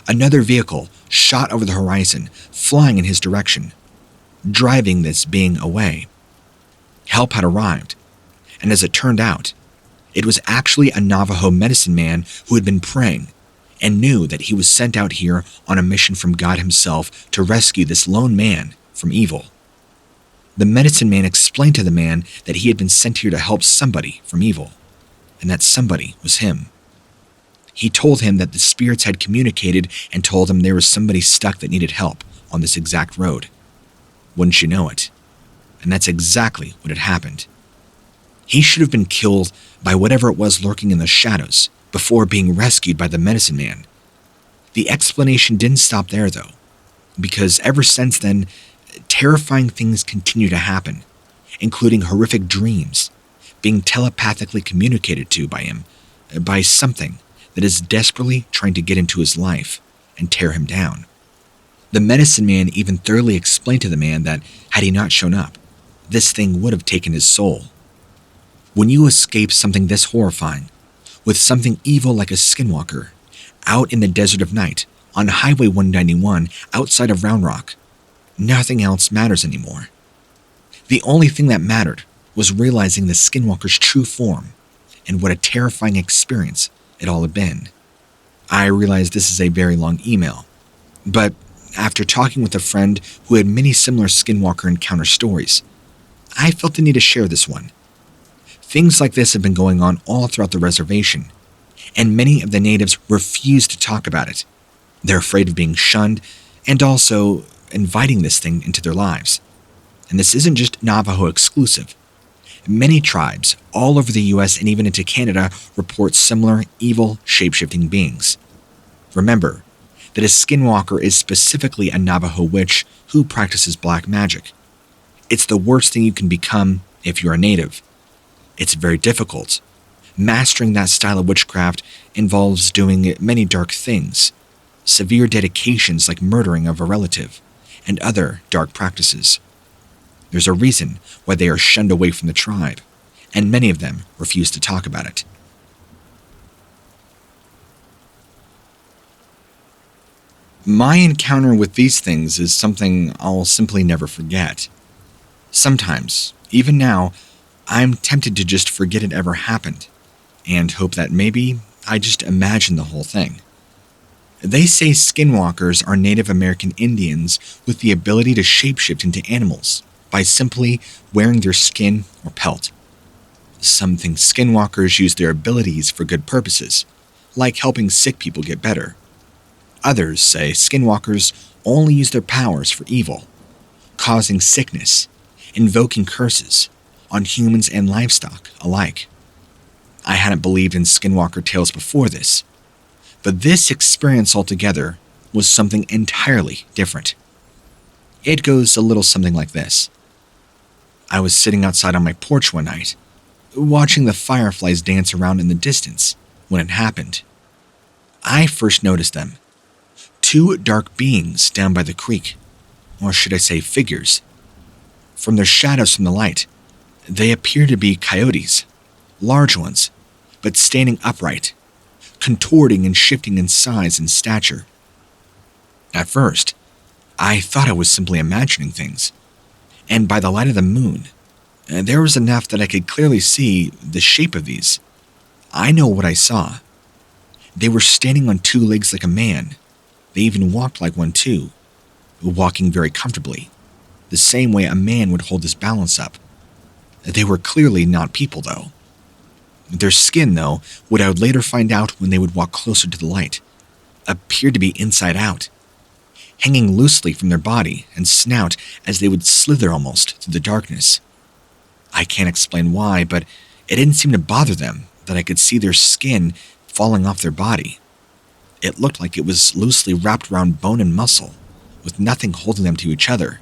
another vehicle shot over the horizon, flying in his direction, driving this being away. Help had arrived, and as it turned out, it was actually a Navajo medicine man who had been praying and knew that he was sent out here on a mission from God himself to rescue this lone man from evil. The medicine man explained to the man that he had been sent here to help somebody from evil, and that somebody was him. He told him that the spirits had communicated and told him there was somebody stuck that needed help on this exact road. Wouldn't you know it? And that's exactly what had happened. He should have been killed by whatever it was lurking in the shadows before being rescued by the medicine man. The explanation didn't stop there, though, because ever since then, terrifying things continue to happen, including horrific dreams, being telepathically communicated to by him, by something that is desperately trying to get into his life and tear him down. The medicine man even thoroughly explained to the man that had he not shown up, this thing would have taken his soul. When you escape something this horrifying, with something evil like a skinwalker, out in the desert of night, on Highway 191 outside of Round Rock, nothing else matters anymore. The only thing that mattered was realizing the skinwalker's true form and what a terrifying experience it all had been. I realize this is a very long email, but after talking with a friend who had many similar skinwalker encounter stories, I felt the need to share this one. Things like this have been going on all throughout the reservation, and many of the natives refuse to talk about it. They're afraid of being shunned and also inviting this thing into their lives. And this isn't just Navajo exclusive. Many tribes all over the US and even into Canada report similar evil shape-shifting beings. Remember that a skinwalker is specifically a Navajo witch who practices black magic. It's the worst thing you can become if you're a native. It's very difficult. Mastering that style of witchcraft involves doing many dark things, severe dedications like murdering of a relative, and other dark practices. There's a reason why they are shunned away from the tribe, and many of them refuse to talk about it. My encounter with these things is something I'll simply never forget. Sometimes, even now, I'm tempted to just forget it ever happened, and hope that maybe I just imagined the whole thing. They say skinwalkers are Native American Indians with the ability to shapeshift into animals by simply wearing their skin or pelt. Some think skinwalkers use their abilities for good purposes, like helping sick people get better. Others say skinwalkers only use their powers for evil, causing sickness, invoking curses on humans and livestock alike. I hadn't believed in skinwalker tales before this, but this experience altogether was something entirely different. It goes a little something like this. I was sitting outside on my porch one night, watching the fireflies dance around in the distance when it happened. I first noticed them. Two dark beings down by the creek, or should I say figures. From their shadows from the light, they appear to be coyotes, large ones, but standing upright, contorting and shifting in size and stature. At first, I thought I was simply imagining things, and by the light of the moon, there was enough that I could clearly see the shape of these. I know what I saw. They were standing on two legs like a man. They even walked like one too, walking very comfortably, the same way a man would hold his balance up. They were clearly not people, though. Their skin, though, what I would later find out when they would walk closer to the light, appeared to be inside out, hanging loosely from their body and snout as they would slither almost through the darkness. I can't explain why, but it didn't seem to bother them that I could see their skin falling off their body. It looked like it was loosely wrapped around bone and muscle, with nothing holding them to each other.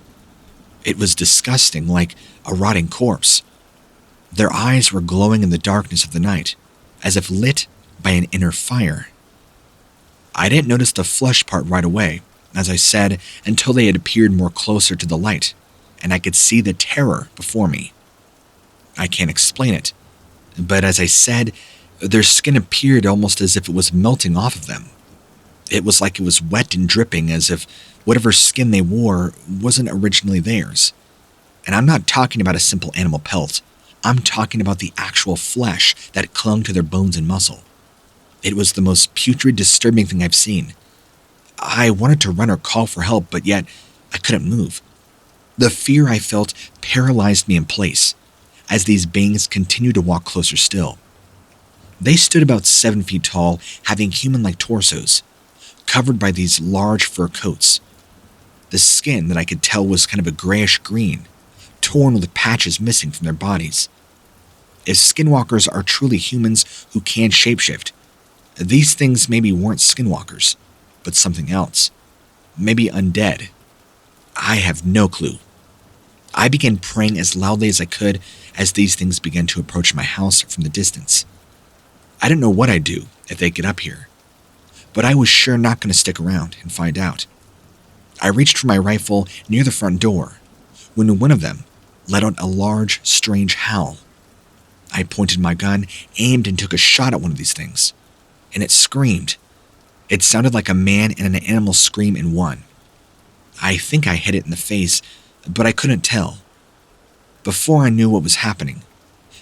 It was disgusting, like a rotting corpse. Their eyes were glowing in the darkness of the night, as if lit by an inner fire. I didn't notice the flesh part right away, as I said, until they had appeared more closer to the light, and I could see the terror before me. I can't explain it, but as I said, their skin appeared almost as if it was melting off of them. It was like it was wet and dripping, as if whatever skin they wore wasn't originally theirs. And I'm not talking about a simple animal pelt. I'm talking about the actual flesh that clung to their bones and muscle. It was the most putrid, disturbing thing I've seen. I wanted to run or call for help, but yet I couldn't move. The fear I felt paralyzed me in place as these beings continued to walk closer still. They stood about 7 feet tall, having human-like torsos, covered by these large fur coats. The skin that I could tell was kind of a grayish green, torn with patches missing from their bodies. If skinwalkers are truly humans who can shapeshift, these things maybe weren't skinwalkers, but something else. Maybe undead. I have no clue. I began praying as loudly as I could as these things began to approach my house from the distance. I didn't know what I'd do if they get up here, but I was sure not going to stick around and find out. I reached for my rifle near the front door when one of them let out a large, strange howl. I pointed my gun, aimed, and took a shot at one of these things, and it screamed. It sounded like a man and an animal scream in one. I think I hit it in the face, but I couldn't tell. Before I knew what was happening,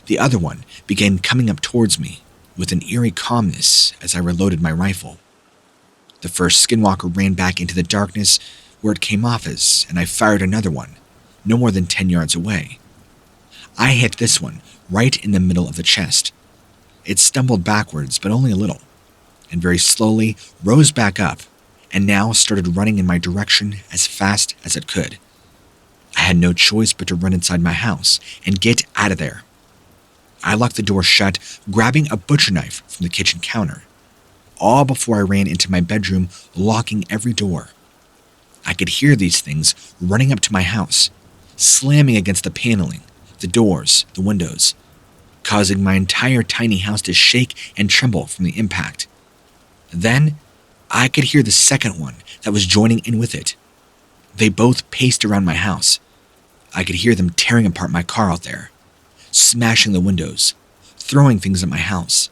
the other one began coming up towards me with an eerie calmness as I reloaded my rifle. The first skinwalker ran back into the darkness where it came off as, and I fired another one, no more than 10 yards away. I hit this one right in the middle of the chest. It stumbled backwards, but only a little, and very slowly rose back up and now started running in my direction as fast as it could. I had no choice but to run inside my house and get out of there. I locked the door shut, grabbing a butcher knife from the kitchen counter, all before I ran into my bedroom, locking every door. I could hear these things running up to my house, slamming against the paneling, the doors, the windows, causing my entire tiny house to shake and tremble from the impact. Then, I could hear the second one that was joining in with it. They both paced around my house. I could hear them tearing apart my car out there, smashing the windows, throwing things at my house,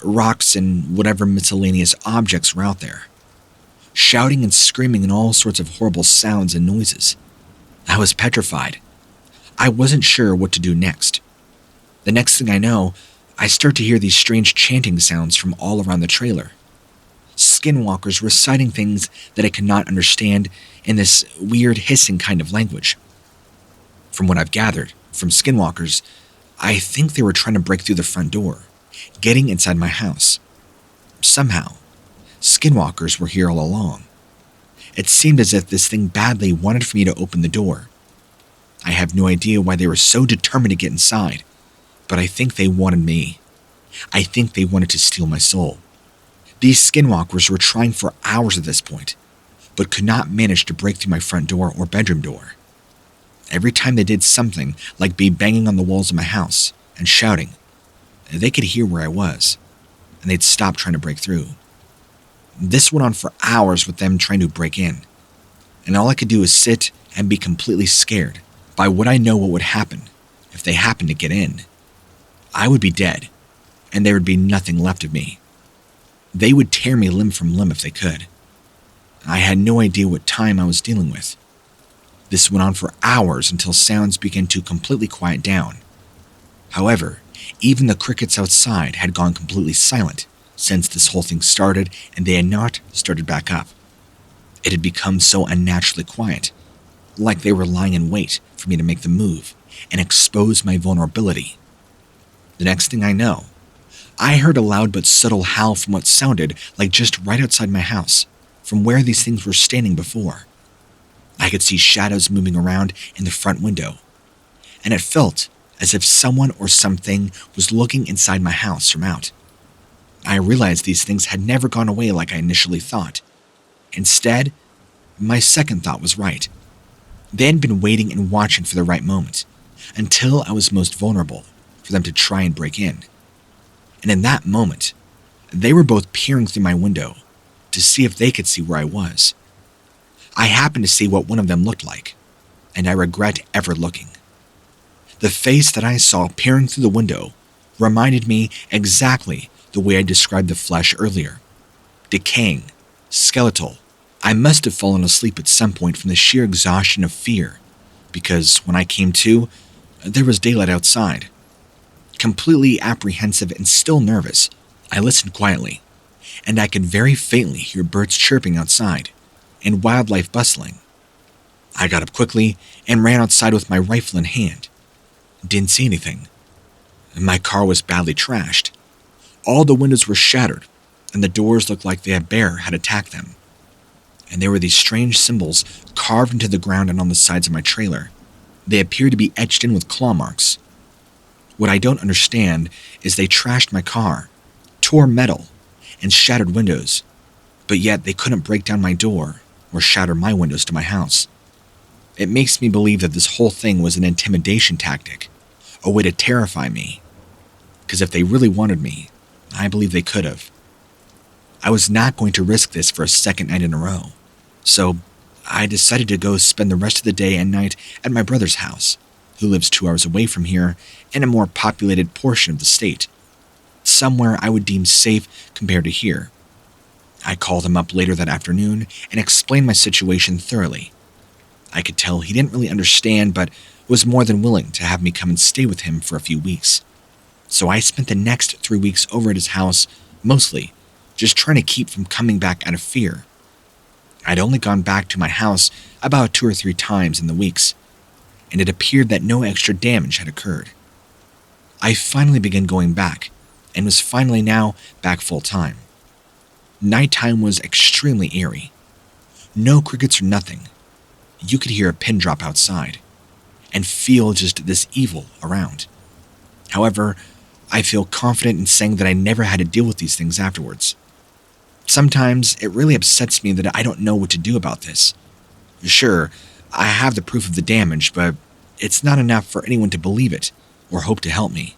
rocks and whatever miscellaneous objects were out there, shouting and screaming and all sorts of horrible sounds and noises. I was petrified. I wasn't sure what to do next. The next thing I know, I start to hear these strange chanting sounds from all around the trailer. Skinwalkers reciting things that I could not understand in this weird hissing kind of language. From what I've gathered from skinwalkers, I think they were trying to break through the front door, getting inside my house. Somehow, skinwalkers were here all along. It seemed as if this thing badly wanted for me to open the door. I have no idea why they were so determined to get inside, but I think they wanted me. I think they wanted to steal my soul. These skinwalkers were trying for hours at this point, but could not manage to break through my front door or bedroom door. Every time they did something, like be banging on the walls of my house and shouting, they could hear where I was, and they'd stop trying to break through. This went on for hours with them trying to break in, and all I could do was sit and be completely scared by what I know what would happen if they happened to get in. I would be dead, and there would be nothing left of me. They would tear me limb from limb if they could. I had no idea what time I was dealing with. This went on for hours until sounds began to completely quiet down. However, even the crickets outside had gone completely silent since this whole thing started, and they had not started back up. It had become so unnaturally quiet, like they were lying in wait for me to make the move and expose my vulnerability. The next thing I know, I heard a loud but subtle howl from what sounded like just right outside my house, from where these things were standing before. I could see shadows moving around in the front window, and it felt as if someone or something was looking inside my house from out. I realized these things had never gone away like I initially thought. Instead, my second thought was right. They had been waiting and watching for the right moment, until I was most vulnerable, for them to try and break in. And in that moment, they were both peering through my window to see if they could see where I was. I happened to see what one of them looked like, and I regret ever looking. The face that I saw peering through the window reminded me exactly the way I described the flesh earlier. Decaying, skeletal. I must have fallen asleep at some point from the sheer exhaustion of fear, because when I came to, there was daylight outside. Completely apprehensive and still nervous, I listened quietly, and I could very faintly hear birds chirping outside and wildlife bustling. I got up quickly and ran outside with my rifle in hand. Didn't see anything. My car was badly trashed. All the windows were shattered, and the doors looked like the bear had attacked them. And there were these strange symbols carved into the ground and on the sides of my trailer. They appeared to be etched in with claw marks. What I don't understand is they trashed my car, tore metal, and shattered windows, but yet they couldn't break down my door or shatter my windows to my house. It makes me believe that this whole thing was an intimidation tactic, a way to terrify me. Because if they really wanted me, I believe they could have. I was not going to risk this for a second night in a row, so I decided to go spend the rest of the day and night at my brother's house, who lives 2 hours away from here in a more populated portion of the state, somewhere I would deem safe compared to here. I called him up later that afternoon and explained my situation thoroughly. I could tell he didn't really understand, but was more than willing to have me come and stay with him for a few weeks. So I spent the next 3 weeks over at his house, mostly just trying to keep from coming back out of fear. I'd only gone back to my house about 2 or 3 times in the weeks, and it appeared that no extra damage had occurred. I finally began going back, and was finally now back full time. Nighttime was extremely eerie. No crickets or nothing. You could hear a pin drop outside, and feel just this evil around. However, I feel confident in saying that I never had to deal with these things afterwards. Sometimes it really upsets me that I don't know what to do about this. Sure, I have the proof of the damage, but it's not enough for anyone to believe it or hope to help me.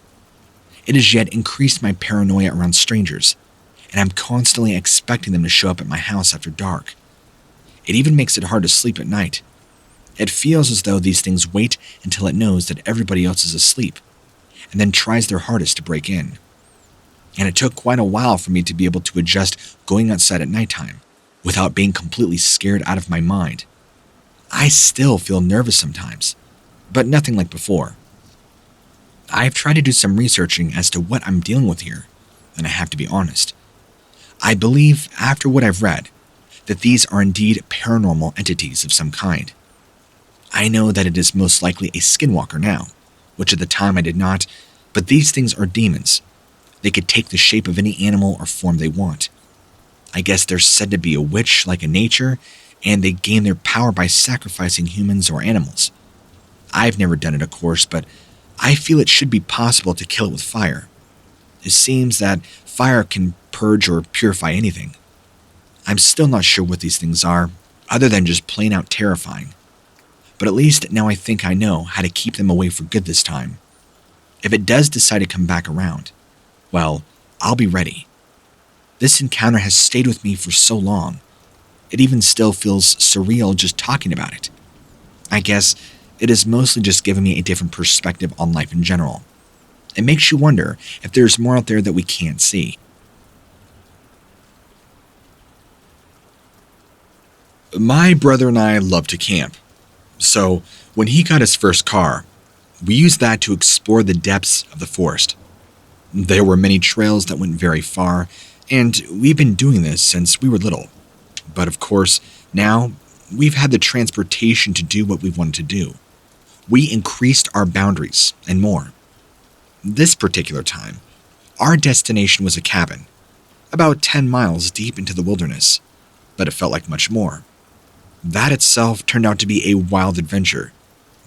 It has yet increased my paranoia around strangers, and I'm constantly expecting them to show up at my house after dark. It even makes it hard to sleep at night. It feels as though these things wait until it knows that everybody else is asleep, and then tries their hardest to break in. And it took quite a while for me to be able to adjust going outside at nighttime without being completely scared out of my mind. I still feel nervous sometimes, but nothing like before. I've tried to do some researching as to what I'm dealing with here, and I have to be honest. I believe, after what I've read, that these are indeed paranormal entities of some kind. I know that it is most likely a skinwalker now, which at the time I did not, but these things are demons. They could take the shape of any animal or form they want. I guess they're said to be a witch like in nature, and they gain their power by sacrificing humans or animals. I've never done it, of course, but I feel it should be possible to kill it with fire. It seems that fire can purge or purify anything. I'm still not sure what these things are, other than just plain out terrifying. But at least now I think I know how to keep them away for good this time. If it does decide to come back around, well, I'll be ready. This encounter has stayed with me for so long. It even still feels surreal just talking about it. I guess it has mostly just given me a different perspective on life in general. It makes you wonder if there's more out there that we can't see. My brother and I love to camp. So when he got his first car, we used that to explore the depths of the forest. There were many trails that went very far, and we've been doing this since we were little. But of course, now we've had the transportation to do what we wanted to do. We increased our boundaries and more. This particular time, our destination was a cabin, about 10 miles deep into the wilderness, but it felt like much more. That itself turned out to be a wild adventure.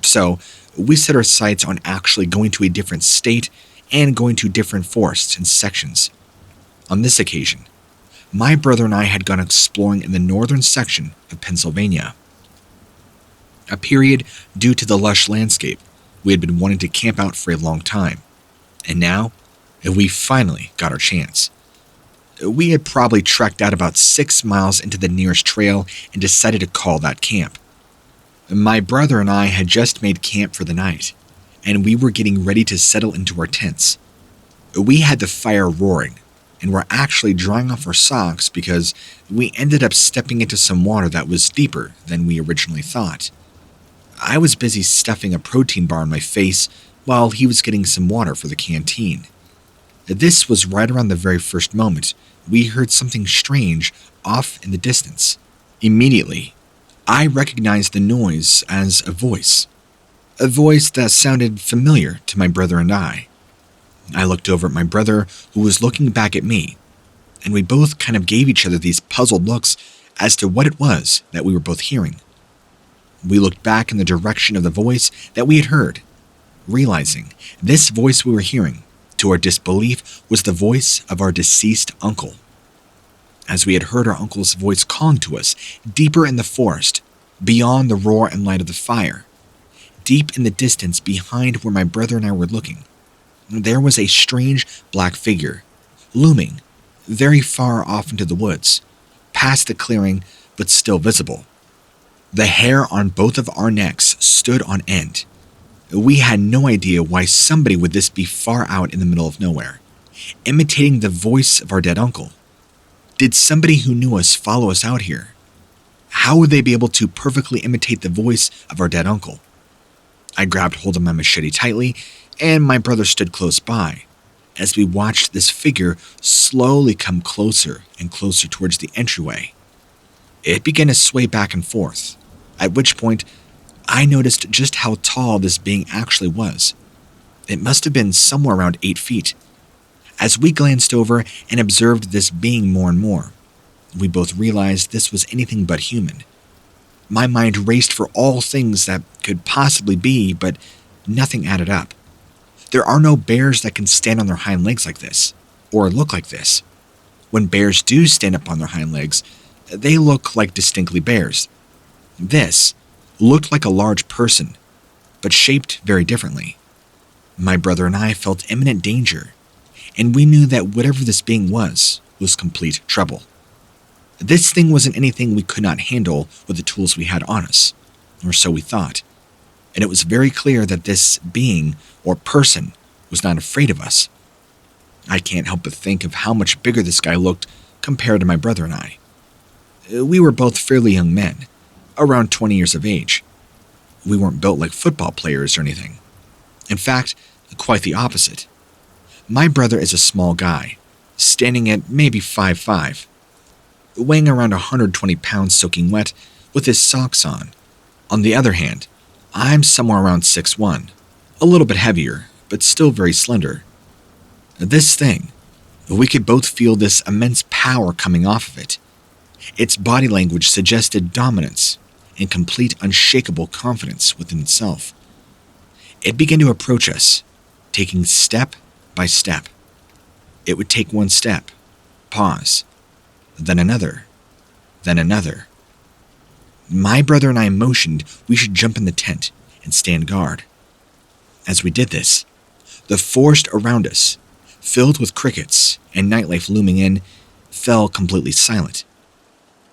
So we set our sights on actually going to a different state and going to different forests and sections. On this occasion, my brother and I had gone exploring in the northern section of Pennsylvania, a period due to the lush landscape we had been wanting to camp out for a long time, and now we finally got our chance. We had probably trekked out about 6 miles into the nearest trail and decided to call that camp. My brother and I had just made camp for the night, and we were getting ready to settle into our tents. We had the fire roaring, and were actually drying off our socks because we ended up stepping into some water that was deeper than we originally thought. I was busy stuffing a protein bar in my face while he was getting some water for the canteen. This was right around the very first moment we heard something strange off in the distance. Immediately, I recognized the noise as a voice that sounded familiar to my brother and I. I looked over at my brother, who was looking back at me, and we both kind of gave each other these puzzled looks as to what it was that we were both hearing. We looked back in the direction of the voice that we had heard, realizing this voice we were hearing, to our disbelief, was the voice of our deceased uncle. As we had heard our uncle's voice calling to us deeper in the forest, beyond the roar and light of the fire, deep in the distance behind where my brother and I were looking, there was a strange black figure, looming very far off into the woods, past the clearing but still visible. The hair on both of our necks stood on end. We had no idea why somebody would this be far out in the middle of nowhere, imitating the voice of our dead uncle. Did somebody who knew us follow us out here? How would they be able to perfectly imitate the voice of our dead uncle? I grabbed hold of my machete tightly, and my brother stood close by, as we watched this figure slowly come closer and closer towards the entryway. It began to sway back and forth, at which point I noticed just how tall this being actually was. It must have been somewhere around 8 feet. As we glanced over and observed this being more and more, we both realized this was anything but human. My mind raced for all things that could possibly be, but nothing added up. There are no bears that can stand on their hind legs like this, or look like this. When bears do stand up on their hind legs, they look like distinctly bears. This looked like a large person, but shaped very differently. My brother and I felt imminent danger, and we knew that whatever this being was complete trouble. This thing wasn't anything we could not handle with the tools we had on us, or so we thought, and it was very clear that this being or person was not afraid of us. I can't help but think of how much bigger this guy looked compared to my brother and I. We were both fairly young men, around 20 years of age. We weren't built like football players or anything. In fact, quite the opposite. My brother is a small guy, standing at maybe 5'5", weighing around 120 pounds soaking wet with his socks on. On the other hand, I'm somewhere around 6'1", a little bit heavier, but still very slender. This thing, we could both feel this immense power coming off of it. Its body language suggested dominance and complete unshakable confidence within itself. It began to approach us, taking step by step. It would take one step, pause, then another, then another. My brother and I motioned we should jump in the tent and stand guard. As we did this, the forest around us, filled with crickets and nightlife looming in, fell completely silent,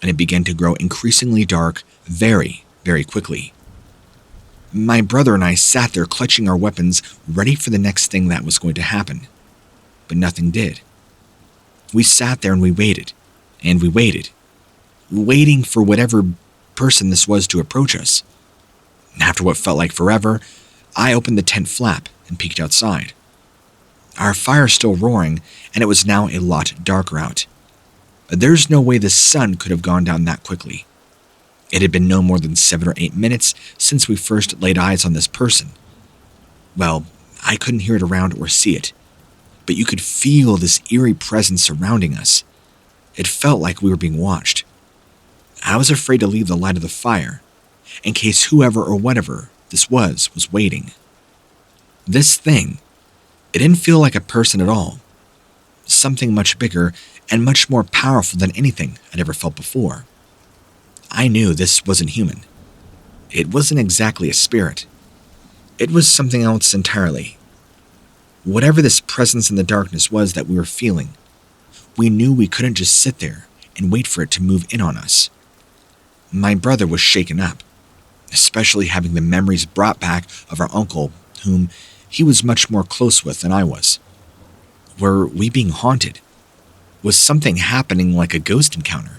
and it began to grow increasingly dark very, very quickly. My brother and I sat there clutching our weapons, ready for the next thing that was going to happen. But nothing did. We sat there and we waited, and we waited, waiting for whatever person this was to approach us. After what felt like forever, I opened the tent flap and peeked outside. Our fire still roaring, and it was now a lot darker out. There's no way the sun could have gone down that quickly. It had been no more than 7 or 8 minutes since we first laid eyes on this person. Well, I couldn't hear it around or see it, but you could feel this eerie presence surrounding us. It felt like we were being watched. I was afraid to leave the light of the fire, in case whoever or whatever this was waiting. This thing, it didn't feel like a person at all. Something much bigger and much more powerful than anything I'd ever felt before. I knew this wasn't human. It wasn't exactly a spirit. It was something else entirely. Whatever this presence in the darkness was that we were feeling, we knew we couldn't just sit there and wait for it to move in on us. My brother was shaken up, especially having the memories brought back of our uncle, whom he was much more close with than I was. Were we being haunted? Was something happening like a ghost encounter?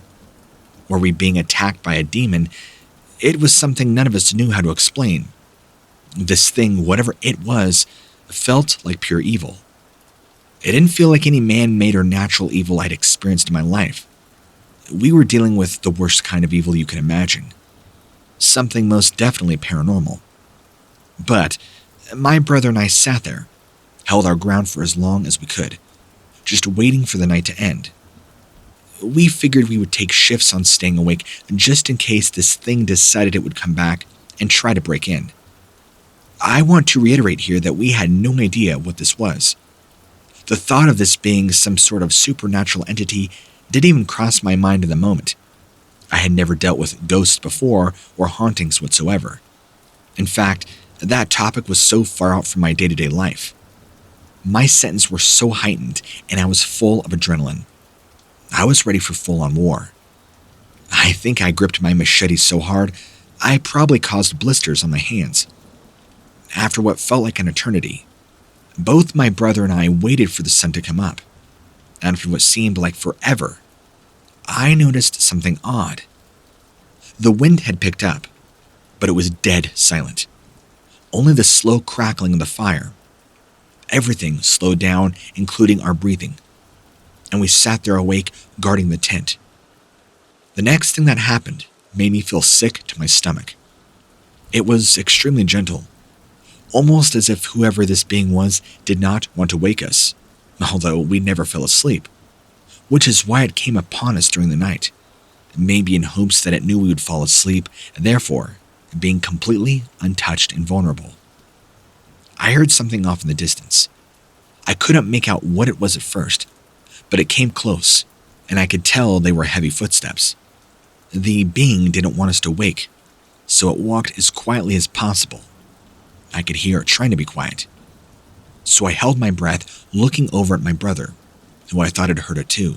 Were we being attacked by a demon? It was something none of us knew how to explain. This thing, whatever it was, felt like pure evil. It didn't feel like any man-made or natural evil I'd experienced in my life. We were dealing with the worst kind of evil you can imagine. Something most definitely paranormal. But my brother and I sat there, held our ground for as long as we could, just waiting for the night to end. We figured we would take shifts on staying awake just in case this thing decided it would come back and try to break in. I want to reiterate here that we had no idea what this was. The thought of this being some sort of supernatural entity didn't even cross my mind in the moment. I had never dealt with ghosts before or hauntings whatsoever. In fact, that topic was so far out from my day-to-day life. My senses were so heightened and I was full of adrenaline. I was ready for full-on war. I think I gripped my machete so hard, I probably caused blisters on my hands. After what felt like an eternity, both my brother and I waited for the sun to come up. After what seemed like forever, I noticed something odd. The wind had picked up, but it was dead silent. Only the slow crackling of the fire. Everything slowed down, including our breathing, and we sat there awake, guarding the tent. The next thing that happened made me feel sick to my stomach. It was extremely gentle, almost as if whoever this being was did not want to wake us, although we never fell asleep, which is why it came upon us during the night, maybe in hopes that it knew we would fall asleep, and therefore being completely untouched and vulnerable. I heard something off in the distance. I couldn't make out what it was at first, but it came close, and I could tell they were heavy footsteps. The being didn't want us to wake, so it walked as quietly as possible. I could hear it trying to be quiet. So I held my breath, looking over at my brother, who I thought had heard it too.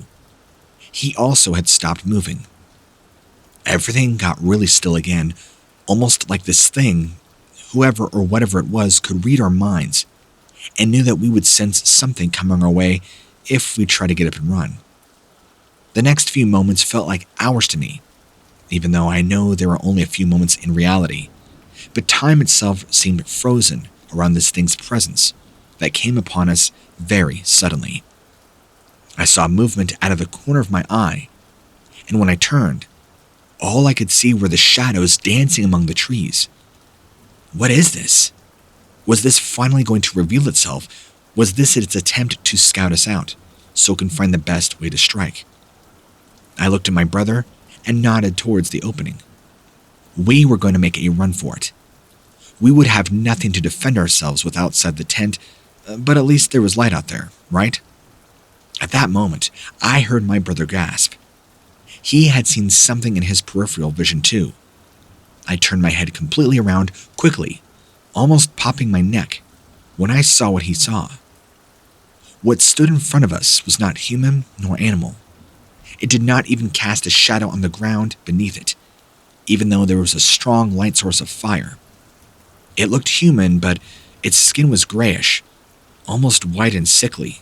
He also had stopped moving. Everything got really still again, almost like this thing, whoever or whatever it was, could read our minds and knew that we would sense something coming our way if we tried to get up and run. The next few moments felt like hours to me, even though I know there were only a few moments in reality, but time itself seemed frozen around this thing's presence that came upon us very suddenly. I saw movement out of the corner of my eye, and when I turned, all I could see were the shadows dancing among the trees. What is this? Was this finally going to reveal itself? Was this its attempt to scout us out, so it can find the best way to strike? I looked at my brother and nodded towards the opening. We were going to make a run for it. We would have nothing to defend ourselves with outside the tent, but at least there was light out there, right? At that moment, I heard my brother gasp. He had seen something in his peripheral vision too. I turned my head completely around quickly, almost popping my neck, when I saw what he saw. What stood in front of us was not human nor animal. It did not even cast a shadow on the ground beneath it, even though there was a strong light source of fire. It looked human, but its skin was grayish, almost white and sickly,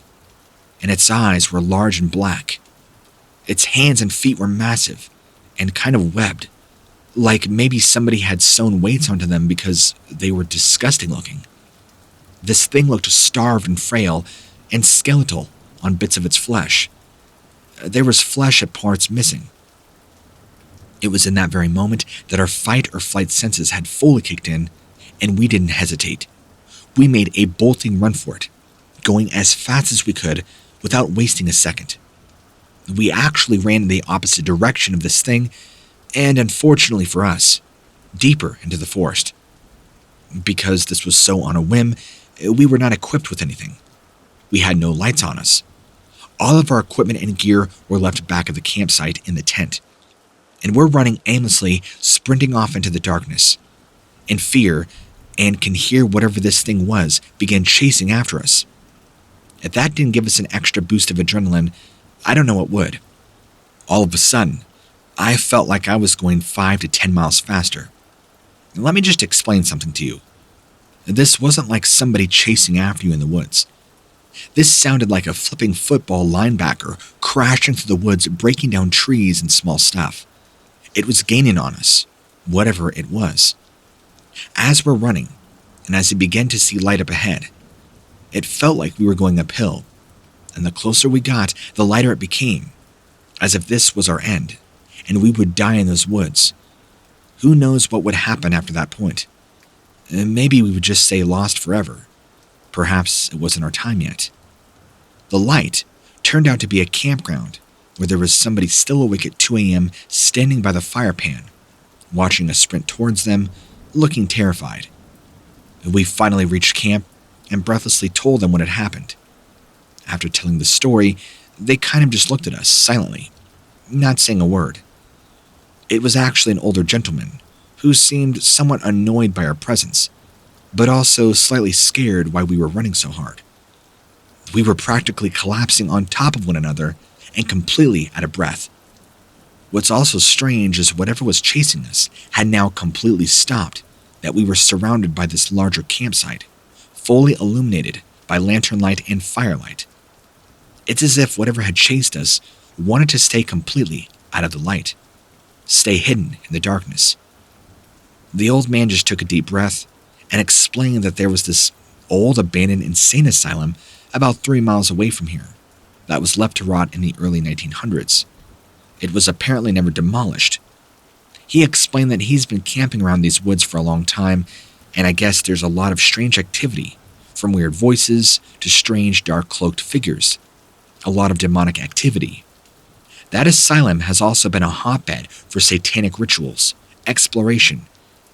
and its eyes were large and black. Its hands and feet were massive and kind of webbed, like maybe somebody had sewn weights onto them because they were disgusting looking. This thing looked starved and frail and skeletal on bits of its flesh. There was flesh at parts missing. It was in that very moment that our fight or flight senses had fully kicked in, and we didn't hesitate. We made a bolting run for it, going as fast as we could without wasting a second. We actually ran in the opposite direction of this thing, and unfortunately for us, deeper into the forest. Because this was so on a whim, we were not equipped with anything. We had no lights on us. All of our equipment and gear were left back at the campsite in the tent, and we're running aimlessly, sprinting off into the darkness, in fear, and can hear whatever this thing was begin chasing after us. If that didn't give us an extra boost of adrenaline, I don't know what would. All of a sudden, I felt like I was going 5 to 10 miles faster. Let me just explain something to you. This wasn't like somebody chasing after you in the woods. This sounded like a flipping football linebacker crashing through the woods, breaking down trees and small stuff. It was gaining on us, whatever it was. As we're running, and as we began to see light up ahead, it felt like we were going uphill. and the closer we got, the lighter it became, as if this was our end, and we would die in those woods. Who knows what would happen after that point? Maybe we would just stay lost forever. Perhaps it wasn't our time yet. The light turned out to be a campground where there was somebody still awake at 2 a.m. standing by the fire pan, watching us sprint towards them, looking terrified. We finally reached camp and breathlessly told them what had happened. After telling the story, they kind of just looked at us silently, not saying a word. It was actually an older gentleman who seemed somewhat annoyed by our presence, but also slightly scared why we were running so hard. We were practically collapsing on top of one another and completely out of breath. What's also strange is whatever was chasing us had now completely stopped, that we were surrounded by this larger campsite, fully illuminated by lantern light and firelight. It's as if whatever had chased us wanted to stay completely out of the light, stay hidden in the darkness. The old man just took a deep breath and explained that there was this old abandoned insane asylum about 3 miles away from here that was left to rot in the early 1900s. It was apparently never demolished. He explained that he's been camping around these woods for a long time, and I guess there's a lot of strange activity, from weird voices to strange dark cloaked figures. A lot of demonic activity. That asylum has also been a hotbed for satanic rituals, exploration,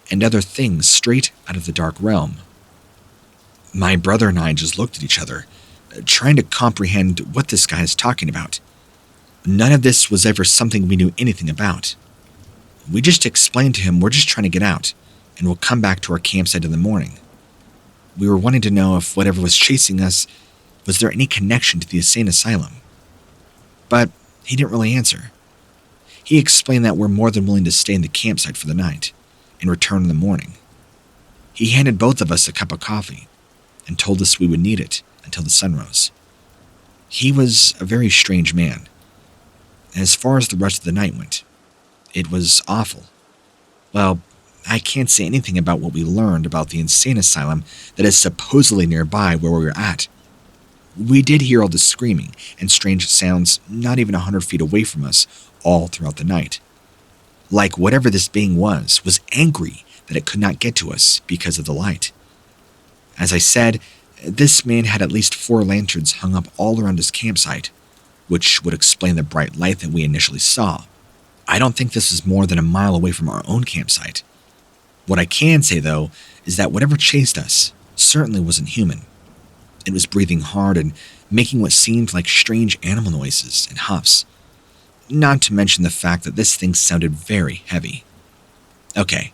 and other things straight out of the dark realm. My brother and I just looked at each other, trying to comprehend what this guy is talking about. None of this was ever something we knew anything about. We just explained to him we're just trying to get out, and we'll come back to our campsite in the morning. We were wanting to know if whatever was chasing us, was there any connection to the insane asylum? But he didn't really answer. He explained that we're more than willing to stay in the campsite for the night and return in the morning. He handed both of us a cup of coffee and told us we would need it until the sun rose. He was a very strange man. As far as the rest of the night went, it was awful. Well, I can't say anything about what we learned about the insane asylum that is supposedly nearby where we were at. We did hear all the screaming and strange sounds not even 100 feet away from us all throughout the night. Like whatever this being was angry that it could not get to us because of the light. As I said, this man had at least 4 lanterns hung up all around his campsite, which would explain the bright light that we initially saw. I don't think this was more than a mile away from our own campsite. What I can say, though, is that whatever chased us certainly wasn't human. It was breathing hard and making what seemed like strange animal noises and huffs. Not to mention the fact that this thing sounded very heavy. Okay,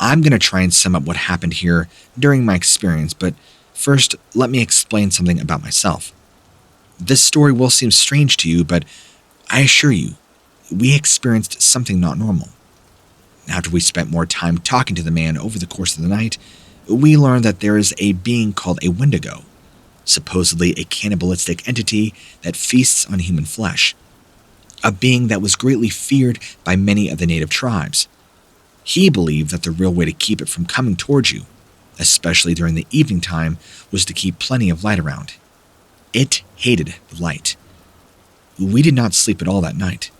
I'm going to try and sum up what happened here during my experience, but first, let me explain something about myself. This story will seem strange to you, but I assure you, we experienced something not normal. After we spent more time talking to the man over the course of the night, we learned that there is a being called a Wendigo, supposedly a cannibalistic entity that feasts on human flesh. A being that was greatly feared by many of the native tribes. He believed that the real way to keep it from coming towards you, especially during the evening time, was to keep plenty of light around. It hated the light. We did not sleep at all that night,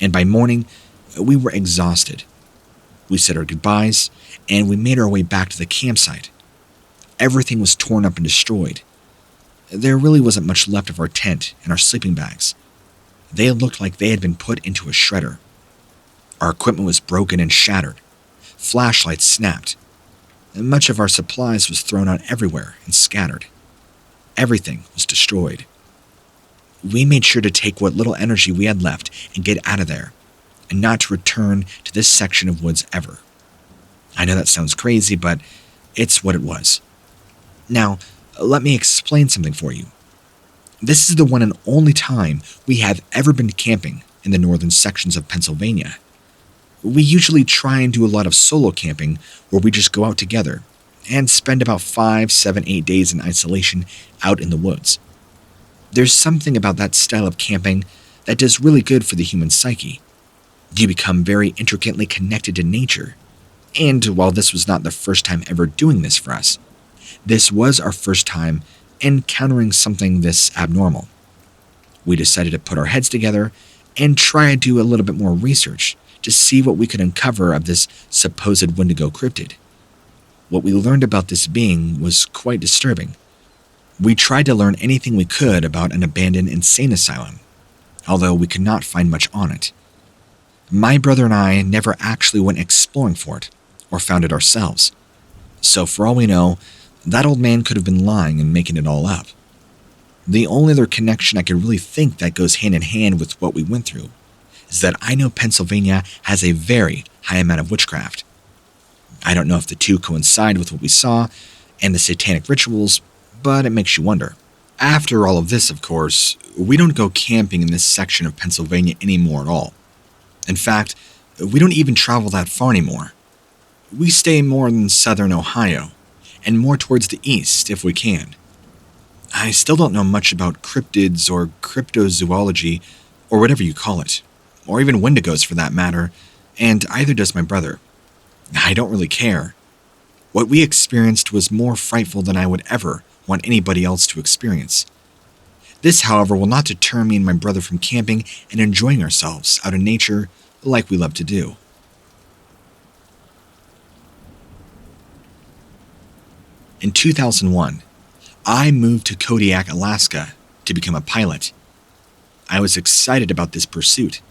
and by morning, we were exhausted. We said our goodbyes, and we made our way back to the campsite. Everything was torn up and destroyed. There really wasn't much left of our tent and our sleeping bags. They looked like they had been put into a shredder. Our equipment was broken and shattered. Flashlights snapped. And much of our supplies was thrown out everywhere and scattered. Everything was destroyed. We made sure to take what little energy we had left and get out of there, and not to return to this section of woods ever. I know that sounds crazy, but it's what it was. Now, let me explain something for you. This is the one and only time we have ever been camping in the northern sections of Pennsylvania. We usually try and do a lot of solo camping where we just go out together and spend about 5, 7, 8 days in isolation out in the woods. There's something about that style of camping that does really good for the human psyche. You become very intricately connected to nature. And while this was not the first time ever doing this for us, this was our first time encountering something this abnormal. We decided to put our heads together and try to do a little bit more research to see what we could uncover of this supposed Wendigo cryptid. What we learned about this being was quite disturbing. We tried to learn anything we could about an abandoned insane asylum, although we could not find much on it. My brother and I never actually went exploring for it, or found it ourselves. So for all we know, that old man could have been lying and making it all up. The only other connection I could really think that goes hand in hand with what we went through is that I know Pennsylvania has a very high amount of witchcraft. I don't know if the two coincide with what we saw and the satanic rituals, but it makes you wonder. After all of this, of course, we don't go camping in this section of Pennsylvania anymore at all. In fact, we don't even travel that far anymore. We stay more in southern Ohio, and more towards the east if we can. I still don't know much about cryptids or cryptozoology, or whatever you call it, or even wendigos for that matter, and either does my brother. I don't really care. What we experienced was more frightful than I would ever want anybody else to experience. This, however, will not deter me and my brother from camping and enjoying ourselves out in nature like we love to do. In 2001, I moved to Kodiak, Alaska to become a pilot. I was excited about this pursuit.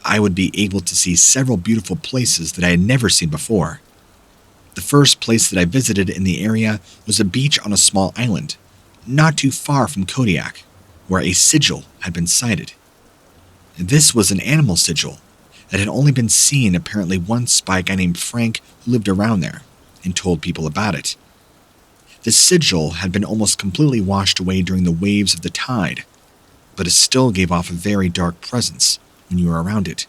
I would be able to see several beautiful places that I had never seen before. The first place that I visited in the area was a beach on a small island, not too far from Kodiak, where a sigil had been sighted. This was an animal sigil that had only been seen apparently once by a guy named Frank who lived around there and told people about it. The sigil had been almost completely washed away during the waves of the tide, but it still gave off a very dark presence when you were around it.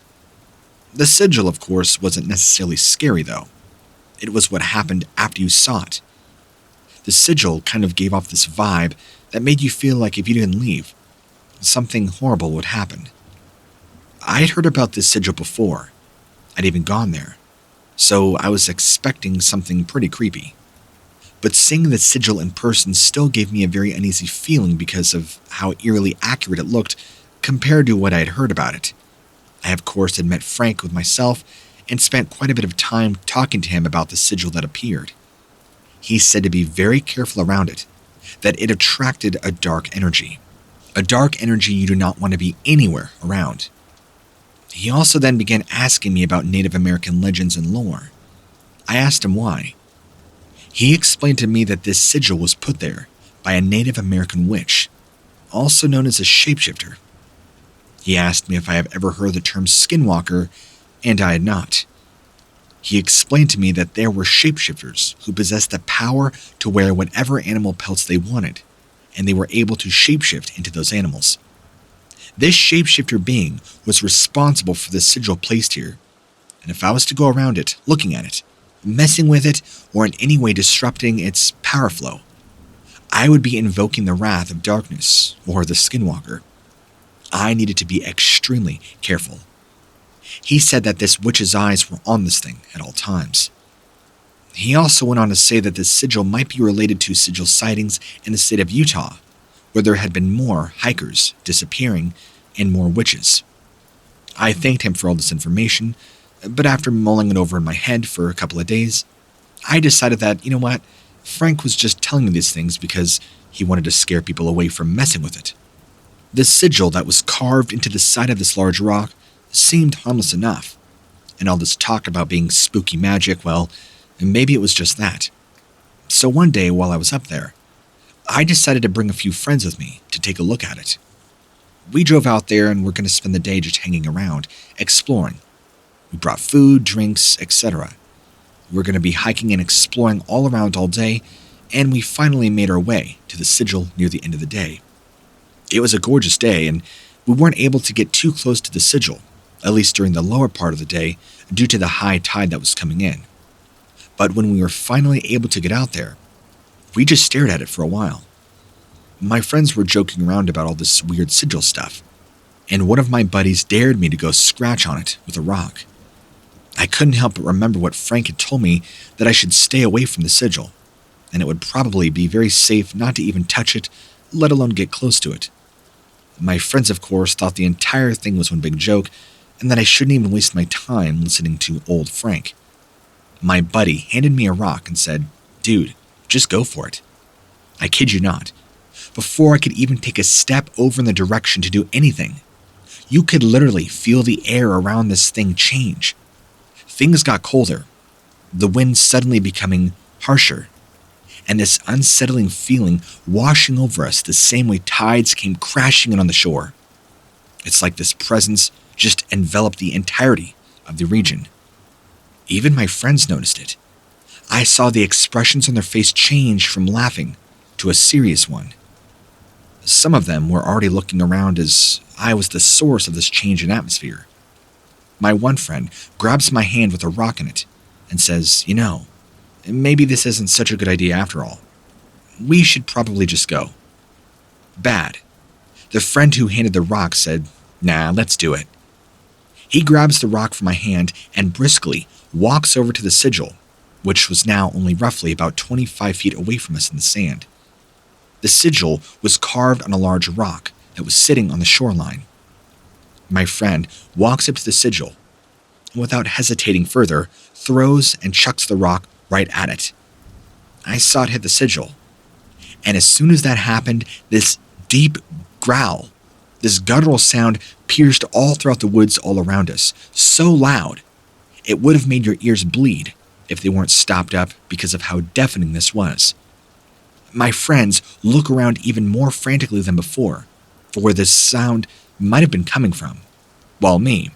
The sigil, of course, wasn't necessarily scary though. It was what happened after you saw it. The sigil kind of gave off this vibe that made you feel like if you didn't leave, something horrible would happen. I had heard about this sigil before. I'd even gone there, so I was expecting something pretty creepy. But seeing the sigil in person still gave me a very uneasy feeling because of how eerily accurate it looked compared to what I had heard about it. I, of course, had met Frank with myself and spent quite a bit of time talking to him about the sigil that appeared. He said to be very careful around it, that it attracted a dark energy you do not want to be anywhere around. He also then began asking me about Native American legends and lore. I asked him why. He explained to me that this sigil was put there by a Native American witch, also known as a shapeshifter. He asked me if I have ever heard the term Skinwalker, and I had not. He explained to me that there were shapeshifters who possessed the power to wear whatever animal pelts they wanted, and they were able to shapeshift into those animals. This shapeshifter being was responsible for the sigil placed here, and if I was to go around it, looking at it, messing with it, or in any way disrupting its power flow, I would be invoking the wrath of darkness, or the Skinwalker. I needed to be extremely careful. He said that this witch's eyes were on this thing at all times. He also went on to say that this sigil might be related to sigil sightings in the state of Utah, where there had been more hikers disappearing and more witches. I thanked him for all this information, but after mulling it over in my head for a couple of days, I decided that, you know what, Frank was just telling me these things because he wanted to scare people away from messing with it. The sigil that was carved into the side of this large rock seemed harmless enough, and all this talk about being spooky magic, well, maybe it was just that. So one day while I was up there, I decided to bring a few friends with me to take a look at it. We drove out there and were going to spend the day just hanging around, exploring. We brought food, drinks, etc. We're going to be hiking and exploring all around all day, and we finally made our way to the sigil near the end of the day. It was a gorgeous day, and we weren't able to get too close to the sigil, at least during the lower part of the day, due to the high tide that was coming in. But when we were finally able to get out there, we just stared at it for a while. My friends were joking around about all this weird sigil stuff, and one of my buddies dared me to go scratch on it with a rock. I couldn't help but remember what Frank had told me, that I should stay away from the sigil, and it would probably be very safe not to even touch it, let alone get close to it. My friends, of course, thought the entire thing was one big joke and that I shouldn't even waste my time listening to old Frank. My buddy handed me a rock and said, "Dude, just go for it." I kid you not. Before I could even take a step over in the direction to do anything, you could literally feel the air around this thing change. Things got colder, the wind suddenly becoming harsher, and this unsettling feeling washing over us the same way tides came crashing in on the shore. It's like this presence just enveloped the entirety of the region. Even my friends noticed it. I saw the expressions on their face change from laughing to a serious one. Some of them were already looking around as I was the source of this change in atmosphere. My one friend grabs my hand with a rock in it and says, maybe this isn't such a good idea after all. We should probably just go." Bad. The friend who handed the rock said, "Nah, let's do it." He grabs the rock from my hand and briskly walks over to the sigil, which was now only roughly about 25 feet away from us in the sand. The sigil was carved on a large rock that was sitting on the shoreline. My friend walks up to the sigil and, without hesitating further, throws and chucks the rock right at it. I saw it hit the sigil, and as soon as that happened, this deep growl, this guttural sound pierced all throughout the woods all around us, so loud it would have made your ears bleed if they weren't stopped up because of how deafening this was. My friends look around even more frantically than before for where this sound might have been coming from, while me,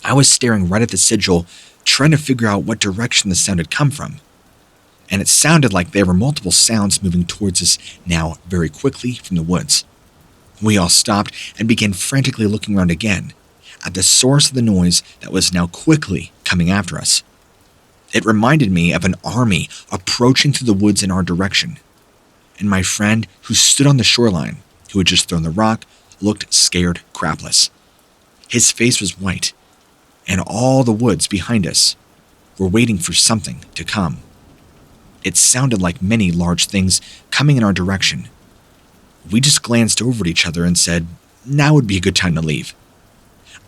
I was staring right at the sigil, trying to figure out what direction the sound had come from. And it sounded like there were multiple sounds moving towards us now very quickly from the woods. We all stopped and began frantically looking around again at the source of the noise that was now quickly coming after us. It reminded me of an army approaching through the woods in our direction, and my friend who stood on the shoreline, who had just thrown the rock, looked scared crapless. His face was white, and all the woods behind us were waiting for something to come. It sounded like many large things coming in our direction. We just glanced over at each other and said, now would be a good time to leave.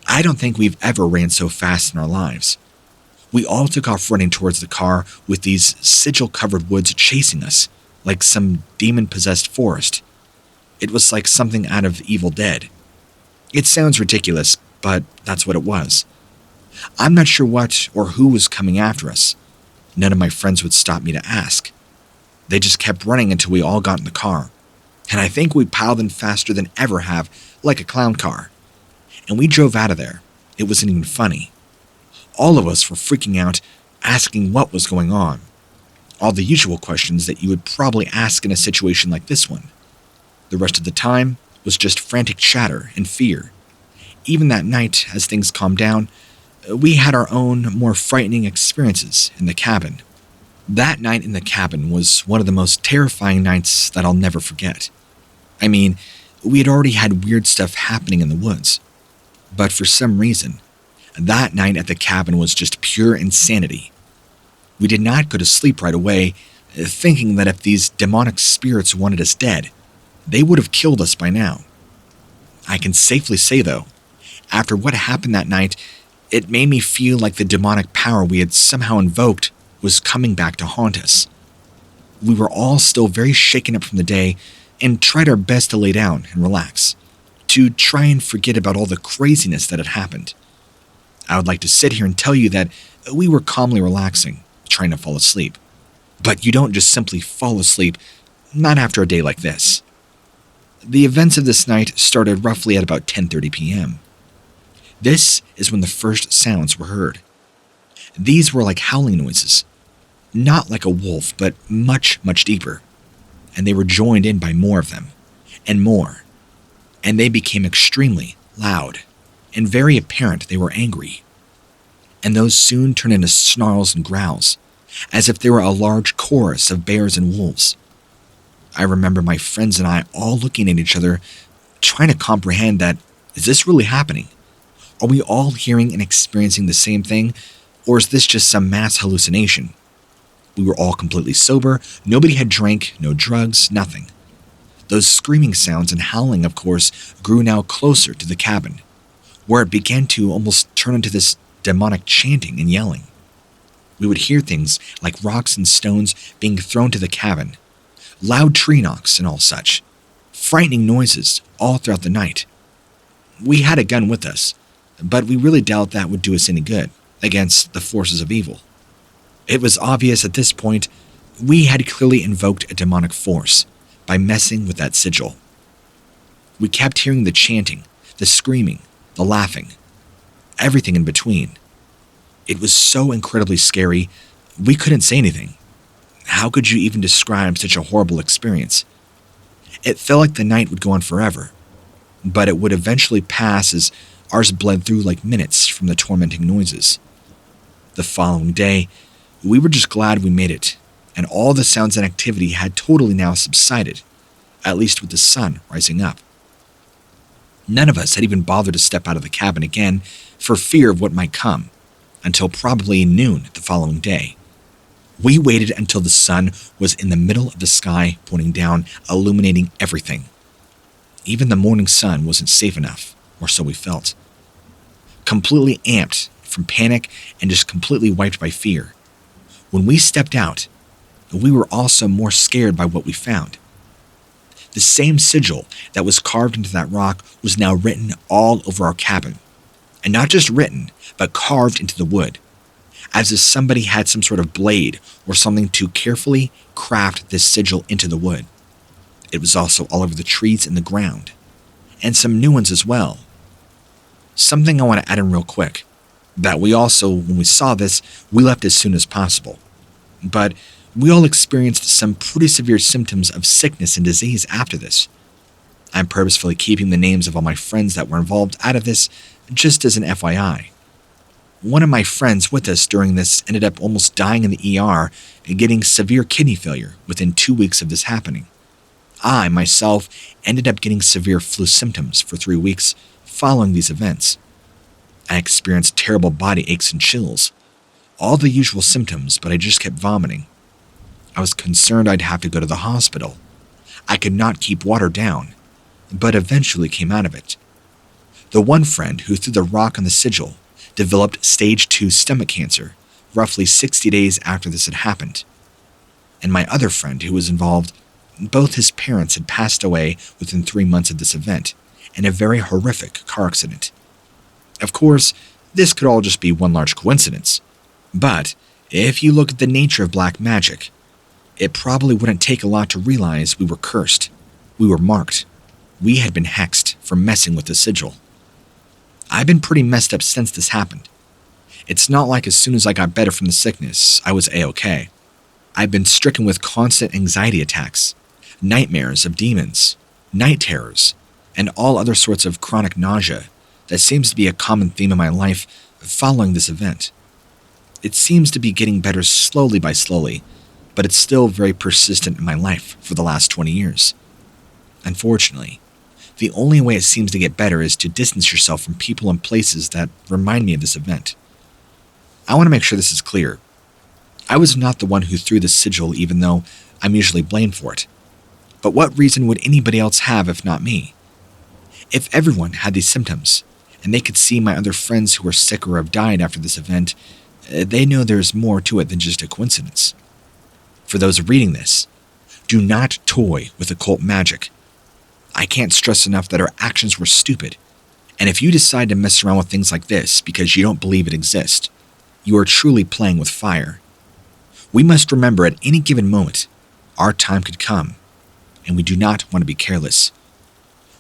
I don't think we've ever ran so fast in our lives. We all took off running towards the car with these sigil-covered woods chasing us, like some demon-possessed forest. It was like something out of Evil Dead. It sounds ridiculous, but that's what it was. I'm not sure what or who was coming after us. None of my friends would stop me to ask. They just kept running until we all got in the car, and I think we piled in faster than ever have, like a clown car. And we drove out of there. It wasn't even funny. All of us were freaking out, asking what was going on. All the usual questions that you would probably ask in a situation like this one. The rest of the time was just frantic chatter and fear. Even that night, as things calmed down, we had our own, more frightening experiences in the cabin. That night in the cabin was one of the most terrifying nights that I'll never forget. I mean, we had already had weird stuff happening in the woods. But for some reason, that night at the cabin was just pure insanity. We did not go to sleep right away, thinking that if these demonic spirits wanted us dead, they would have killed us by now. I can safely say, though, after what happened that night, it made me feel like the demonic power we had somehow invoked was coming back to haunt us. We were all still very shaken up from the day and tried our best to lay down and relax, to try and forget about all the craziness that had happened. I would like to sit here and tell you that we were calmly relaxing, trying to fall asleep. But you don't just simply fall asleep, not after a day like this. The events of this night started roughly at about 10:30 p.m. This is when the first sounds were heard. These were like howling noises, not like a wolf, but much, much deeper. And they were joined in by more of them, and more. And they became extremely loud, and very apparent they were angry. And those soon turned into snarls and growls, as if they were a large chorus of bears and wolves. I remember my friends and I all looking at each other, trying to comprehend that, is this really happening? Are we all hearing and experiencing the same thing, or is this just some mass hallucination? We were all completely sober, nobody had drank, no drugs, nothing. Those screaming sounds and howling, of course, grew now closer to the cabin, where it began to almost turn into this demonic chanting and yelling. We would hear things like rocks and stones being thrown to the cabin, loud tree knocks and all such, frightening noises all throughout the night. We had a gun with us, but we really doubt that would do us any good against the forces of evil. It was obvious at this point we had clearly invoked a demonic force by messing with that sigil. We kept hearing the chanting, the screaming, the laughing, everything in between. It was so incredibly scary, we couldn't say anything. How could you even describe such a horrible experience? It felt like the night would go on forever, but it would eventually pass as ours bled through like minutes from the tormenting noises. The following day, we were just glad we made it, and all the sounds and activity had totally now subsided, at least with the sun rising up. None of us had even bothered to step out of the cabin again for fear of what might come, until probably noon the following day. We waited until the sun was in the middle of the sky pointing down, illuminating everything. Even the morning sun wasn't safe enough, or so we felt. Completely amped from panic and just completely wiped by fear. When we stepped out, we were also more scared by what we found. The same sigil that was carved into that rock was now written all over our cabin. And not just written, but carved into the wood, as if somebody had some sort of blade or something to carefully craft this sigil into the wood. It was also all over the trees and the ground, and some new ones as well. Something I want to add in real quick, that we also, when we saw this, we left as soon as possible. But we all experienced some pretty severe symptoms of sickness and disease after this. I'm purposefully keeping the names of all my friends that were involved out of this, just as an FYI. One of my friends with us during this ended up almost dying in the ER and getting severe kidney failure within 2 weeks of this happening. I, myself, ended up getting severe flu symptoms for 3 weeks following these events. I experienced terrible body aches and chills, all the usual symptoms, but I just kept vomiting. I was concerned I'd have to go to the hospital. I could not keep water down, but eventually came out of it. The one friend who threw the rock on the sigil developed stage 2 stomach cancer roughly 60 days after this had happened. And my other friend who was involved, both his parents had passed away within 3 months of this event in a very horrific car accident. Of course, this could all just be one large coincidence, but if you look at the nature of black magic, it probably wouldn't take a lot to realize we were cursed, we were marked, we had been hexed for messing with the sigil. I've been pretty messed up since this happened. It's not like as soon as I got better from the sickness, I was A-okay. I've been stricken with constant anxiety attacks, nightmares of demons, night terrors, and all other sorts of chronic nausea that seems to be a common theme in my life following this event. It seems to be getting better slowly by slowly, but it's still very persistent in my life for the last 20 years. Unfortunately, the only way it seems to get better is to distance yourself from people and places that remind me of this event. I want to make sure this is clear. I was not the one who threw the sigil, even though I'm usually blamed for it. But what reason would anybody else have if not me? If everyone had these symptoms, and they could see my other friends who were sick or have died after this event, they know there's more to it than just a coincidence. For those reading this, do not toy with occult magic. I can't stress enough that our actions were stupid, and if you decide to mess around with things like this because you don't believe it exists, you are truly playing with fire. We must remember at any given moment, our time could come, and we do not want to be careless.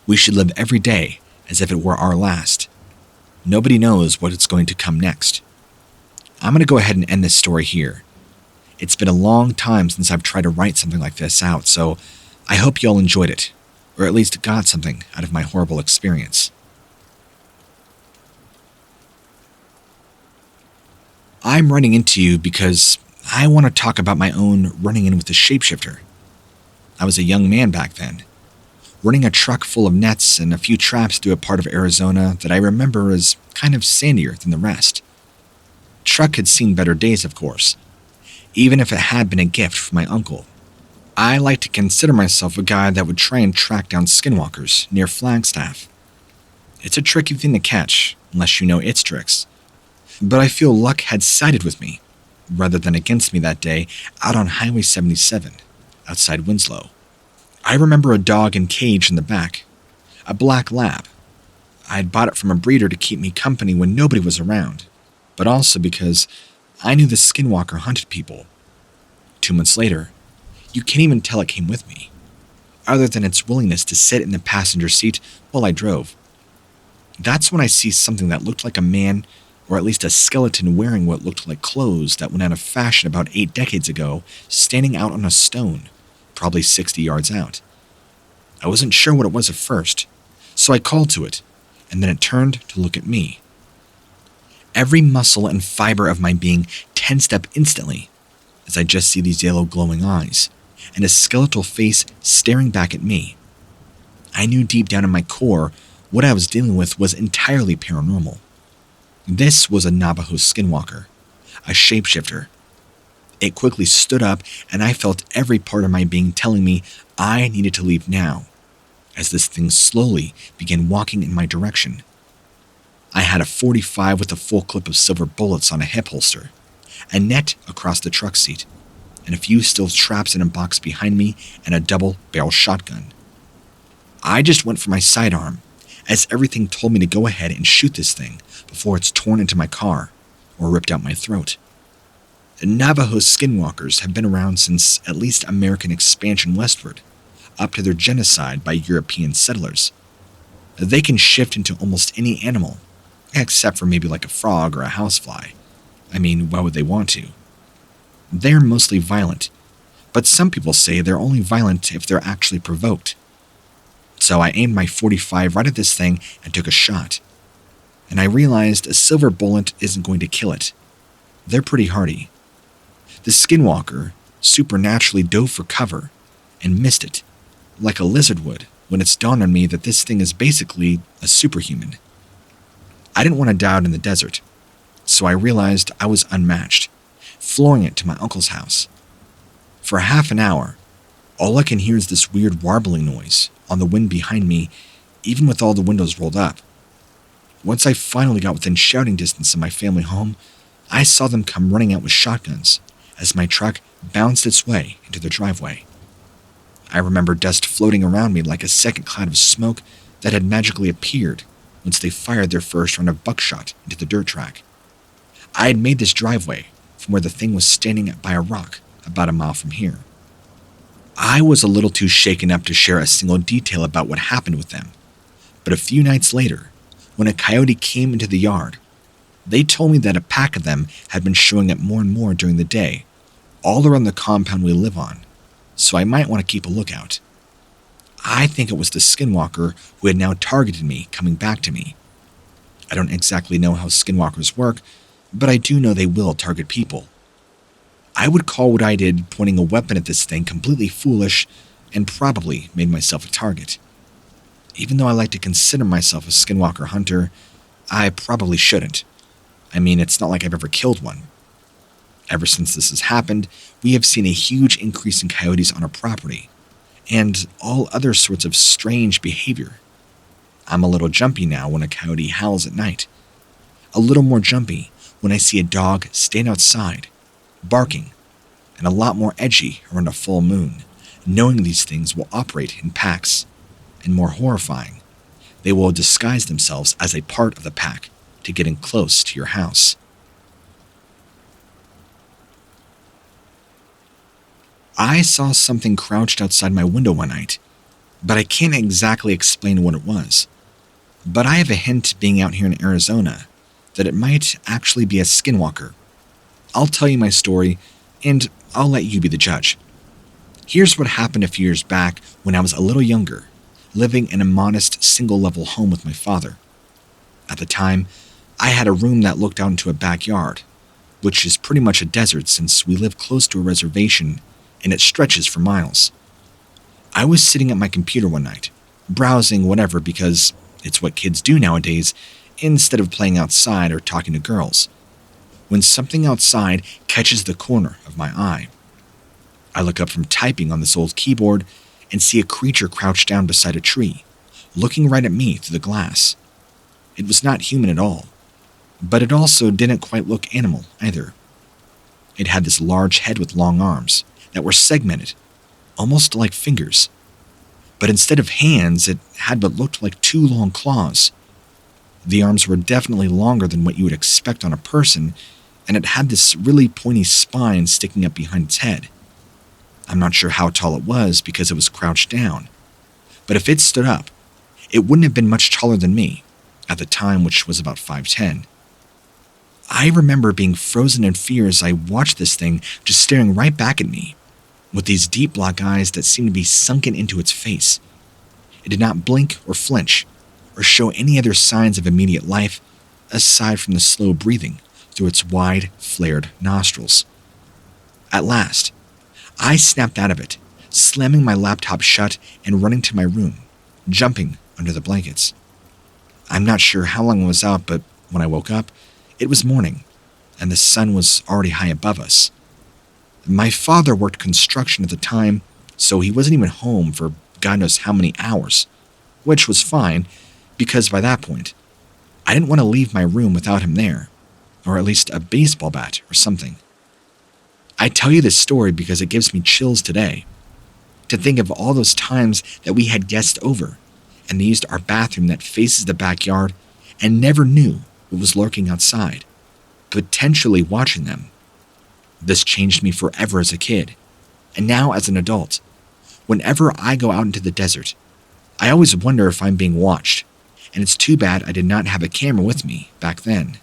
We should live every day as if it were our last. Nobody knows what is going to come next. I'm going to go ahead and end this story here. It's been a long time since I've tried to write something like this out, so I hope you all enjoyed it, or at least got something out of my horrible experience. I'm running into you because I want to talk about my own running in with the shapeshifter. I was a young man back then, running a truck full of nets and a few traps through a part of Arizona that I remember as kind of sandier than the rest. Truck had seen better days, of course, even if it had been a gift from my uncle. I like to consider myself a guy that would try and track down skinwalkers near Flagstaff. It's a tricky thing to catch, unless you know its tricks. But I feel luck had sided with me, rather than against me that day out on Highway 77, outside Winslow. I remember a dog in cage in the back, a black lab. I had bought it from a breeder to keep me company when nobody was around, but also because I knew the Skinwalker hunted people. 2 months later, you can't even tell it came with me, other than its willingness to sit in the passenger seat while I drove. That's when I see something that looked like a man, or at least a skeleton wearing what looked like clothes that went out of fashion about 8 decades ago, standing out on a stone, probably 60 yards out. I wasn't sure what it was at first, so I called to it, and then it turned to look at me. Every muscle and fiber of my being tensed up instantly as I just see these yellow glowing eyes and a skeletal face staring back at me. I knew deep down in my core what I was dealing with was entirely paranormal. This was a Navajo skinwalker, a shapeshifter. It quickly stood up, and I felt every part of my being telling me I needed to leave now, as this thing slowly began walking in my direction. I had a .45 with a full clip of silver bullets on a hip holster, a net across the truck seat, and a few steel traps in a box behind me, and a double-barrel shotgun. I just went for my sidearm, as everything told me to go ahead and shoot this thing before it's torn into my car or ripped out my throat. The Navajo skinwalkers have been around since at least American expansion westward, up to their genocide by European settlers. They can shift into almost any animal, except for maybe like a frog or a housefly. I mean, why would they want to? They're mostly violent, but some people say they're only violent if they're actually provoked. So I aimed my .45 right at this thing and took a shot. And I realized a silver bullet isn't going to kill it. They're pretty hardy. The skinwalker supernaturally dove for cover and missed it, like a lizard would when it's dawned on me that this thing is basically a superhuman. I didn't want to die out in the desert, so I realized I was unmatched, flooring it to my uncle's house. For half an hour, all I can hear is this weird warbling noise on the wind behind me, even with all the windows rolled up. Once I finally got within shouting distance of my family home, I saw them come running out with shotguns as my truck bounced its way into the driveway. I remember dust floating around me like a second cloud of smoke that had magically appeared once they fired their first round of buckshot into the dirt track. I had made this driveway from where the thing was standing by a rock about a mile from here. I was a little too shaken up to share a single detail about what happened with them, but a few nights later, when a coyote came into the yard, they told me that a pack of them had been showing up more and more during the day, all around the compound we live on, so I might want to keep a lookout. I think it was the skinwalker who had now targeted me coming back to me. I don't exactly know how skinwalkers work, but I do know they will target people. I would call what I did pointing a weapon at this thing completely foolish and probably made myself a target. Even though I like to consider myself a skinwalker hunter, I probably shouldn't. I mean, it's not like I've ever killed one. Ever since this has happened, we have seen a huge increase in coyotes on our property, and all other sorts of strange behavior. I'm a little jumpy now when a coyote howls at night. A little more jumpy when I see a dog stand outside, barking, and a lot more edgy around a full moon, knowing these things will operate in packs, and more horrifying, they will disguise themselves as a part of the pack to get in close to your house. I saw something crouched outside my window one night, but I can't exactly explain what it was. But I have a hint, being out here in Arizona, that it might actually be a skinwalker. I'll tell you my story, and I'll let you be the judge. Here's what happened a few years back when I was a little younger, living in a modest single-level home with my father. At the time, I had a room that looked out into a backyard, which is pretty much a desert since we live close to a reservation and it stretches for miles. I was sitting at my computer one night, browsing whatever because it's what kids do nowadays instead of playing outside or talking to girls, when something outside catches the corner of my eye. I look up from typing on this old keyboard and see a creature crouched down beside a tree, looking right at me through the glass. It was not human at all, but it also didn't quite look animal either. It had this large head with long arms that were segmented, almost like fingers. But instead of hands, it had what looked like two long claws. The arms were definitely longer than what you would expect on a person, and it had this really pointy spine sticking up behind its head. I'm not sure how tall it was because it was crouched down, but if it stood up, it wouldn't have been much taller than me, at the time, which was about 5'10". I remember being frozen in fear as I watched this thing just staring right back at me, with these deep black eyes that seemed to be sunken into its face. It did not blink or flinch, or show any other signs of immediate life, aside from the slow breathing through its wide, flared nostrils. At last, I snapped out of it, slamming my laptop shut and running to my room, jumping under the blankets. I'm not sure how long I was out, but when I woke up, it was morning, and the sun was already high above us. My father worked construction at the time, so he wasn't even home for God knows how many hours, which was fine, because by that point, I didn't want to leave my room without him there, or at least a baseball bat or something. I tell you this story because it gives me chills today, to think of all those times that we had guests over, and they used our bathroom that faces the backyard and never knew what was lurking outside, potentially watching them. This changed me forever as a kid, and now as an adult. Whenever I go out into the desert, I always wonder if I'm being watched, and it's too bad I did not have a camera with me back then.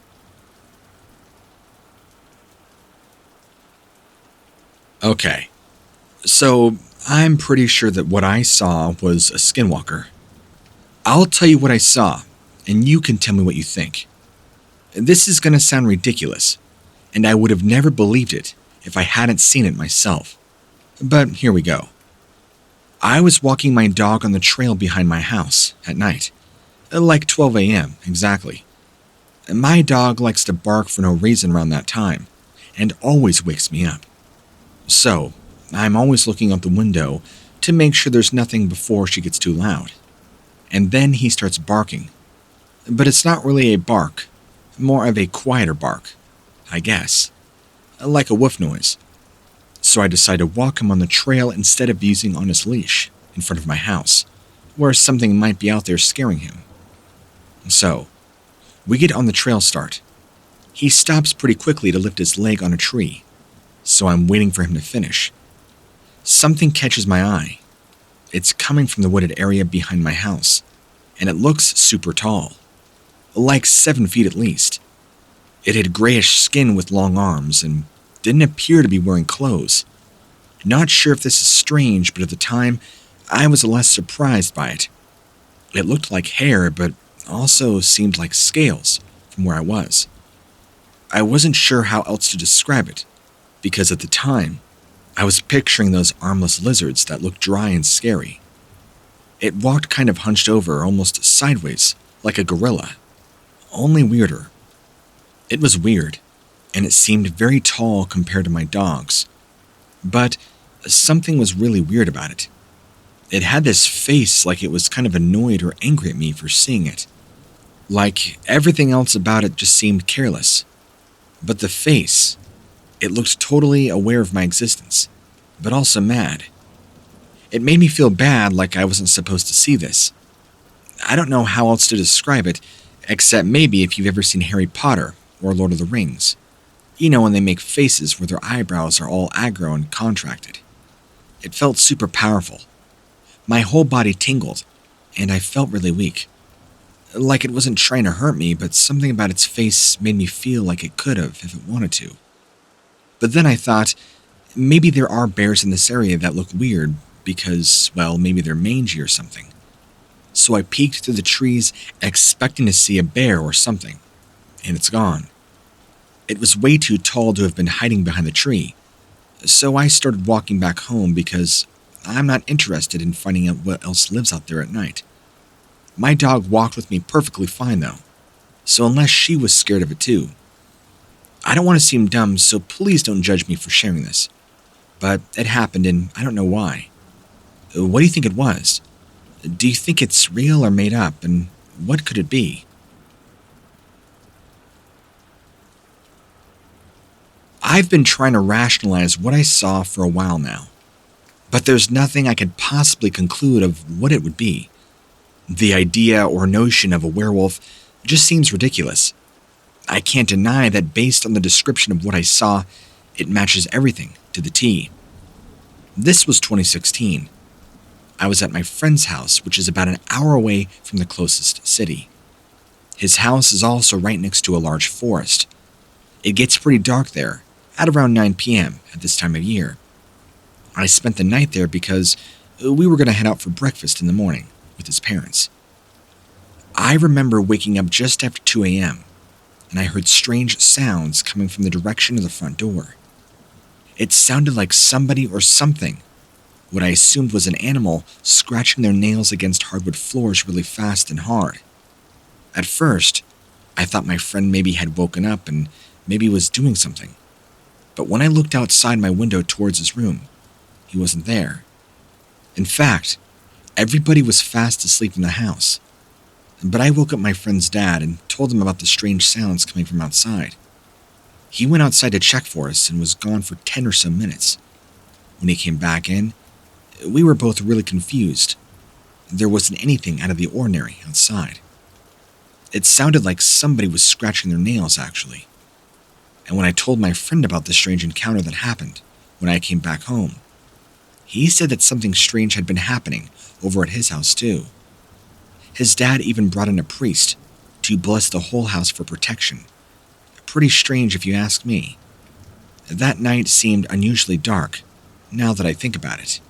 Okay, so I'm pretty sure that what I saw was a skinwalker. I'll tell you what I saw, and you can tell me what you think. This is going to sound ridiculous, and I would have never believed it if I hadn't seen it myself. But here we go. I was walking my dog on the trail behind my house at night, like 12 a.m. exactly. My dog likes to bark for no reason around that time, and always wakes me up. So, I'm always looking out the window to make sure there's nothing before she gets too loud. And then he starts barking. But it's not really a bark, more of a quieter bark, I guess. Like a woof noise. So I decide to walk him on the trail instead of using on his leash in front of my house, where something might be out there scaring him. So, we get on the trail start. He stops pretty quickly to lift his leg on a tree, so I'm waiting for him to finish. Something catches my eye. It's coming from the wooded area behind my house, and it looks super tall, like 7 feet at least. It had grayish skin with long arms and didn't appear to be wearing clothes. Not sure if this is strange, but at the time, I was less surprised by it. It looked like hair, but also seemed like scales from where I was. I wasn't sure how else to describe it, because at the time, I was picturing those armless lizards that looked dry and scary. It walked kind of hunched over, almost sideways, like a gorilla, only weirder. It was weird, and it seemed very tall compared to my dogs. But something was really weird about it. It had this face like it was kind of annoyed or angry at me for seeing it. Like everything else about it just seemed careless. But the face, it looked totally aware of my existence, but also mad. It made me feel bad, like I wasn't supposed to see this. I don't know how else to describe it, except maybe if you've ever seen Harry Potter or Lord of the Rings. You know, when they make faces where their eyebrows are all aggro and contracted. It felt super powerful. My whole body tingled, and I felt really weak. Like it wasn't trying to hurt me, but something about its face made me feel like it could have if it wanted to. But then I thought, maybe there are bears in this area that look weird because, well, maybe they're mangy or something. So I peeked through the trees, expecting to see a bear or something, and it's gone. It was way too tall to have been hiding behind the tree, so I started walking back home because I'm not interested in finding out what else lives out there at night. My dog walked with me perfectly fine though, so unless she was scared of it too. I don't want to seem dumb, so please don't judge me for sharing this. But it happened and I don't know why. What do you think it was? Do you think it's real or made up, and what could it be? I've been trying to rationalize what I saw for a while now, but there's nothing I could possibly conclude of what it would be. The idea or notion of a werewolf just seems ridiculous. I can't deny that based on the description of what I saw, it matches everything to the T. This was 2016. I was at my friend's house, which is about an hour away from the closest city. His house is also right next to a large forest. It gets pretty dark there, at around 9 p.m. at this time of year. I spent the night there because we were going to head out for breakfast in the morning with his parents. I remember waking up just after 2 a.m., and I heard strange sounds coming from the direction of the front door. It sounded like somebody or something, what I assumed was an animal, scratching their nails against hardwood floors really fast and hard. At first, I thought my friend maybe had woken up and maybe was doing something. But when I looked outside my window towards his room, he wasn't there. In fact, everybody was fast asleep in the house. But I woke up my friend's dad and told him about the strange sounds coming from outside. He went outside to check for us and was gone for 10 or so minutes. When he came back in, we were both really confused. There wasn't anything out of the ordinary outside. It sounded like somebody was scratching their nails, actually. And when I told my friend about the strange encounter that happened when I came back home, he said that something strange had been happening over at his house too. His dad even brought in a priest to bless the whole house for protection. Pretty strange if you ask me. That night seemed unusually dark, now that I think about it.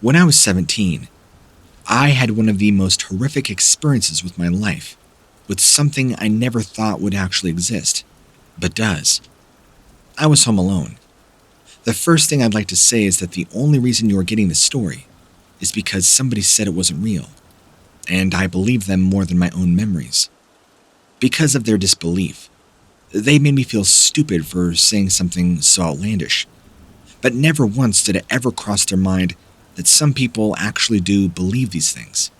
When I was 17, I had one of the most horrific experiences with my life, with something I never thought would actually exist, but does. I was home alone. The first thing I'd like to say is that the only reason you're getting this story is because somebody said it wasn't real, and I believe them more than my own memories. Because of their disbelief, they made me feel stupid for saying something so outlandish, but never once did it ever cross their mind that some people actually do believe these things.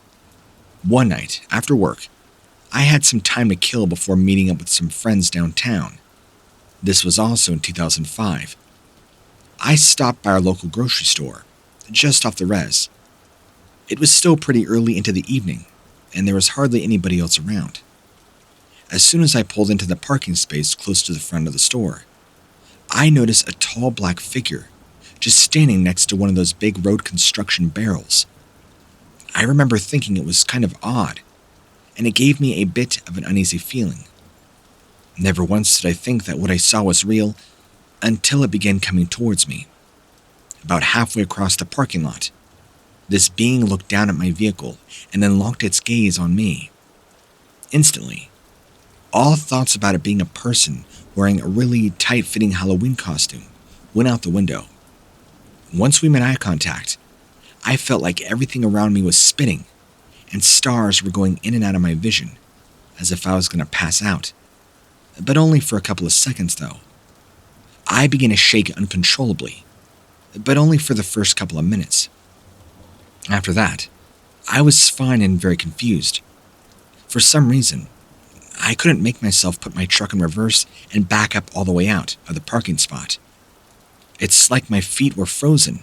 One night, after work, I had some time to kill before meeting up with some friends downtown. This was also in 2005. I stopped by our local grocery store, just off the res. It was still pretty early into the evening, and there was hardly anybody else around. As soon as I pulled into the parking space close to the front of the store, I noticed a tall black figure just standing next to one of those big road construction barrels. I remember thinking it was kind of odd, and it gave me a bit of an uneasy feeling. Never once did I think that what I saw was real until it began coming towards me. About halfway across the parking lot, this being looked down at my vehicle and then locked its gaze on me. Instantly, all thoughts about it being a person wearing a really tight-fitting Halloween costume went out the window. Once we made eye contact, I felt like everything around me was spinning, and stars were going in and out of my vision, as if I was going to pass out. But only for a couple of seconds, though. I began to shake uncontrollably, but only for the first couple of minutes. After that, I was fine and very confused. For some reason, I couldn't make myself put my truck in reverse and back up all the way out of the parking spot. It's like my feet were frozen.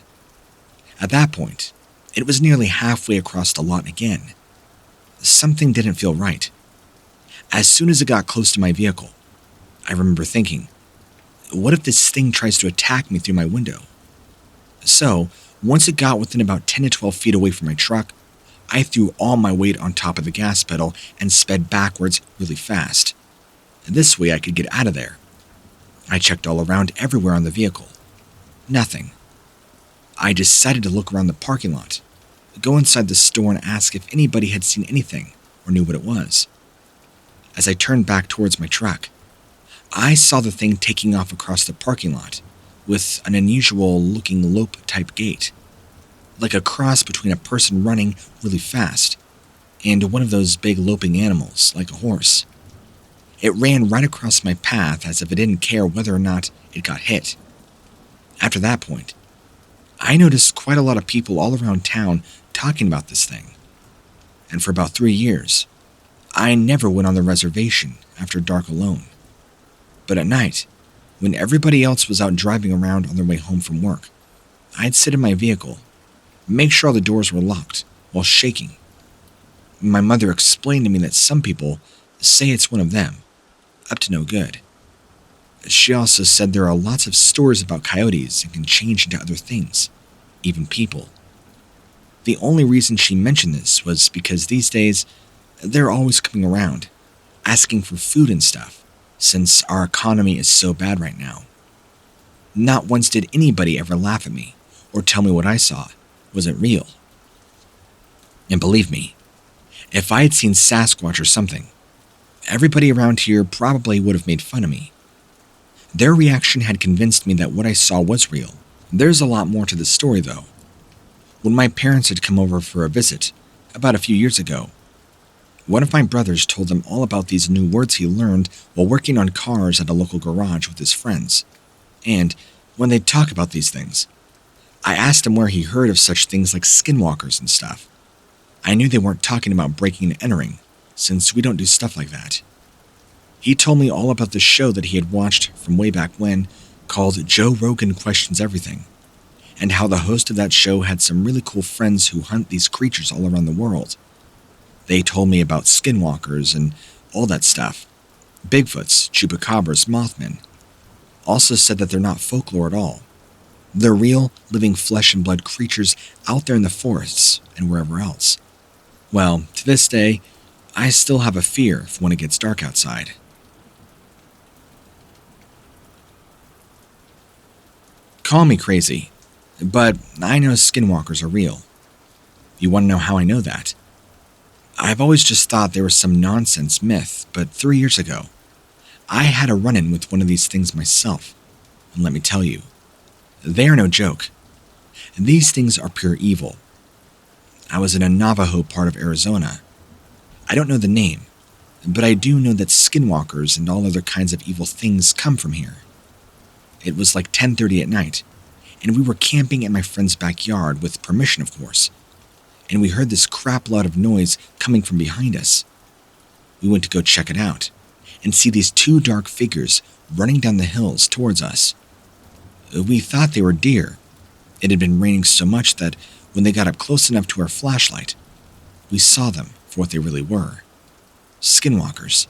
At that point, it was nearly halfway across the lot again. Something didn't feel right. As soon as it got close to my vehicle, I remember thinking, what if this thing tries to attack me through my window? So, once it got within about 10 to 12 feet away from my truck, I threw all my weight on top of the gas pedal and sped backwards really fast. This way I could get out of there. I checked all around everywhere on the vehicle. Nothing. I decided to look around the parking lot, go inside the store and ask if anybody had seen anything or knew what it was. As I turned back towards my truck, I saw the thing taking off across the parking lot with an unusual-looking lope-type gait, like a cross between a person running really fast and one of those big loping animals like a horse. It ran right across my path as if it didn't care whether or not it got hit. After that point, I noticed quite a lot of people all around town talking about this thing. And for about 3 years, I never went on the reservation after dark alone. But at night, when everybody else was out driving around on their way home from work, I'd sit in my vehicle, make sure all the doors were locked, while shaking. My mother explained to me that some people say it's one of them, up to no good. She also said there are lots of stories about coyotes and can change into other things, even people. The only reason she mentioned this was because these days, they're always coming around, asking for food and stuff, since our economy is so bad right now. Not once did anybody ever laugh at me or tell me what I saw wasn't real. And believe me, if I had seen Sasquatch or something, everybody around here probably would have made fun of me. Their reaction had convinced me that what I saw was real. There's a lot more to the story, though. When my parents had come over for a visit, about a few years ago, one of my brothers told them all about these new words he learned while working on cars at a local garage with his friends. And when they'd talk about these things, I asked him where he heard of such things like skinwalkers and stuff. I knew they weren't talking about breaking and entering, since we don't do stuff like that. He told me all about the show that he had watched from way back when, called Joe Rogan Questions Everything, and how the host of that show had some really cool friends who hunt these creatures all around the world. They told me about skinwalkers and all that stuff. Bigfoots, chupacabras, Mothmen. Also said that they're not folklore at all. They're real, living flesh and blood creatures out there in the forests and wherever else. Well, to this day, I still have a fear for when it gets dark outside. Call me crazy, but I know skinwalkers are real. You want to know how I know that? I've always just thought they were some nonsense myth, but 3 years ago, I had a run-in with one of these things myself, and let me tell you, they are no joke. These things are pure evil. I was in a Navajo part of Arizona. I don't know the name, but I do know that skinwalkers and all other kinds of evil things come from here. It was like 10:30 at night, and we were camping in my friend's backyard with permission, of course, and we heard this crap load of noise coming from behind us. We went to go check it out, and see these two dark figures running down the hills towards us. We thought they were deer. It had been raining so much that when they got up close enough to our flashlight, we saw them for what they really were. Skinwalkers.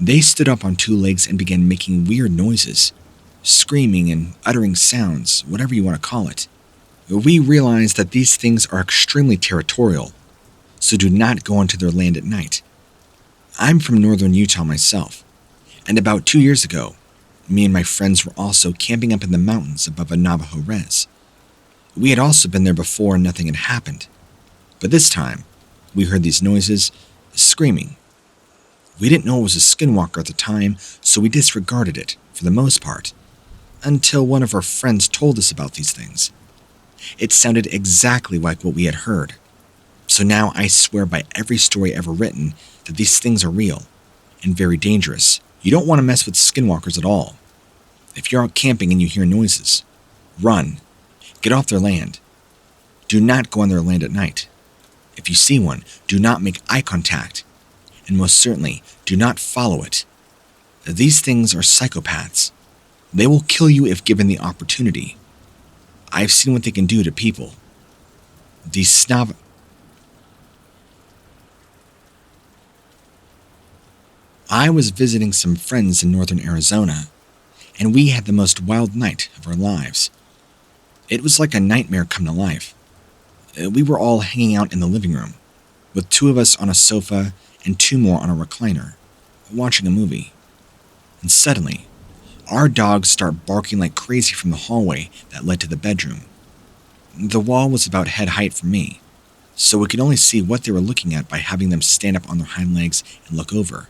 They stood up on two legs and began making weird noises, screaming and uttering sounds, whatever you want to call it. We realized that these things are extremely territorial, so do not go onto their land at night. I'm from northern Utah myself, and about 2 years ago, me and my friends were also camping up in the mountains above a Navajo res. We had also been there before and nothing had happened, but this time, we heard these noises, screaming. We didn't know it was a skinwalker at the time, so we disregarded it, for the most part, until one of our friends told us about these things. It sounded exactly like what we had heard. So now I swear by every story ever written that these things are real and very dangerous. You don't want to mess with skinwalkers at all. If you're out camping and you hear noises, run. Get off their land. Do not go on their land at night. If you see one, do not make eye contact. And most certainly, do not follow it. These things are psychopaths. They will kill you if given the opportunity. I've seen what they can do to people. These snob... I was visiting some friends in northern Arizona, and we had the most wild night of our lives. It was like a nightmare come to life. We were all hanging out in the living room, with 2 of us on a sofa and 2 more on a recliner, watching a movie. And suddenly, our dogs start barking like crazy from the hallway that led to the bedroom. The wall was about head height from me, so we could only see what they were looking at by having them stand up on their hind legs and look over.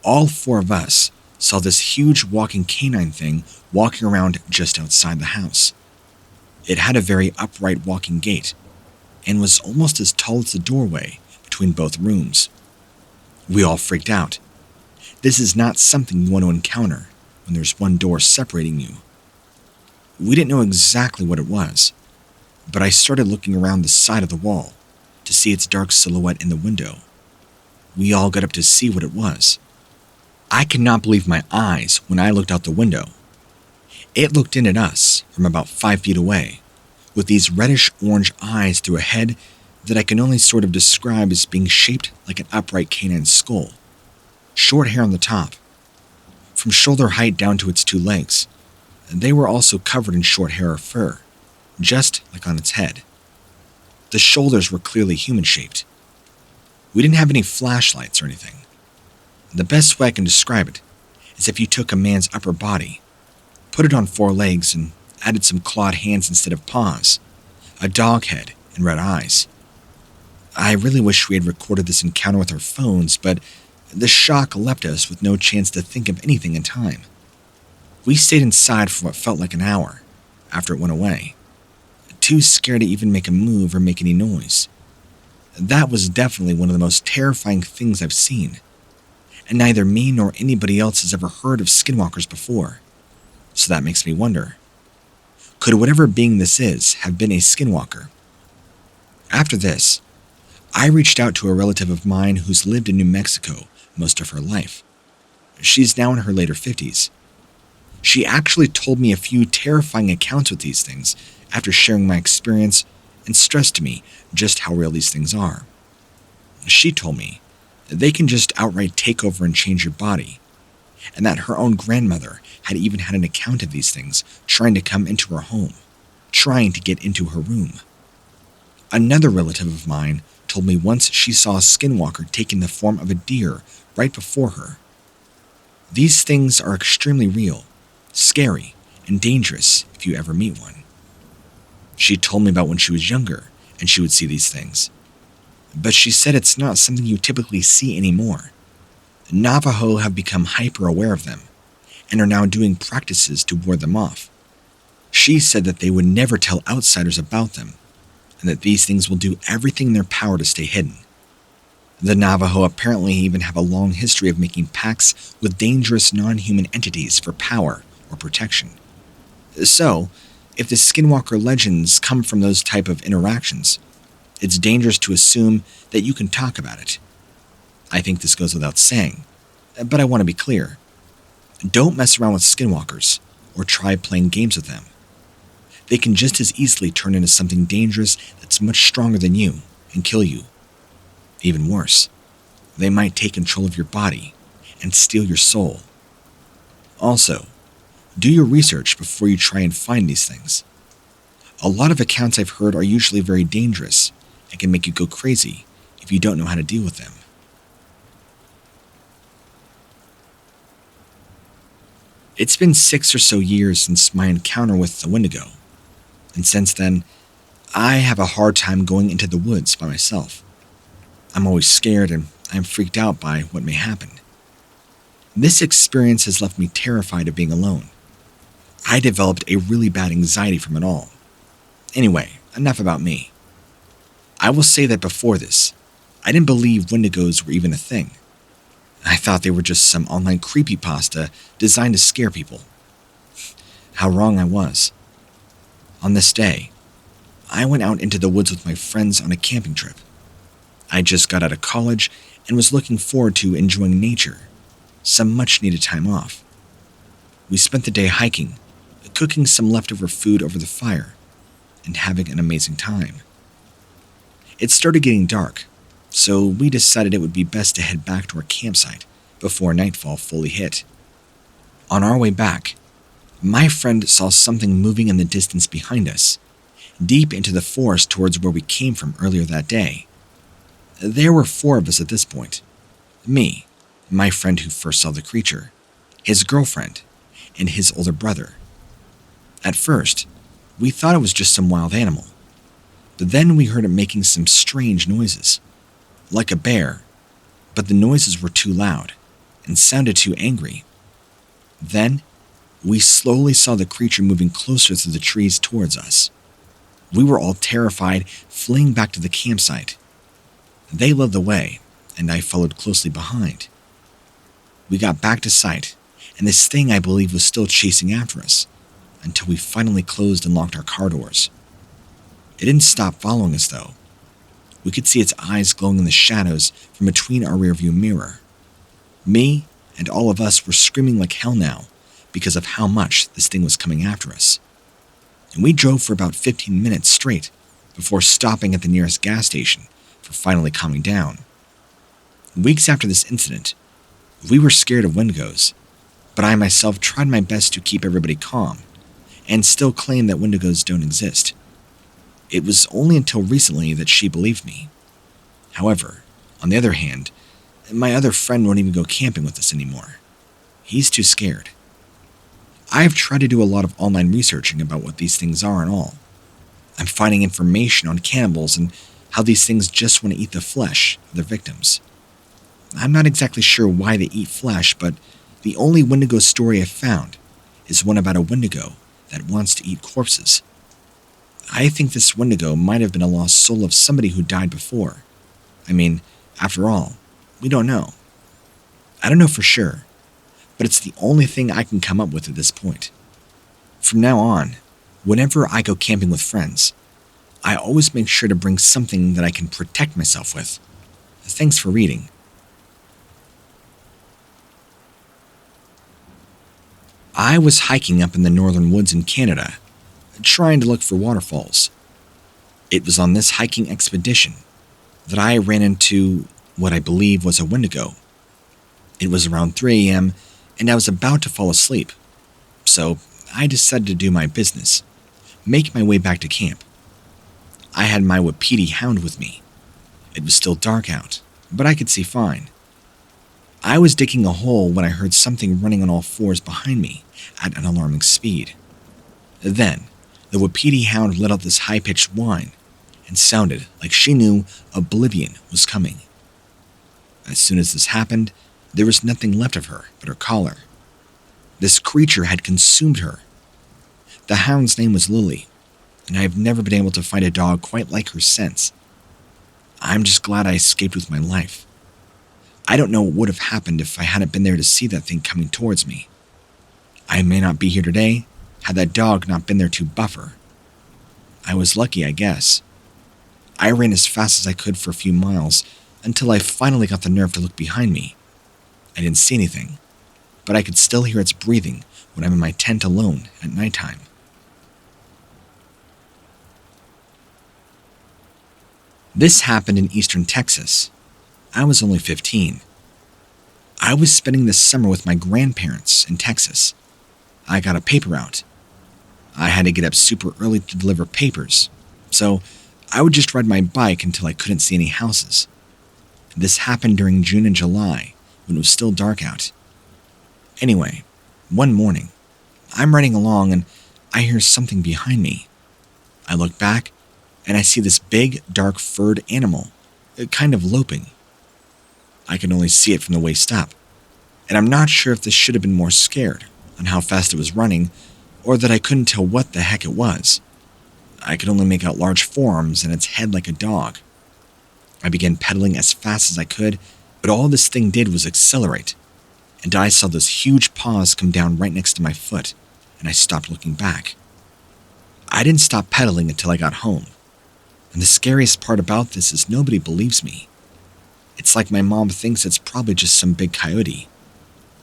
All 4 of us saw this huge walking canine thing walking around just outside the house. It had a very upright walking gait, and was almost as tall as the doorway between both rooms. We all freaked out. This is not something you want to encounter when there's one door separating you. We didn't know exactly what it was, but I started looking around the side of the wall to see its dark silhouette in the window. We all got up to see what it was. I could not believe my eyes when I looked out the window. It looked in at us from about 5 feet away, with these reddish-orange eyes through a head that I can only sort of describe as being shaped like an upright canine skull. Short hair on the top, from shoulder height down to its 2 legs. They were also covered in short hair or fur, just like on its head. The shoulders were clearly human-shaped. We didn't have any flashlights or anything. The best way I can describe it is if you took a man's upper body, put it on 4 legs, and added some clawed hands instead of paws, a dog head, and red eyes. I really wish we had recorded this encounter with our phones, but the shock left us with no chance to think of anything in time. We stayed inside for what felt like an hour after it went away, too scared to even make a move or make any noise. That was definitely one of the most terrifying things I've seen, and neither me nor anybody else has ever heard of skinwalkers before, so that makes me wonder, could whatever being this is have been a skinwalker? After this, I reached out to a relative of mine who's lived in New Mexico most of her life. She's now in her later 50s. She actually told me a few terrifying accounts with these things after sharing my experience and stressed to me just how real these things are. She told me that they can just outright take over and change your body, and that her own grandmother had even had an account of these things trying to come into her home, trying to get into her room. Another relative of mine told me once she saw a skinwalker taking the form of a deer right before her. These things are extremely real, scary, and dangerous if you ever meet one. She told me about when she was younger and she would see these things, but she said it's not something you typically see anymore. Navajo have become hyper aware of them and are now doing practices to ward them off. She said that they would never tell outsiders about them, and that these things will do everything in their power to stay hidden. The Navajo apparently even have a long history of making pacts with dangerous non-human entities for power or protection. So, if the skinwalker legends come from those type of interactions, it's dangerous to assume that you can talk about it. I think this goes without saying, but I want to be clear. Don't mess around with skinwalkers or try playing games with them. They can just as easily turn into something dangerous that's much stronger than you and kill you. Even worse, they might take control of your body and steal your soul. Also, do your research before you try and find these things. A lot of accounts I've heard are usually very dangerous and can make you go crazy if you don't know how to deal with them. It's been 6 or so years since my encounter with the Wendigo, and since then, I have a hard time going into the woods by myself. I'm always scared and I'm freaked out by what may happen. This experience has left me terrified of being alone. I developed a really bad anxiety from it all. Anyway, enough about me. I will say that before this, I didn't believe Wendigos were even a thing. I thought they were just some online creepypasta designed to scare people. How wrong I was. On this day, I went out into the woods with my friends on a camping trip. I just got out of college and was looking forward to enjoying nature, some much-needed time off. We spent the day hiking, cooking some leftover food over the fire, and having an amazing time. It started getting dark, so we decided it would be best to head back to our campsite before nightfall fully hit. On our way back, my friend saw something moving in the distance behind us, deep into the forest towards where we came from earlier that day. There were 4 of us at this point. Me, my friend who first saw the creature, his girlfriend, and his older brother. At first, we thought it was just some wild animal, but then we heard it making some strange noises, like a bear, but the noises were too loud and sounded too angry. Then, we slowly saw the creature moving closer through the trees towards us. We were all terrified, fleeing back to the campsite. They led the way, and I followed closely behind. We got back to sight, and this thing I believe was still chasing after us, until we finally closed and locked our car doors. It didn't stop following us though. We could see its eyes glowing in the shadows from between our rearview mirror. Me and all of us were screaming like hell now because of how much this thing was coming after us. And we drove for about 15 minutes straight before stopping at the nearest gas station for finally calming down. Weeks after this incident, we were scared of Wendigos, but I myself tried my best to keep everybody calm and still claim that Wendigos don't exist. It was only until recently that she believed me. However, on the other hand, my other friend won't even go camping with us anymore. He's too scared. I have tried to do a lot of online researching about what these things are and all. I'm finding information on cannibals and how these things just want to eat the flesh of their victims. I'm not exactly sure why they eat flesh, but the only Wendigo story I've found is one about a Wendigo that wants to eat corpses. I think this Wendigo might have been a lost soul of somebody who died before. I mean, after all, we don't know. I don't know for sure, but it's the only thing I can come up with at this point. From now on, whenever I go camping with friends, I always make sure to bring something that I can protect myself with. Thanks for reading. I was hiking up in the northern woods in Canada, trying to look for waterfalls. It was on this hiking expedition that I ran into what I believe was a Wendigo. It was around 3 a.m. and I was about to fall asleep, so I decided to do my business, make my way back to camp. I had my wapiti hound with me. It was still dark out, but I could see fine. I was digging a hole when I heard something running on all fours behind me at an alarming speed. Then, the wapiti hound let out this high-pitched whine and sounded like she knew oblivion was coming. As soon as this happened, there was nothing left of her but her collar. This creature had consumed her. The hound's name was Lily, and I have never been able to find a dog quite like her since. I'm just glad I escaped with my life. I don't know what would have happened if I hadn't been there to see that thing coming towards me. I may not be here today had that dog not been there to buffer. I was lucky, I guess. I ran as fast as I could for a few miles until I finally got the nerve to look behind me. I didn't see anything, but I could still hear its breathing when I'm in my tent alone at nighttime. This happened in eastern Texas. I was only 15. I was spending the summer with my grandparents in Texas. I got a paper route. I had to get up super early to deliver papers, so I would just ride my bike until I couldn't see any houses. This happened during June and July, when it was still dark out. Anyway, one morning, I'm riding along and I hear something behind me. I look back and I see this big, dark furred animal, kind of loping. I can only see it from the waist up, and I'm not sure if this should have been more scared on how fast it was running, or that I couldn't tell what the heck it was. I could only make out large forearms and its head like a dog. I began pedaling as fast as I could, but all this thing did was accelerate, and I saw those huge paws come down right next to my foot, and I stopped looking back. I didn't stop pedaling until I got home, and the scariest part about this is nobody believes me. It's like my mom thinks it's probably just some big coyote.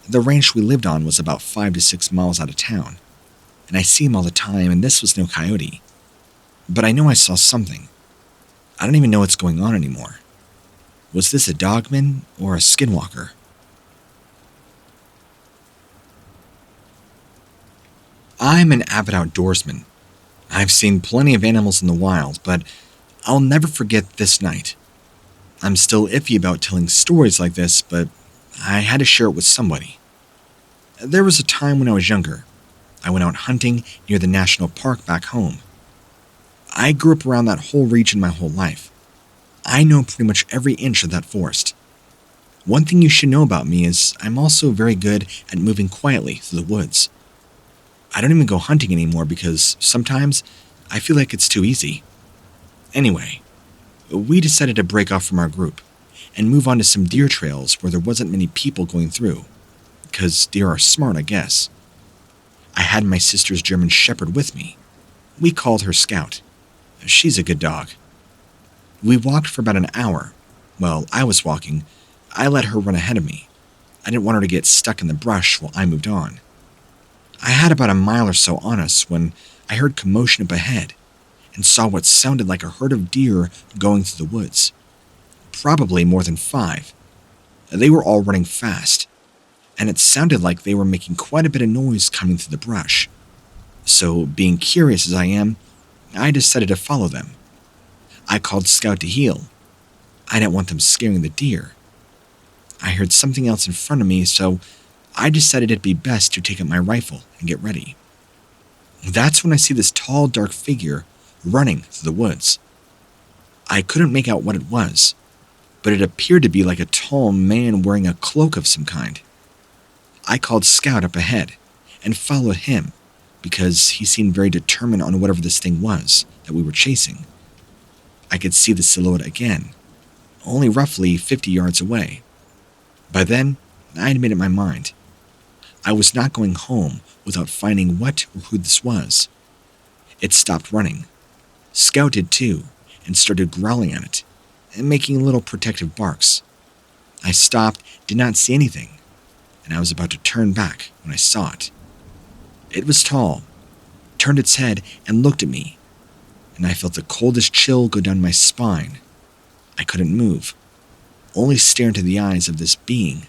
The ranch we lived on was about 5 to 6 miles out of town, and I see him all the time, and this was no coyote. But I know I saw something. I don't even know what's going on anymore. Was this a Dogman or a Skinwalker? I'm an avid outdoorsman. I've seen plenty of animals in the wild, but I'll never forget this night. I'm still iffy about telling stories like this, but I had to share it with somebody. There was a time when I was younger. I went out hunting near the national park back home. I grew up around that whole region my whole life. I know pretty much every inch of that forest. One thing you should know about me is I'm also very good at moving quietly through the woods. I don't even go hunting anymore because sometimes I feel like it's too easy. Anyway, we decided to break off from our group and move on to some deer trails where there wasn't many people going through. 'cause deer are smart, I guess. I had my sister's German Shepherd with me. We called her Scout. She's a good dog. We walked for about an hour. Well, I was walking. I let her run ahead of me. I didn't want her to get stuck in the brush while I moved on. I had about a mile or so on us when I heard commotion up ahead and saw what sounded like a herd of deer going through the woods. Probably more than 5. They were all running fast, and it sounded like they were making quite a bit of noise coming through the brush. So, being curious as I am, I decided to follow them. I called Scout to heel. I didn't want them scaring the deer. I heard something else in front of me, so I decided it'd be best to take up my rifle and get ready. That's when I see this tall, dark figure running through the woods. I couldn't make out what it was, but it appeared to be like a tall man wearing a cloak of some kind. I called Scout up ahead and followed him because he seemed very determined on whatever this thing was that we were chasing. I could see the silhouette again, only roughly 50 yards away. By then, I had made up my mind. I was not going home without finding what or who this was. It stopped running. Scout did too, and started growling at it, and making little protective barks. I stopped, did not see anything, and I was about to turn back when I saw it. It was tall, turned its head and looked at me, and I felt the coldest chill go down my spine. I couldn't move, only stare into the eyes of this being.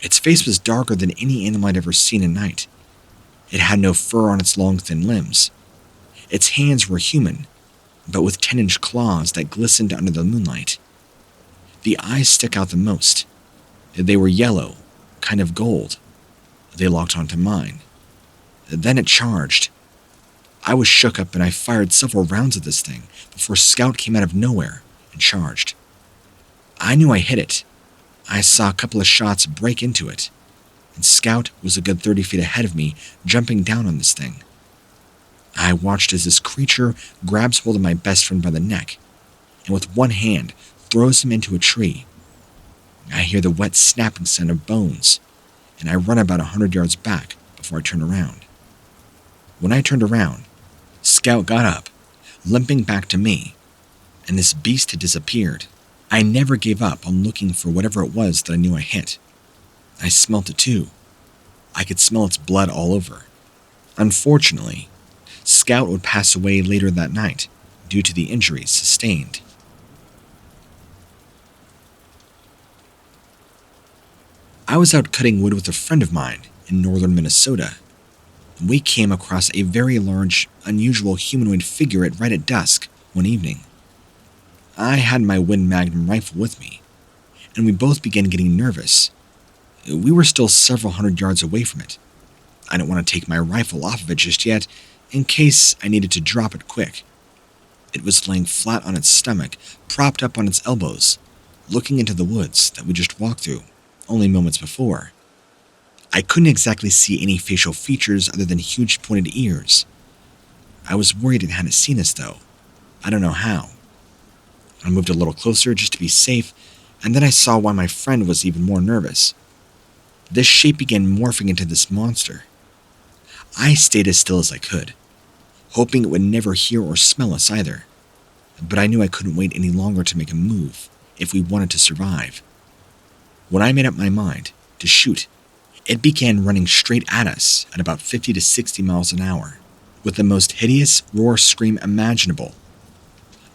Its face was darker than any animal I'd ever seen at night. It had no fur on its long, thin limbs. Its hands were human, but with 10-inch claws that glistened under the moonlight. The eyes stuck out the most. They were yellow, kind of gold. They locked onto mine. Then it charged. I was shook up and I fired several rounds at this thing before Scout came out of nowhere and charged. I knew I hit it. I saw a couple of shots break into it, and Scout was a good 30 feet ahead of me, jumping down on this thing. I watched as this creature grabs hold of my best friend by the neck, and with one hand throws him into a tree. I hear the wet snapping sound of bones, and I run about 100 yards back before I turn around. When I turned around, Scout got up, limping back to me, and this beast had disappeared. I never gave up on looking for whatever it was that I knew I hit. I smelt it too. I could smell its blood all over. Unfortunately, Scout would pass away later that night due to the injuries sustained. I was out cutting wood with a friend of mine in northern Minnesota. We came across a very large, unusual humanoid figure right at dusk one evening. I had my Win Magnum rifle with me, and we both began getting nervous. We were still several hundred yards away from it. I didn't want to take my rifle off of it just yet, in case I needed to drop it quick. It was laying flat on its stomach, propped up on its elbows, looking into the woods that we just walked through only moments before. I couldn't exactly see any facial features other than huge pointed ears. I was worried it hadn't seen us, though. I don't know how. I moved a little closer just to be safe, and then I saw why my friend was even more nervous. This shape began morphing into this monster. I stayed as still as I could, hoping it would never hear or smell us either, but I knew I couldn't wait any longer to make a move if we wanted to survive. When I made up my mind to shoot, it began running straight at us at about 50 to 60 miles an hour, with the most hideous roar scream imaginable.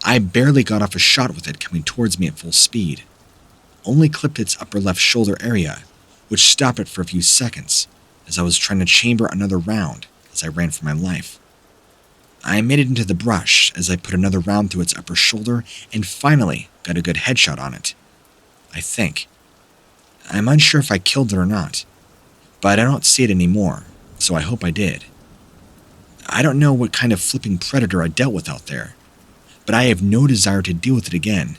I barely got off a shot with it coming towards me at full speed. Only clipped its upper left shoulder area, which stopped it for a few seconds as I was trying to chamber another round as I ran for my life. I made it into the brush as I put another round through its upper shoulder and finally got a good headshot on it. I think. I'm unsure if I killed it or not, but I don't see it anymore, so I hope I did. I don't know what kind of flipping predator I dealt with out there, but I have no desire to deal with it again.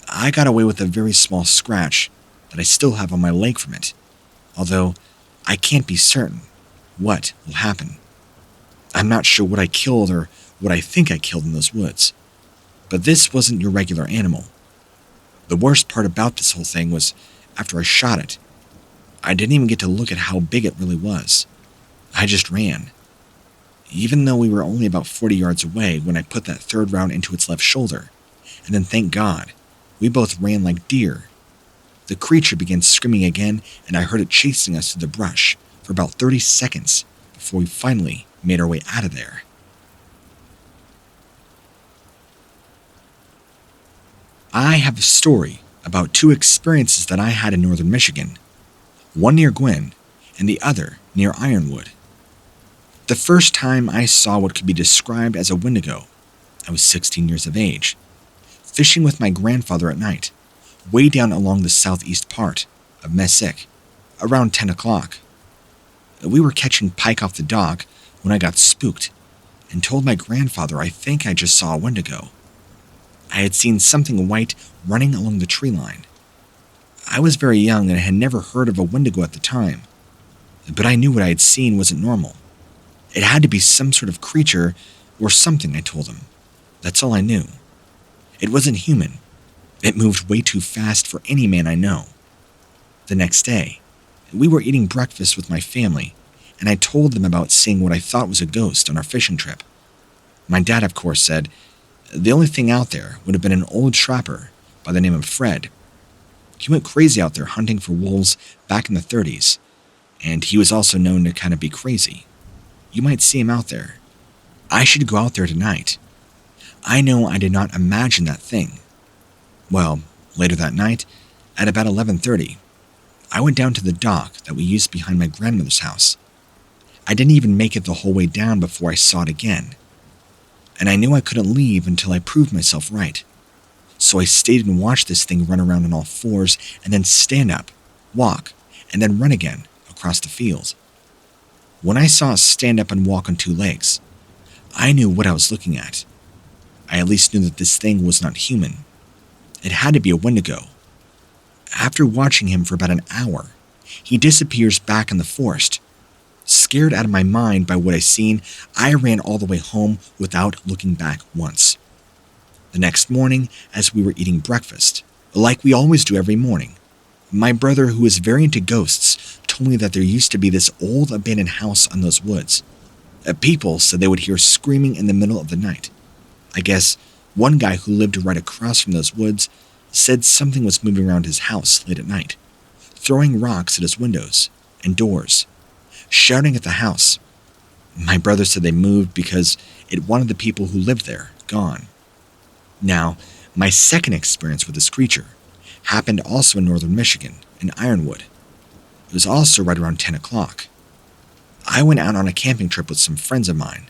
I got away with a very small scratch that I still have on my leg from it, although I can't be certain what will happen. I'm not sure what I killed or what I think I killed in those woods, but this wasn't your regular animal. The worst part about this whole thing was after I shot it, I didn't even get to look at how big it really was. I just ran. Even though we were only about 40 yards away when I put that third round into its left shoulder, and then thank God, we both ran like deer. The creature began screaming again, and I heard it chasing us through the brush for about 30 seconds before we finally made our way out of there. I have a story about two experiences that I had in northern Michigan, one near Gwyn and the other near Ironwood. The first time I saw what could be described as a Wendigo, I was 16 years of age, fishing with my grandfather at night, way down along the southeast part of Messick, around 10 o'clock. We were catching pike off the dock when I got spooked and told my grandfather I think I just saw a Wendigo. I had seen something white running along the tree line. I was very young and had never heard of a Wendigo at the time, but I knew what I had seen wasn't normal. It had to be some sort of creature or something, I told him. That's all I knew. It wasn't human. It moved way too fast for any man I know. The next day, we were eating breakfast with my family, and I told them about seeing what I thought was a ghost on our fishing trip. My dad, of course, said the only thing out there would have been an old trapper by the name of Fred. He went crazy out there hunting for wolves back in the 30s, and he was also known to kind of be crazy. You might see him out there. I should go out there tonight. I know I did not imagine that thing. Well, later that night, at about 11:30, I went down to the dock that we used behind my grandmother's house. I didn't even make it the whole way down before I saw it again. And I knew I couldn't leave until I proved myself right. So I stayed and watched this thing run around on all fours and then stand up, walk, and then run again across the field. When I saw it stand up and walk on two legs, I knew what I was looking at. I at least knew that this thing was not human. It had to be a Wendigo. After watching him for about an hour, he disappears back in the forest. Scared out of my mind by what I seen, I ran all the way home without looking back once. The next morning, as we were eating breakfast, like we always do every morning, my brother, who is very into ghosts, told me that there used to be this old abandoned house on those woods. People said they would hear screaming in the middle of the night. I guess one guy who lived right across from those woods said something was moving around his house late at night, throwing rocks at his windows and doors, shouting at the house. My brother said they moved because it wanted the people who lived there gone. Now, my second experience with this creature happened also in northern Michigan, in Ironwood. It was also right around 10 o'clock. I went out on a camping trip with some friends of mine.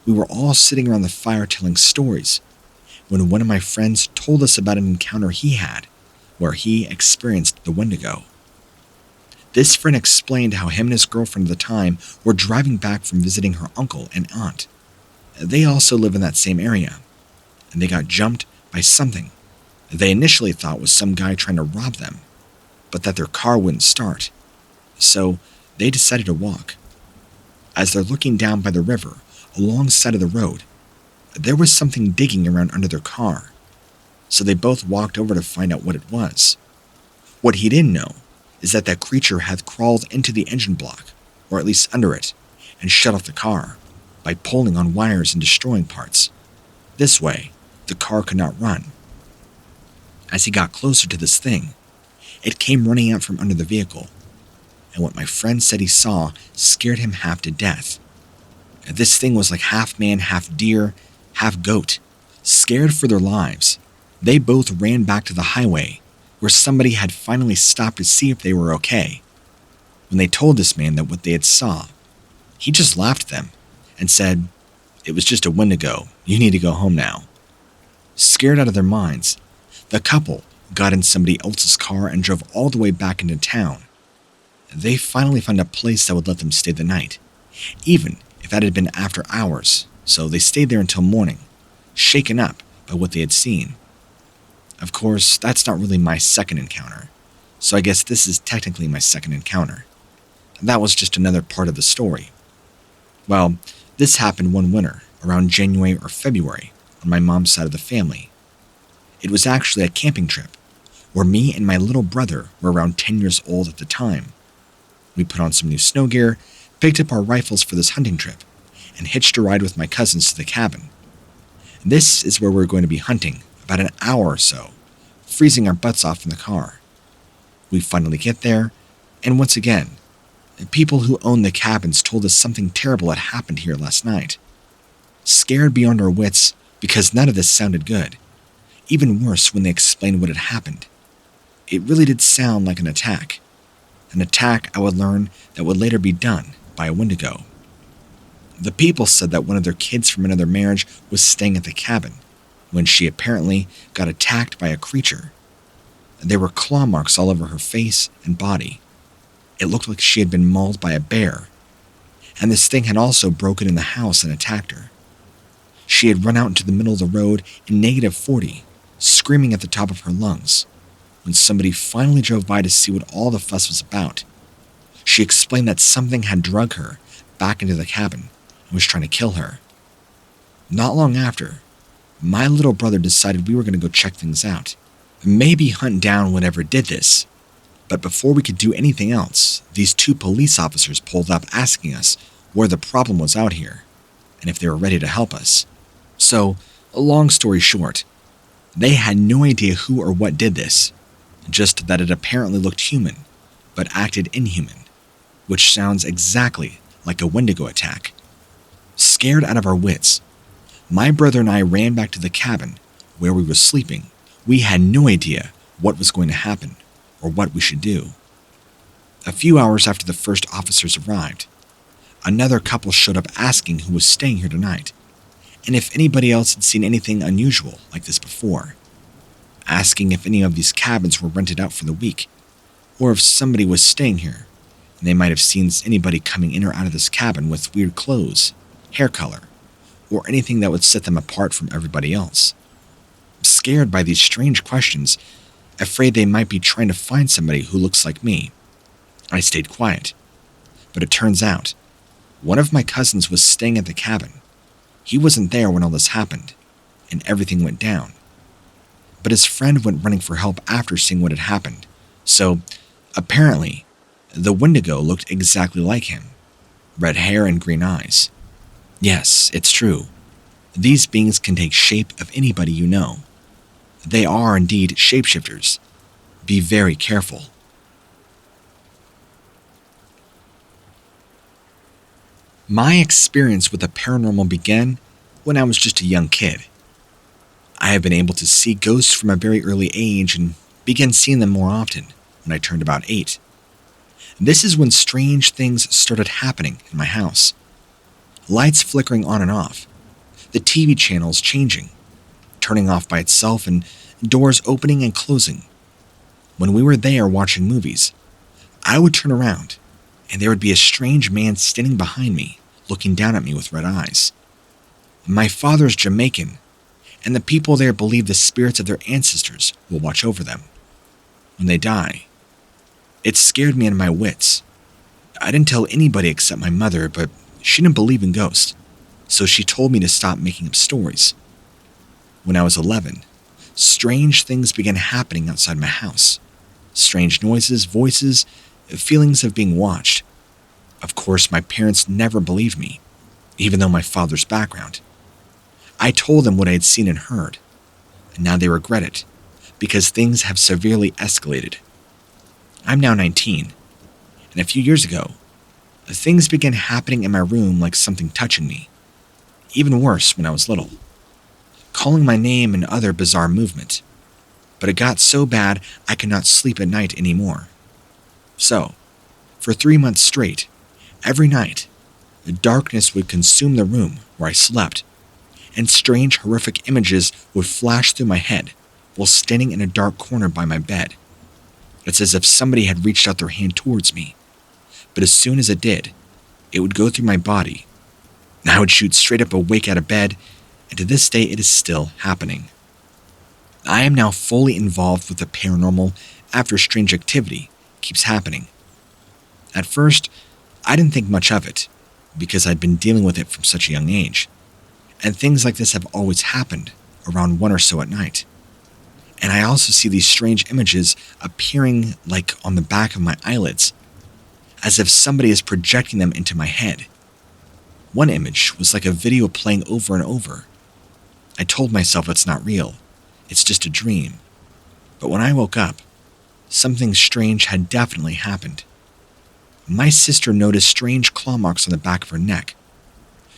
We were all sitting around the fire telling stories when one of my friends told us about an encounter he had where he experienced the Wendigo. This friend explained how him and his girlfriend at the time were driving back from visiting her uncle and aunt. They also live in that same area, and they got jumped by something they initially thought was some guy trying to rob them, but that their car wouldn't start, so they decided to walk. As they're looking down by the river, alongside of the road, there was something digging around under their car, so they both walked over to find out what it was. What he didn't know is that that creature had crawled into the engine block, or at least under it, and shut off the car by pulling on wires and destroying parts. This way, the car could not run. As he got closer to this thing, it came running out from under the vehicle, and what my friend said he saw scared him half to death. This thing was like half man, half deer, half goat. Scared for their lives, they both ran back to the highway where somebody had finally stopped to see if they were okay. When they told this man that what they had saw, he just laughed at them and said, "It was just a Wendigo. You need to go home now." Scared out of their minds, the couple got in somebody else's car and drove all the way back into town. They finally found a place that would let them stay the night, even if that had been after hours, so they stayed there until morning, shaken up by what they had seen. Of course, that's not really my second encounter, so I guess this is technically my second encounter. That was just another part of the story. Well, this happened one winter, around January or February, on my mom's side of the family. It was actually a camping trip, where me and my little brother were around 10 years old at the time, We put on some new snow gear, picked up our rifles for this hunting trip, and hitched a ride with my cousins to the cabin. This is where we're going to be hunting about an hour or so, freezing our butts off in the car. We finally get there, and once again, the people who own the cabins told us something terrible had happened here last night. Scared beyond our wits because none of this sounded good. Even worse when they explained what had happened. It really did sound like an attack. An attack I would learn that would later be done by a Wendigo. The people said that one of their kids from another marriage was staying at the cabin when she apparently got attacked by a creature. There were claw marks all over her face and body. It looked like she had been mauled by a bear. And this thing had also broken in the house and attacked her. She had run out into the middle of the road in -40, screaming at the top of her lungs, when somebody finally drove by to see what all the fuss was about. She explained that something had dragged her back into the cabin and was trying to kill her. Not long after, my little brother decided we were going to go check things out, maybe hunt down whatever did this. But before we could do anything else, these 2 police officers pulled up asking us where the problem was out here, and if they were ready to help us. So, long story short, they had no idea who or what did this, just that it apparently looked human, but acted inhuman, which sounds exactly like a Wendigo attack. Scared out of our wits, my brother and I ran back to the cabin where we were sleeping. We had no idea what was going to happen or what we should do. A few hours after the first officers arrived, another couple showed up asking who was staying here tonight, and if anybody else had seen anything unusual like this before, asking if any of these cabins were rented out for the week, or if somebody was staying here, and they might have seen anybody coming in or out of this cabin with weird clothes, hair color, or anything that would set them apart from everybody else. Scared by these strange questions, afraid they might be trying to find somebody who looks like me, I stayed quiet. But it turns out, one of my cousins was staying at the cabin. He wasn't there when all this happened, and everything went down. But his friend went running for help after seeing what had happened, so apparently, the Wendigo looked exactly like him. Red hair and green eyes. Yes, it's true. These beings can take shape of anybody you know. They are indeed shapeshifters. Be very careful. My experience with the paranormal began when I was just a young kid. I have been able to see ghosts from a very early age and began seeing them more often when I turned about 8. This is when strange things started happening in my house. Lights flickering on and off, the TV channels changing, turning off by itself, and doors opening and closing. When we were there watching movies, I would turn around, and there would be a strange man standing behind me, looking down at me with red eyes. My father's Jamaican, and the people there believe the spirits of their ancestors will watch over them when they die. It scared me out of my wits. I didn't tell anybody except my mother, but she didn't believe in ghosts, so she told me to stop making up stories. When I was 11, strange things began happening outside my house. Strange noises, voices, feelings of being watched. Of course, my parents never believed me, even though my father's background. I told them what I had seen and heard, and now they regret it, because things have severely escalated. I'm now 19, and a few years ago, things began happening in my room like something touching me. Even worse when I was little. Calling my name and other bizarre movement. But it got so bad I could not sleep at night anymore. So, for 3 months straight, every night, the darkness would consume the room where I slept, and strange horrific images would flash through my head while standing in a dark corner by my bed. It's as if somebody had reached out their hand towards me. But as soon as it did, it would go through my body, and I would shoot straight up awake out of bed, and to this day it is still happening. I am now fully involved with the paranormal after strange activity keeps happening. At first, I didn't think much of it, because I'd been dealing with it from such a young age, and things like this have always happened around 1 or so at night. And I also see these strange images appearing like on the back of my eyelids. as if somebody is projecting them into my head. One image was like a video playing over and over. I told myself it's not real, it's just a dream. But when I woke up, something strange had definitely happened. My sister noticed strange claw marks on the back of her neck.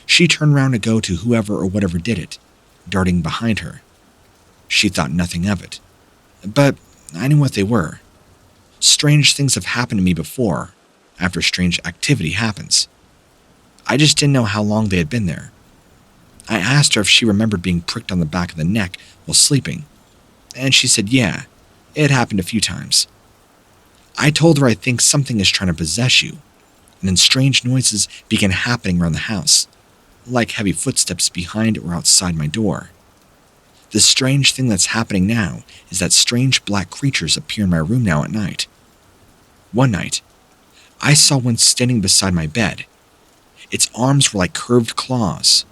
She turned around to go to whoever or whatever did it, darting behind her. She thought nothing of it, but I knew what they were. Strange things have happened to me before, after strange activity happens. I just didn't know how long they had been there. I asked her if she remembered being pricked on the back of the neck while sleeping, and she said yeah, it happened a few times. I told her I think something is trying to possess you, and then strange noises began happening around the house, like heavy footsteps behind or outside my door. The strange thing that's happening now is that strange black creatures appear in my room now at night. One night, I saw one standing beside my bed. Its arms were like curved claws.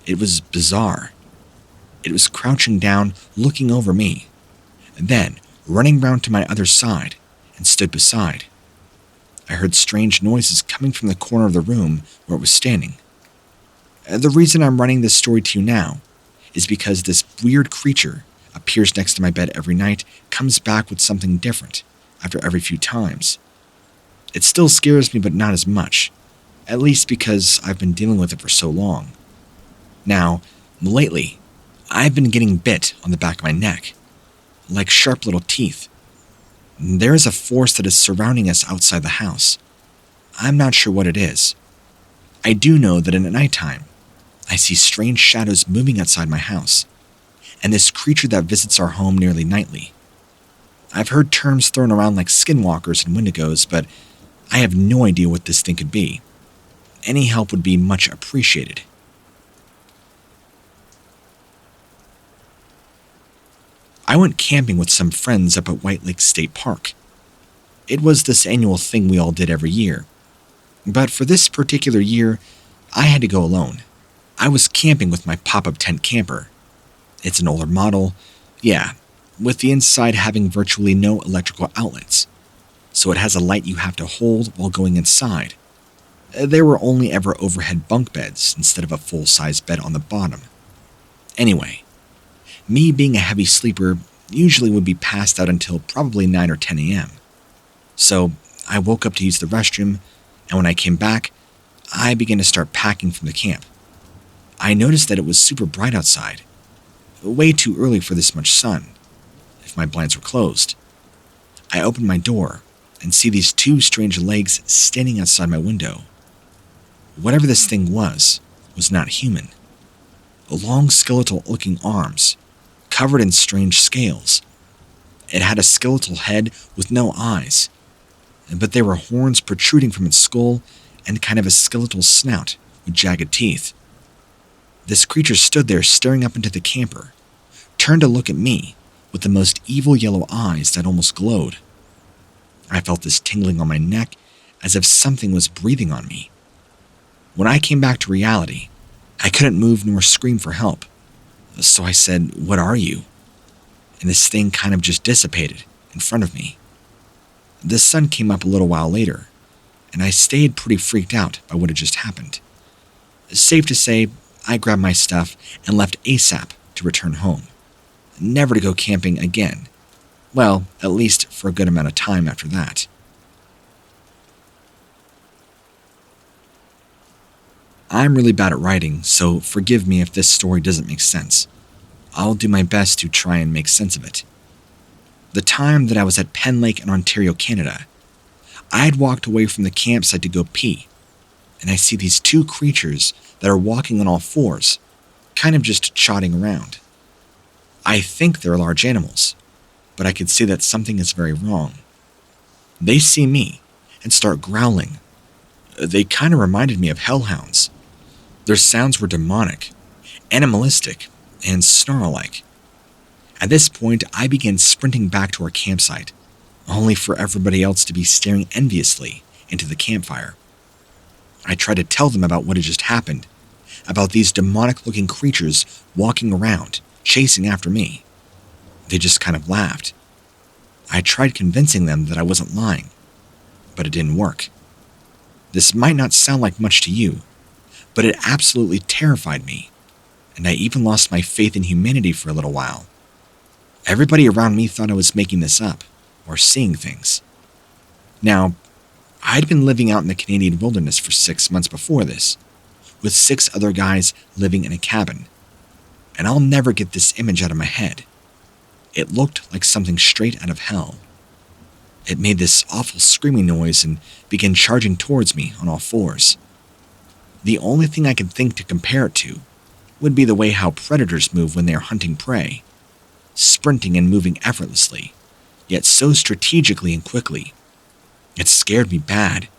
It was bizarre. It was crouching down, looking over me, and then running round to my other side and stood beside. I heard strange noises coming from the corner of the room where it was standing. The reason I'm running this story to you now is because this weird creature appears next to my bed every night, comes back with something different after every few times. It still scares me, but not as much, at least because I've been dealing with it for so long. Now, lately, I've been getting bit on the back of my neck, like sharp little teeth. There is a force that is surrounding us outside the house. I'm not sure what it is. I do know that at nighttime, I see strange shadows moving outside my house, and this creature that visits our home nearly nightly. I've heard terms thrown around like Skinwalkers and Wendigos, but I have no idea what this thing could be. Any help would be much appreciated. I went camping with some friends up at White Lake State Park. It was this annual thing we all did every year. But for this particular year, I had to go alone. I was camping with my pop-up tent camper. It's an older model, yeah, with the inside having virtually no electrical outlets. So it has a light you have to hold while going inside. There were only ever overhead bunk beds instead of a full-size bed on the bottom. Anyway, me being a heavy sleeper usually would be passed out until probably 9 or 10 a.m. So I woke up to use the restroom, and when I came back, I began to start packing from the camp. I noticed that it was super bright outside, way too early for this much sun, if my blinds were closed. I opened my door and see these two strange legs standing outside my window. Whatever this thing was not human. Long skeletal-looking arms, covered in strange scales. It had a skeletal head with no eyes, but there were horns protruding from its skull and kind of a skeletal snout with jagged teeth. This creature stood there staring up into the camper, turned to look at me with the most evil yellow eyes that almost glowed. I felt this tingling on my neck as if something was breathing on me. When I came back to reality, I couldn't move nor scream for help. So I said, "What are you?" And this thing kind of just dissipated in front of me. The sun came up a little while later, and I stayed pretty freaked out by what had just happened. Safe to say, I grabbed my stuff and left ASAP to return home, never to go camping again. Well, at least for a good amount of time after that. I'm really bad at writing, so forgive me if this story doesn't make sense. I'll do my best to try and make sense of it. The time that I was at Penn Lake in Ontario, Canada, I had walked away from the campsite to go pee, and I see these two creatures that are walking on all fours, kind of just trotting around. I think they're large animals, but I could see that something is very wrong. They see me and start growling. They kind of reminded me of hellhounds. Their sounds were demonic, animalistic, and snarl-like. At this point, I began sprinting back to our campsite, only for everybody else to be staring enviously into the campfire. I tried to tell them about what had just happened, about these demonic-looking creatures walking around, chasing after me. They just kind of laughed. I tried convincing them that I wasn't lying, but it didn't work. This might not sound like much to you, but it absolutely terrified me, and I even lost my faith in humanity for a little while. Everybody around me thought I was making this up, or seeing things. Now, I'd been living out in the Canadian wilderness for 6 months before this, with 6 other guys living in a cabin, and I'll never get this image out of my head. It looked like something straight out of hell. It made this awful screaming noise and began charging towards me on all fours. The only thing I could think to compare it to would be the way how predators move when they are hunting prey, sprinting and moving effortlessly, yet so strategically and quickly. It scared me bad.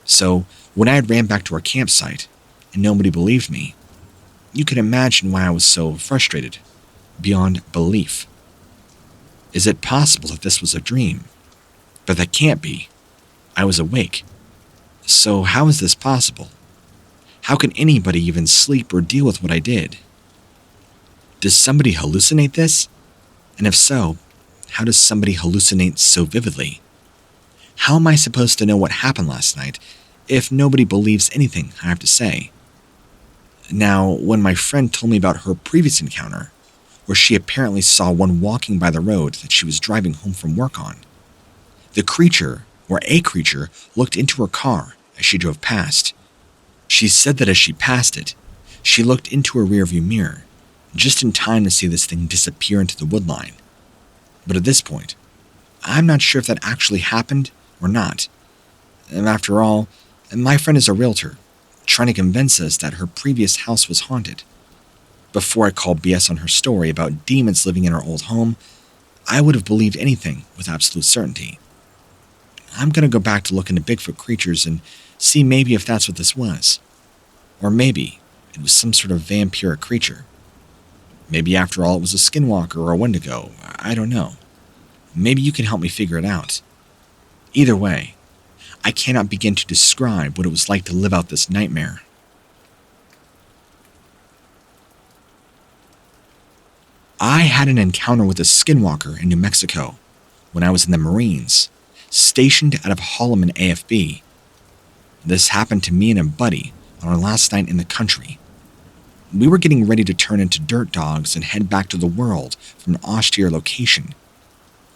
So when I had ran back to our campsite and nobody believed me, you can imagine why I was so frustrated, beyond belief. Is it possible that this was a dream? But that can't be. I was awake. So how is this possible? How can anybody even sleep or deal with what I did? Does somebody hallucinate this? And if so, how does somebody hallucinate so vividly? How am I supposed to know what happened last night if nobody believes anything I have to say? Now, when my friend told me about her previous encounter, where she apparently saw one walking by the road that she was driving home from work on, the creature, or a creature, looked into her car as she drove past. She said that as she passed it, she looked into her rearview mirror, just in time to see this thing disappear into the woodline. But at this point, I'm not sure if that actually happened or not. And after all, my friend is a realtor, trying to convince us that her previous house was haunted. Before I called BS on her story about demons living in her old home, I would have believed anything with absolute certainty. I'm going to go back to look into Bigfoot creatures and see maybe if that's what this was. Or maybe it was some sort of vampiric creature. Maybe after all it was a Skinwalker or a Wendigo, I don't know. Maybe you can help me figure it out. Either way, I cannot begin to describe what it was like to live out this nightmare. I had an encounter with a Skinwalker in New Mexico when I was in the Marines, stationed out of Holloman AFB. This happened to me and a buddy on our last night in the country. We were getting ready to turn into dirt dogs and head back to the world from an austere location.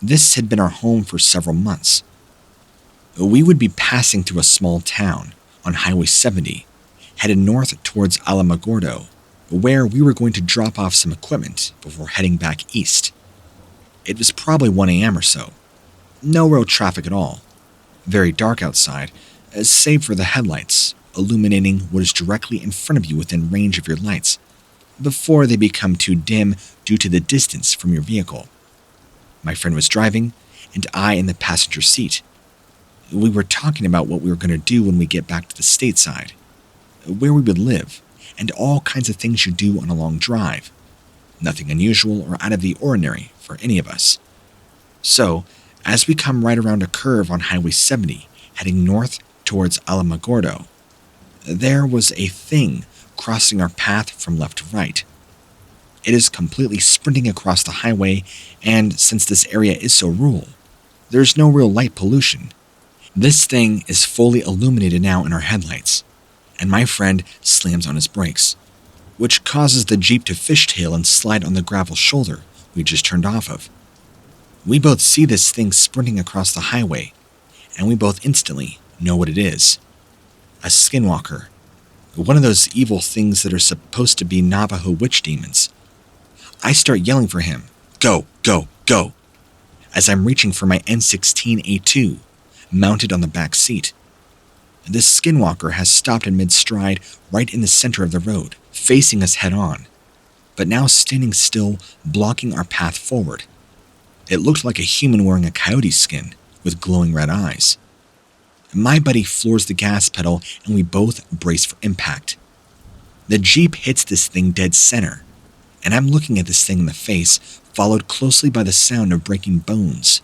This had been our home for several months. We would be passing through a small town on Highway 70, headed north towards Alamogordo, where we were going to drop off some equipment before heading back east. It was probably 1 a.m. or so. No road traffic at all. Very dark outside, save for the headlights, illuminating what is directly in front of you within range of your lights, before they become too dim due to the distance from your vehicle. My friend was driving, and I in the passenger seat. We were talking about what we were going to do when we get back to the stateside, where we would live, and all kinds of things you do on a long drive. Nothing unusual or out of the ordinary for any of us. So, as we come right around a curve on Highway 70, heading north towards Alamogordo, there was a thing crossing our path from left to right. It is completely sprinting across the highway, and since this area is so rural, there's no real light pollution. This thing is fully illuminated now in our headlights, and my friend slams on his brakes, which causes the Jeep to fishtail and slide on the gravel shoulder we just turned off of. We both see this thing sprinting across the highway, and we both instantly know what it is. A Skinwalker. One of those evil things that are supposed to be Navajo witch demons. I start yelling for him, "Go, go, go," as I'm reaching for my N16A2, mounted on the back seat. This Skinwalker has stopped in mid-stride right in the center of the road, facing us head-on, but now standing still, blocking our path forward. It looked like a human wearing a coyote skin with glowing red eyes. My buddy floors the gas pedal and we both brace for impact. The Jeep hits this thing dead center, and I'm looking at this thing in the face, followed closely by the sound of breaking bones.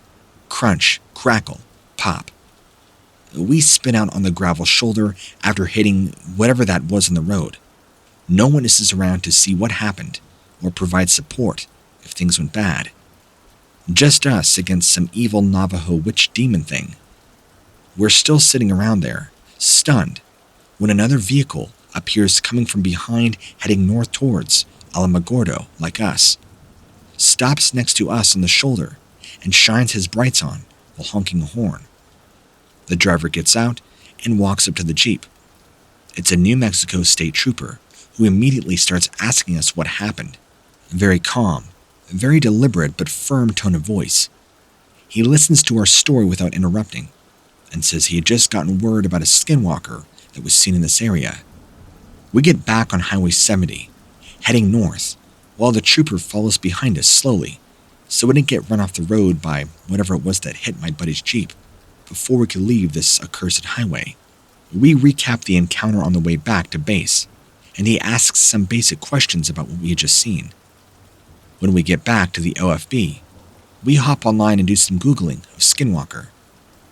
Crunch, crackle, pop. We spin out on the gravel shoulder after hitting whatever that was in the road. No one is around to see what happened or provide support if things went bad. Just us against some evil Navajo witch demon thing. We're still sitting around there, stunned when another vehicle appears coming from behind heading north towards Alamogordo like us, stops next to us on the shoulder and shines his brights on while honking a horn. The driver gets out and walks up to the Jeep. It's a New Mexico state trooper who immediately starts asking us what happened. Very calm, very deliberate but firm tone of voice. He listens to our story without interrupting and says he had just gotten word about a skinwalker that was seen in this area. We get back on Highway 70, heading north, while the trooper follows behind us slowly, so we didn't get run off the road by whatever it was that hit my buddy's Jeep before we could leave this accursed highway. We recap the encounter on the way back to base, and he asks some basic questions about what we had just seen. When we get back to the OFB, we hop online and do some Googling of Skinwalker.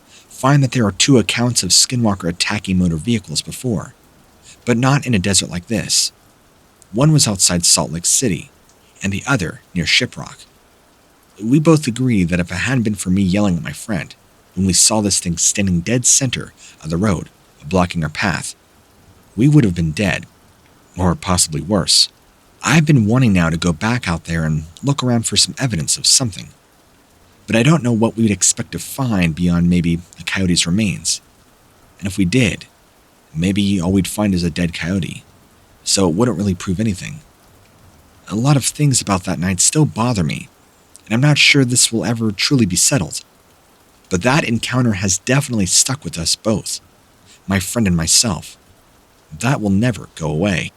Find that there are 2 accounts of Skinwalker attacking motor vehicles before, but not in a desert like this. One was outside Salt Lake City, and the other near Shiprock. We both agree that if it hadn't been for me yelling at my friend when we saw this thing standing dead center of the road, blocking our path, we would have been dead, or possibly worse. I've been wanting now to go back out there and look around for some evidence of something, but I don't know what we would expect to find beyond maybe a coyote's remains. And if we did, maybe all we'd find is a dead coyote, so it wouldn't really prove anything. A lot of things about that night still bother me, and I'm not sure this will ever truly be settled. But that encounter has definitely stuck with us both, my friend and myself. That will never go away.